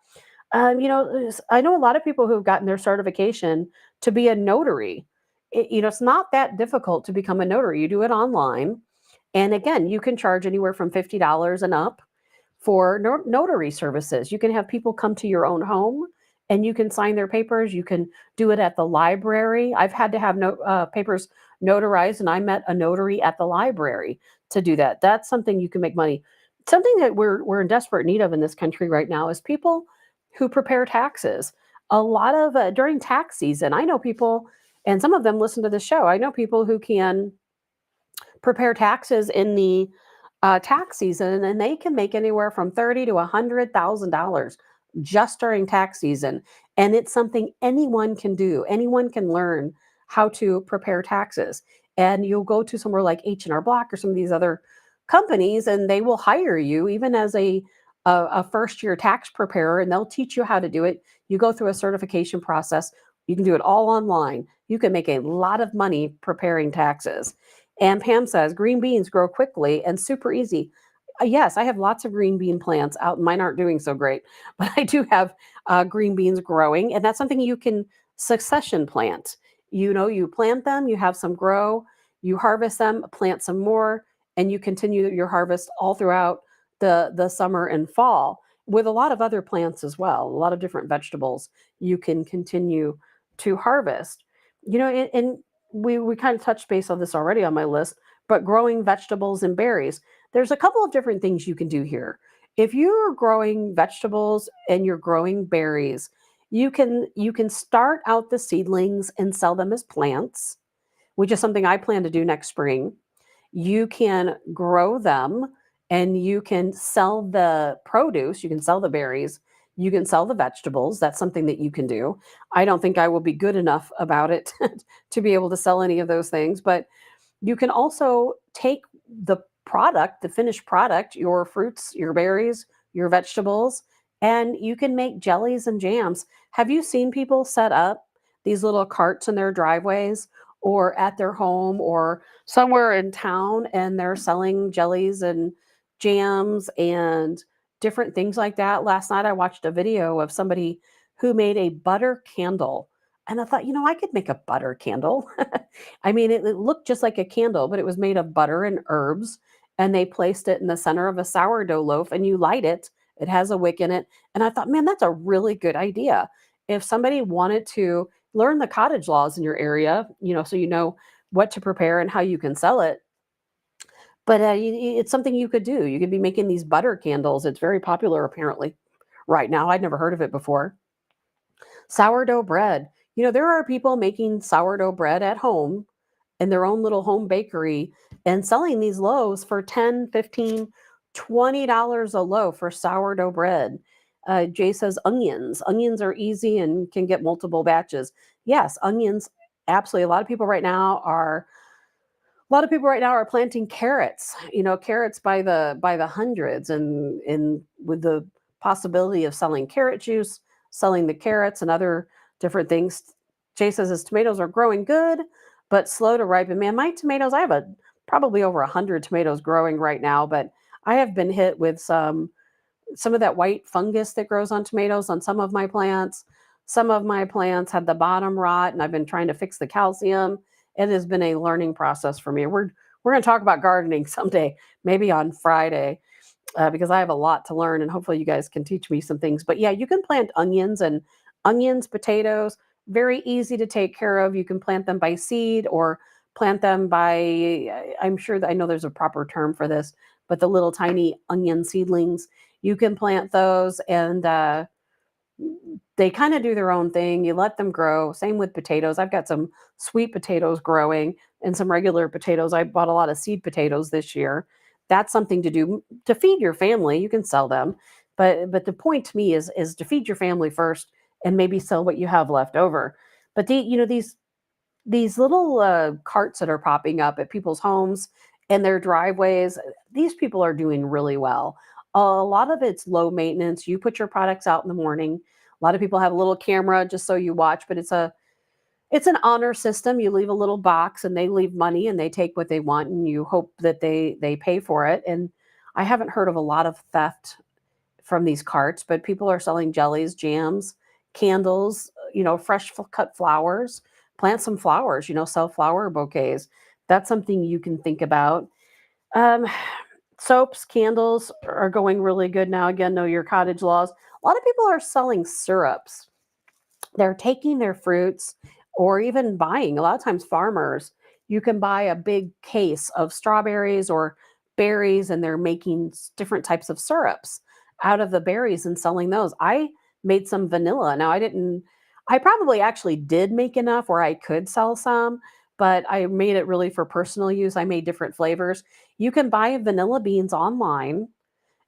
I know a lot of people who've gotten their certification to be a notary. It's not that difficult to become a notary. You do it online. And again, you can charge anywhere from $50 and up for notary services. You can have people come to your own home and you can sign their papers. You can do it at the library. I've had to have papers notarized, and I met a notary at the library to do that. That's something you can make money. Something that we're in desperate need of in this country right now is people who prepare taxes. A lot of during tax season, I know people, and some of them listen to the show. I know people who can prepare taxes in the tax season, and they can make anywhere from $30,000 to $100,000 just during tax season. And it's something anyone can do. Anyone can learn how to prepare taxes. And you'll go to somewhere like H&R Block or some of these other companies, and they will hire you even as a first-year tax preparer, and they'll teach you how to do it. You go through a certification process. You can do it all online. You can make a lot of money preparing taxes. And Pam says, green beans grow quickly and super easy. Yes, I have lots of green bean plants out. Mine aren't doing so great, but I do have green beans growing. And that's something you can succession plant. You plant them, you have some grow, you harvest them, plant some more, and you continue your harvest all throughout the summer and fall with a lot of other plants as well. A lot of different vegetables you can continue to harvest. And we kind of touched base on this already on my list, but growing vegetables and berries. There's a couple of different things you can do here. If you're growing vegetables and you're growing berries, you can start out the seedlings and sell them as plants, which is something I plan to do next spring. you can grow them and you can sell the produce, you can sell the berries, you can sell the vegetables. That's something that you can do. I don't think I will be good enough about it to be able to sell any of those things, but you can also take the product, the finished product, your fruits, your berries, your vegetables, and you can make jellies and jams. Have you seen people set up these little carts in their driveways or at their home or somewhere in town and they're selling jellies and jams and different things like that? Last night I watched a video of somebody who made a butter candle. And I thought, I could make a butter candle. I mean, it looked just like a candle, but it was made of butter and herbs. And they placed it in the center of a sourdough loaf and you light it. It has a wick in it. And I thought, man, that's a really good idea. If somebody wanted to learn the cottage laws in your area, so you know what to prepare and how you can sell it. But it's something you could do. You could be making these butter candles. It's very popular apparently right now. I'd never heard of it before. Sourdough bread. There are people making sourdough bread at home in their own little home bakery and selling these loaves for $10, $15, $20 a loaf for sourdough bread. Jay says onions. Onions are easy and can get multiple batches. Yes, onions, absolutely. A lot of people right now are planting carrots, carrots by the hundreds and with the possibility of selling carrot juice, selling the carrots and other different things. Jay says his tomatoes are growing good, but slow to ripen. Man, my tomatoes, I have probably over 100 tomatoes growing right now, but I have been hit with some of that white fungus that grows on tomatoes on some of my plants. Some of my plants had the bottom rot, and I've been trying to fix the calcium. It has been a learning process for me. We're going to talk about gardening someday, maybe on Friday, because I have a lot to learn, and hopefully you guys can teach me some things. But yeah, you can plant onions, potatoes, very easy to take care of. You can plant them by seed or plant them by, I'm sure that I know there's a proper term for this, but the little tiny onion seedlings, you can plant those and they kind of do their own thing. You let them grow. Same with potatoes. I've got some sweet potatoes growing and some regular potatoes. I bought a lot of seed potatoes this year. That's something to do to feed your family. You can sell them, but the point to me is to feed your family first and maybe sell what you have left over. But these little carts that are popping up at people's homes and their driveways, these people are doing really well. A lot of it's low maintenance. You put your products out in the morning. A lot of people have a little camera just so you watch, but it's an honor system. You leave a little box and they leave money and they take what they want and you hope that they pay for it. And I haven't heard of a lot of theft from these carts, but people are selling jellies, jams, candles, fresh cut flowers. Plant some flowers, sell flower bouquets. That's something you can think about. Um, Soaps, candles are going really good now. Again, know your cottage laws. A lot of people are selling syrups. They're taking their fruits or even buying. A lot of times, farmers, you can buy a big case of strawberries or berries, and they're making different types of syrups out of the berries and selling those. I made some vanilla. Now, I probably actually did make enough where I could sell some, but I made it really for personal use. I made different flavors. You can buy vanilla beans online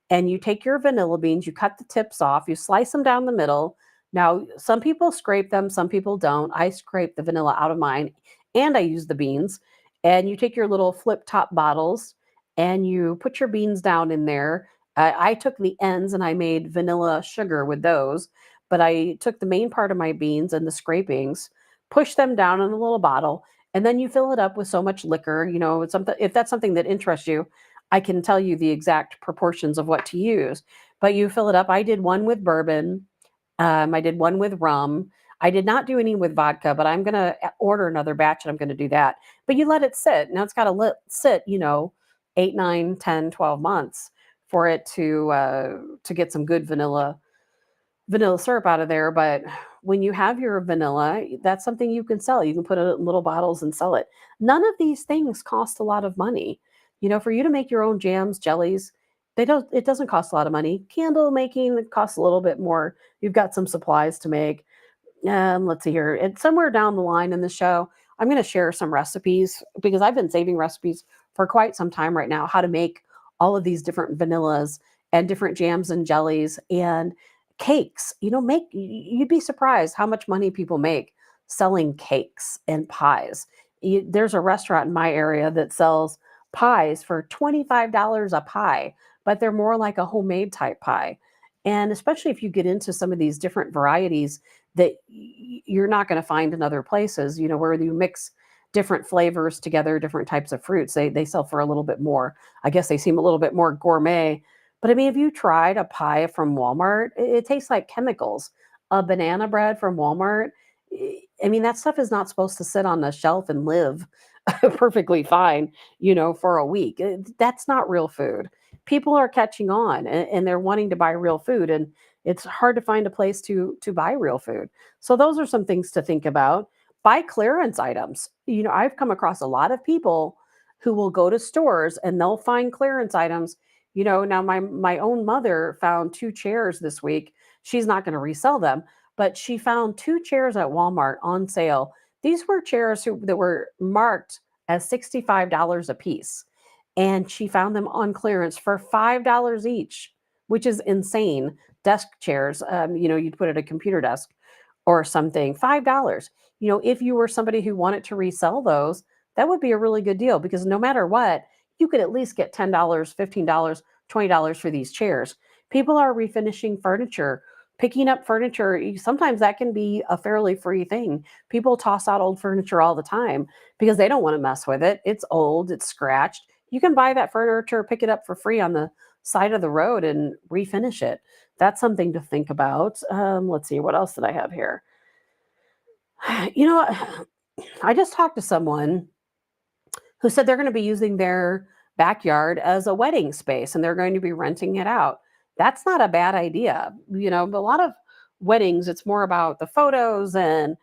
and you take your vanilla beans, you cut the tips off, you slice them down the middle. Now, some people scrape them, some people don't. I scrape the vanilla out of mine and I use the beans. And you take your little flip top bottles and you put your beans down in there. I took the ends and I made vanilla sugar with those, but I took the main part of my beans and the scrapings, pushed them down in a little bottle, and then you fill it up with so much liquor. It's something, if that's something that interests you, I can tell you the exact proportions of what to use, but you fill it up. I did one with bourbon. I did one with rum. I did not do any with vodka, but I'm going to order another batch and I'm going to do that. But you let it sit. Now it's got to sit, 8, 9, 10, 12 months for it to get some good vanilla syrup out of there. But when you have your vanilla, that's something you can sell. You can put it in little bottles and sell it. None of these things cost a lot of money. For you to make your own jams, jellies, it doesn't cost a lot of money. Candle making, it costs a little bit more. You've got some supplies to make. Let's see here. It's somewhere down the line in the show, I'm going to share some recipes because I've been saving recipes for quite some time right now how to make all of these different vanillas and different jams and jellies and cakes. You'd be surprised how much money people make selling cakes and pies. There's a restaurant in my area that sells pies for $25 a pie, but they're more like a homemade type pie. And especially if you get into some of these different varieties that you're not going to find in other places, where you mix different flavors together, different types of fruits, they sell for a little bit more. I guess they seem a little bit more gourmet. But I mean, have you tried a pie from Walmart? It tastes like chemicals. A banana bread from Walmart. I mean, that stuff is not supposed to sit on the shelf and live perfectly fine, for a week. That's not real food. People are catching on and they're wanting to buy real food, and it's hard to find a place to buy real food. So those are some things to think about. Buy clearance items. I've come across a lot of people who will go to stores and they'll find clearance items. Now my own mother found 2 chairs this week. She's not going to resell them, but she found 2 chairs at Walmart on sale. These were chairs that were marked as $65 a piece. And she found them on clearance for $5 each, which is insane. Desk chairs, you'd put at a computer desk or something, $5. If you were somebody who wanted to resell those, that would be a really good deal, because no matter what, you could at least get $10, $15, $20 for these chairs. People are refinishing furniture, picking up furniture. Sometimes that can be a fairly free thing. People toss out old furniture all the time because they don't want to mess with it. It's old, it's scratched. You can buy that furniture, pick it up for free on the side of the road and refinish it. That's something to think about. Let's see, what else did I have here? I just talked to someone who said they're going to be using their backyard as a wedding space and they're going to be renting it out. That's not a bad idea. But a lot of weddings, it's more about the photos and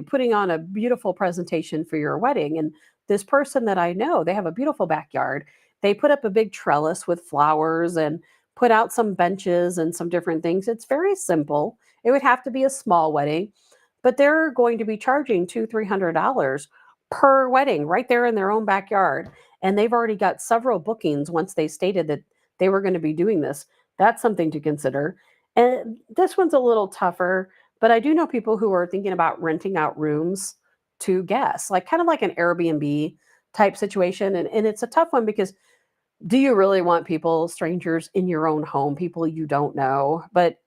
putting on a beautiful presentation for your wedding. And this person that I know, they have a beautiful backyard. They put up a big trellis with flowers and put out some benches and some different things. It's very simple. It would have to be a small wedding, but they're going to be charging $200-300 per wedding right there in their own backyard. And they've already got several bookings once they stated that they were going to be doing this. That's something to consider. And this one's a little tougher, but I do know people who are thinking about renting out rooms to guests, like kind of like an Airbnb type situation. And it's a tough one because do you really want strangers in your own home, people you don't know? But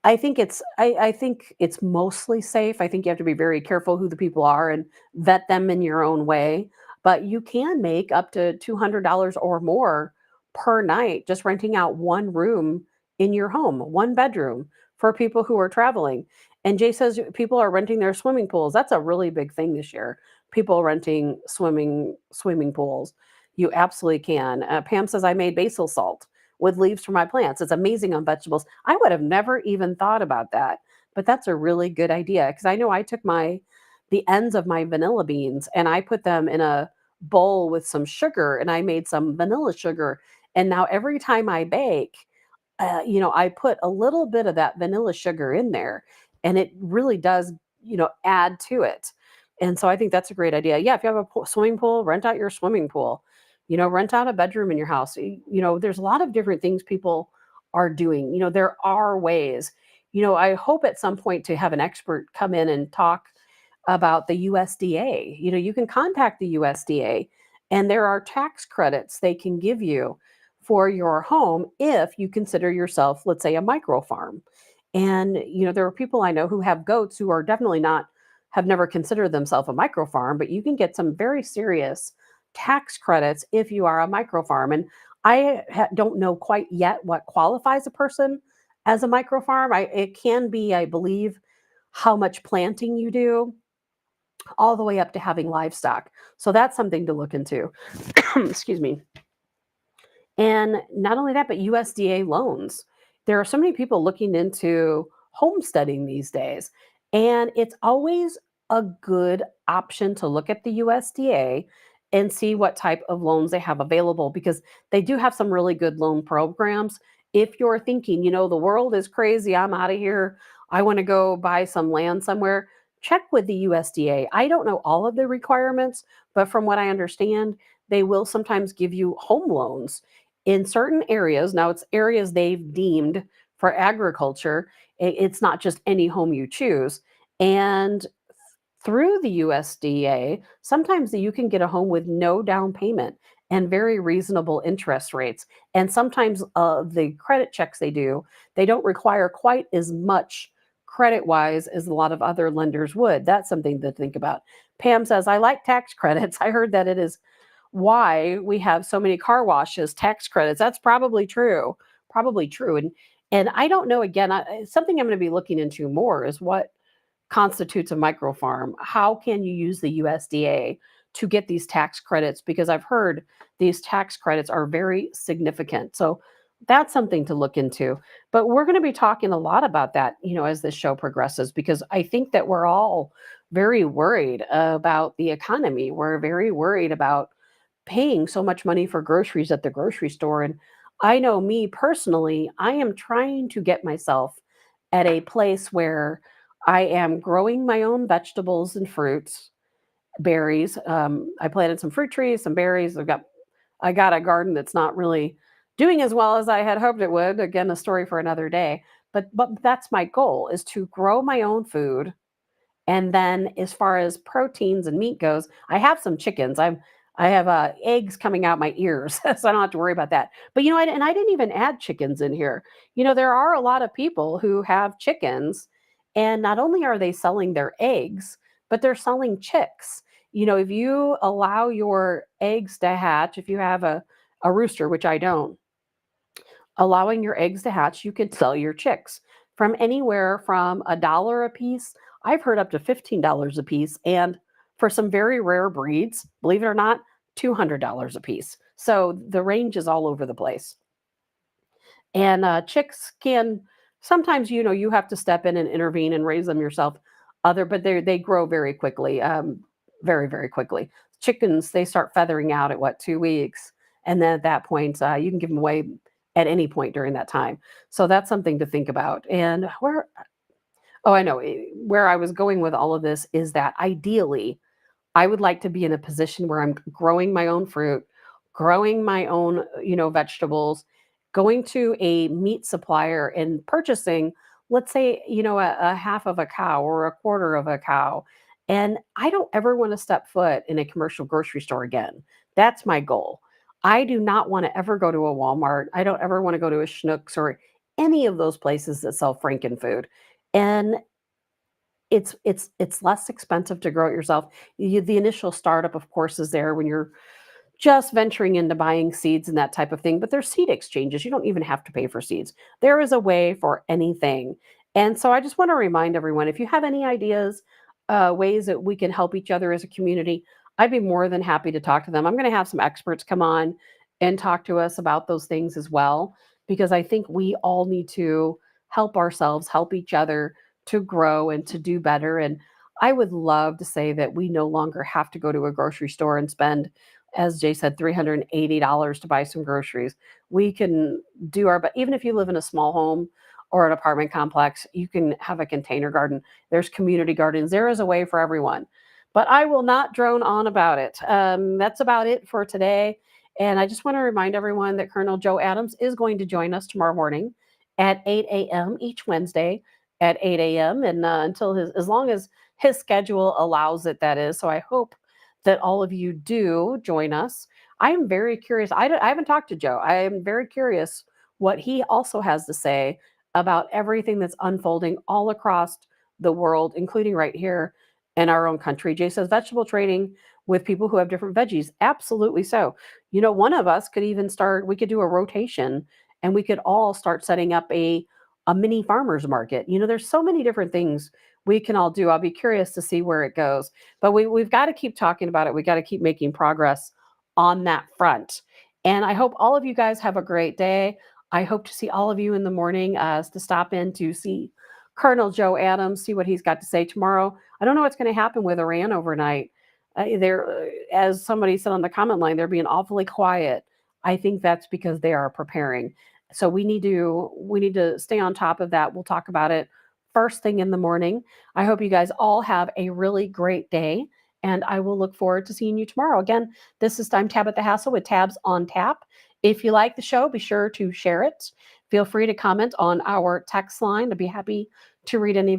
I think it's mostly safe. I think you have to be very careful who the people are and vet them in your own way. But you can make up to $200 or more per night just renting out one room in your home, one bedroom for people who are traveling. And Jay says people are renting their swimming pools. That's a really big thing this year. People renting swimming pools. You absolutely can. Pam says I made basil salt with leaves from my plants. It's amazing on vegetables. I would have never even thought about that, but that's a really good idea, because I know I took the ends of my vanilla beans and I put them in a bowl with some sugar and I made some vanilla sugar. And now every time I bake, I put a little bit of that vanilla sugar in there, and it really does, add to it. And so I think that's a great idea. Yeah, if you have a swimming pool, rent out your swimming pool. Rent out a bedroom in your house. There's a lot of different things people are doing. There are ways. I hope at some point to have an expert come in and talk about the USDA. You can contact the USDA, and there are tax credits they can give you for your home if you consider yourself, let's say, a micro farm. And there are people I know who have goats who are definitely have never considered themselves a micro farm, but you can get some very serious tax credits if you are a micro farm. And I don't know quite yet what qualifies a person as a micro farm. It can be, I believe, how much planting you do, all the way up to having livestock. So that's something to look into. Excuse me. And not only that, but USDA loans. There are so many people looking into homesteading these days, and it's always a good option to look at the USDA and see what type of loans they have available, because they do have some really good loan programs. If you're thinking, the world is crazy, I'm out of here, I want to go buy some land somewhere, check with the USDA. I don't know all of the requirements, but from what I understand, they will sometimes give you home loans in certain areas. Now, it's areas they've deemed for agriculture. It's not just any home you choose. And through the USDA, sometimes you can get a home with no down payment and very reasonable interest rates. And sometimes the credit checks they don't require quite as much credit wise as a lot of other lenders would. That's something to think about. Pam says, I like tax credits. I heard that it is why we have so many car washes, tax credits. That's probably true. Probably true. And I don't know, again, something I'm going to be looking into more is what constitutes a micro farm. How can you use the USDA to get these tax credits? Because I've heard these tax credits are very significant. So that's something to look into. But we're going to be talking a lot about that, as this show progresses, because I think that we're all very worried about the economy. We're very worried about paying so much money for groceries at the grocery store. And I know me personally, I am trying to get myself at a place where I am growing my own vegetables and fruits, berries. I planted some fruit trees, some berries. I got a garden that's not really doing as well as I had hoped it would. Again, a story for another day. But that's my goal, is to grow my own food. And then as far as proteins and meat goes, I have some chickens. I have eggs coming out my ears, so I don't have to worry about that. But I didn't even add chickens in here. There are a lot of people who have chickens, and not only are they selling their eggs, but they're selling chicks. If you allow your eggs to hatch, if you have a rooster, which I don't, allowing your eggs to hatch, you can sell your chicks from anywhere from $1 a piece. I've heard up to $15 a piece. And for some very rare breeds, believe it or not, $200 a piece. So the range is all over the place. And chicks can sometimes, you have to step in and intervene and raise them yourself. But they grow very quickly, very, very quickly. Chickens, they start feathering out at 2 weeks. And then at that point, you can give them away at any point during that time. So that's something to think about. And I know where I was going with all of this is that ideally, I would like to be in a position where I'm growing my own fruit, growing my own, vegetables, going to a meat supplier and purchasing, let's say, a half of a cow or a quarter of a cow. And I don't ever want to step foot in a commercial grocery store again. That's my goal. I do not want to ever go to a Walmart. I don't ever want to go to a Schnucks or any of those places that sell Frankenfood. And it's less expensive to grow it yourself. The initial startup, of course, is there when you're just venturing into buying seeds and that type of thing. But there's seed exchanges. You don't even have to pay for seeds. There is a way for anything. And so I just want to remind everyone, if you have any ideas, ways that we can help each other as a community, I'd be more than happy to talk to them. I'm going to have some experts come on and talk to us about those things as well, because I think we all need to help ourselves, help each other to grow and to do better. And I would love to say that we no longer have to go to a grocery store and spend, as Jay said, $380 to buy some groceries. We can do but even if you live in a small home or an apartment complex, you can have a container garden. There's community gardens. There is a way for everyone. But I will not drone on about it. That's about it for today. And I just want to remind everyone that Colonel Joe Adams is going to join us tomorrow morning at 8 a.m. each Wednesday at 8 a.m. and until as long as his schedule allows it, that is. So I hope that all of you do join us. I am very curious. I haven't talked to Joe. I am very curious what he also has to say about everything that's unfolding all across the world, including right here in our own country. Jay says vegetable trading with people who have different veggies. Absolutely so. One of us could even we could do a rotation and we could all start setting up a mini farmers market. There's so many different things we can all do. I'll be curious to see where it goes, but we've got to keep talking about it. We got to keep making progress on that front. And I hope all of you guys have a great day. I hope to see all of you in the morning to stop in to see Colonel Joe Adams, see what he's got to say tomorrow. I don't know what's going to happen with Iran overnight. As somebody said on the comment line, they're being awfully quiet. I think that's because they are preparing. So we need to stay on top of that. We'll talk about it first thing in the morning. I hope you guys all have a really great day, and I will look forward to seeing you tomorrow. Again, this is Tabitha Hassell with Tabs on Tap. If you like the show, be sure to share it. Feel free to comment on our text line. I'd be happy to read any of your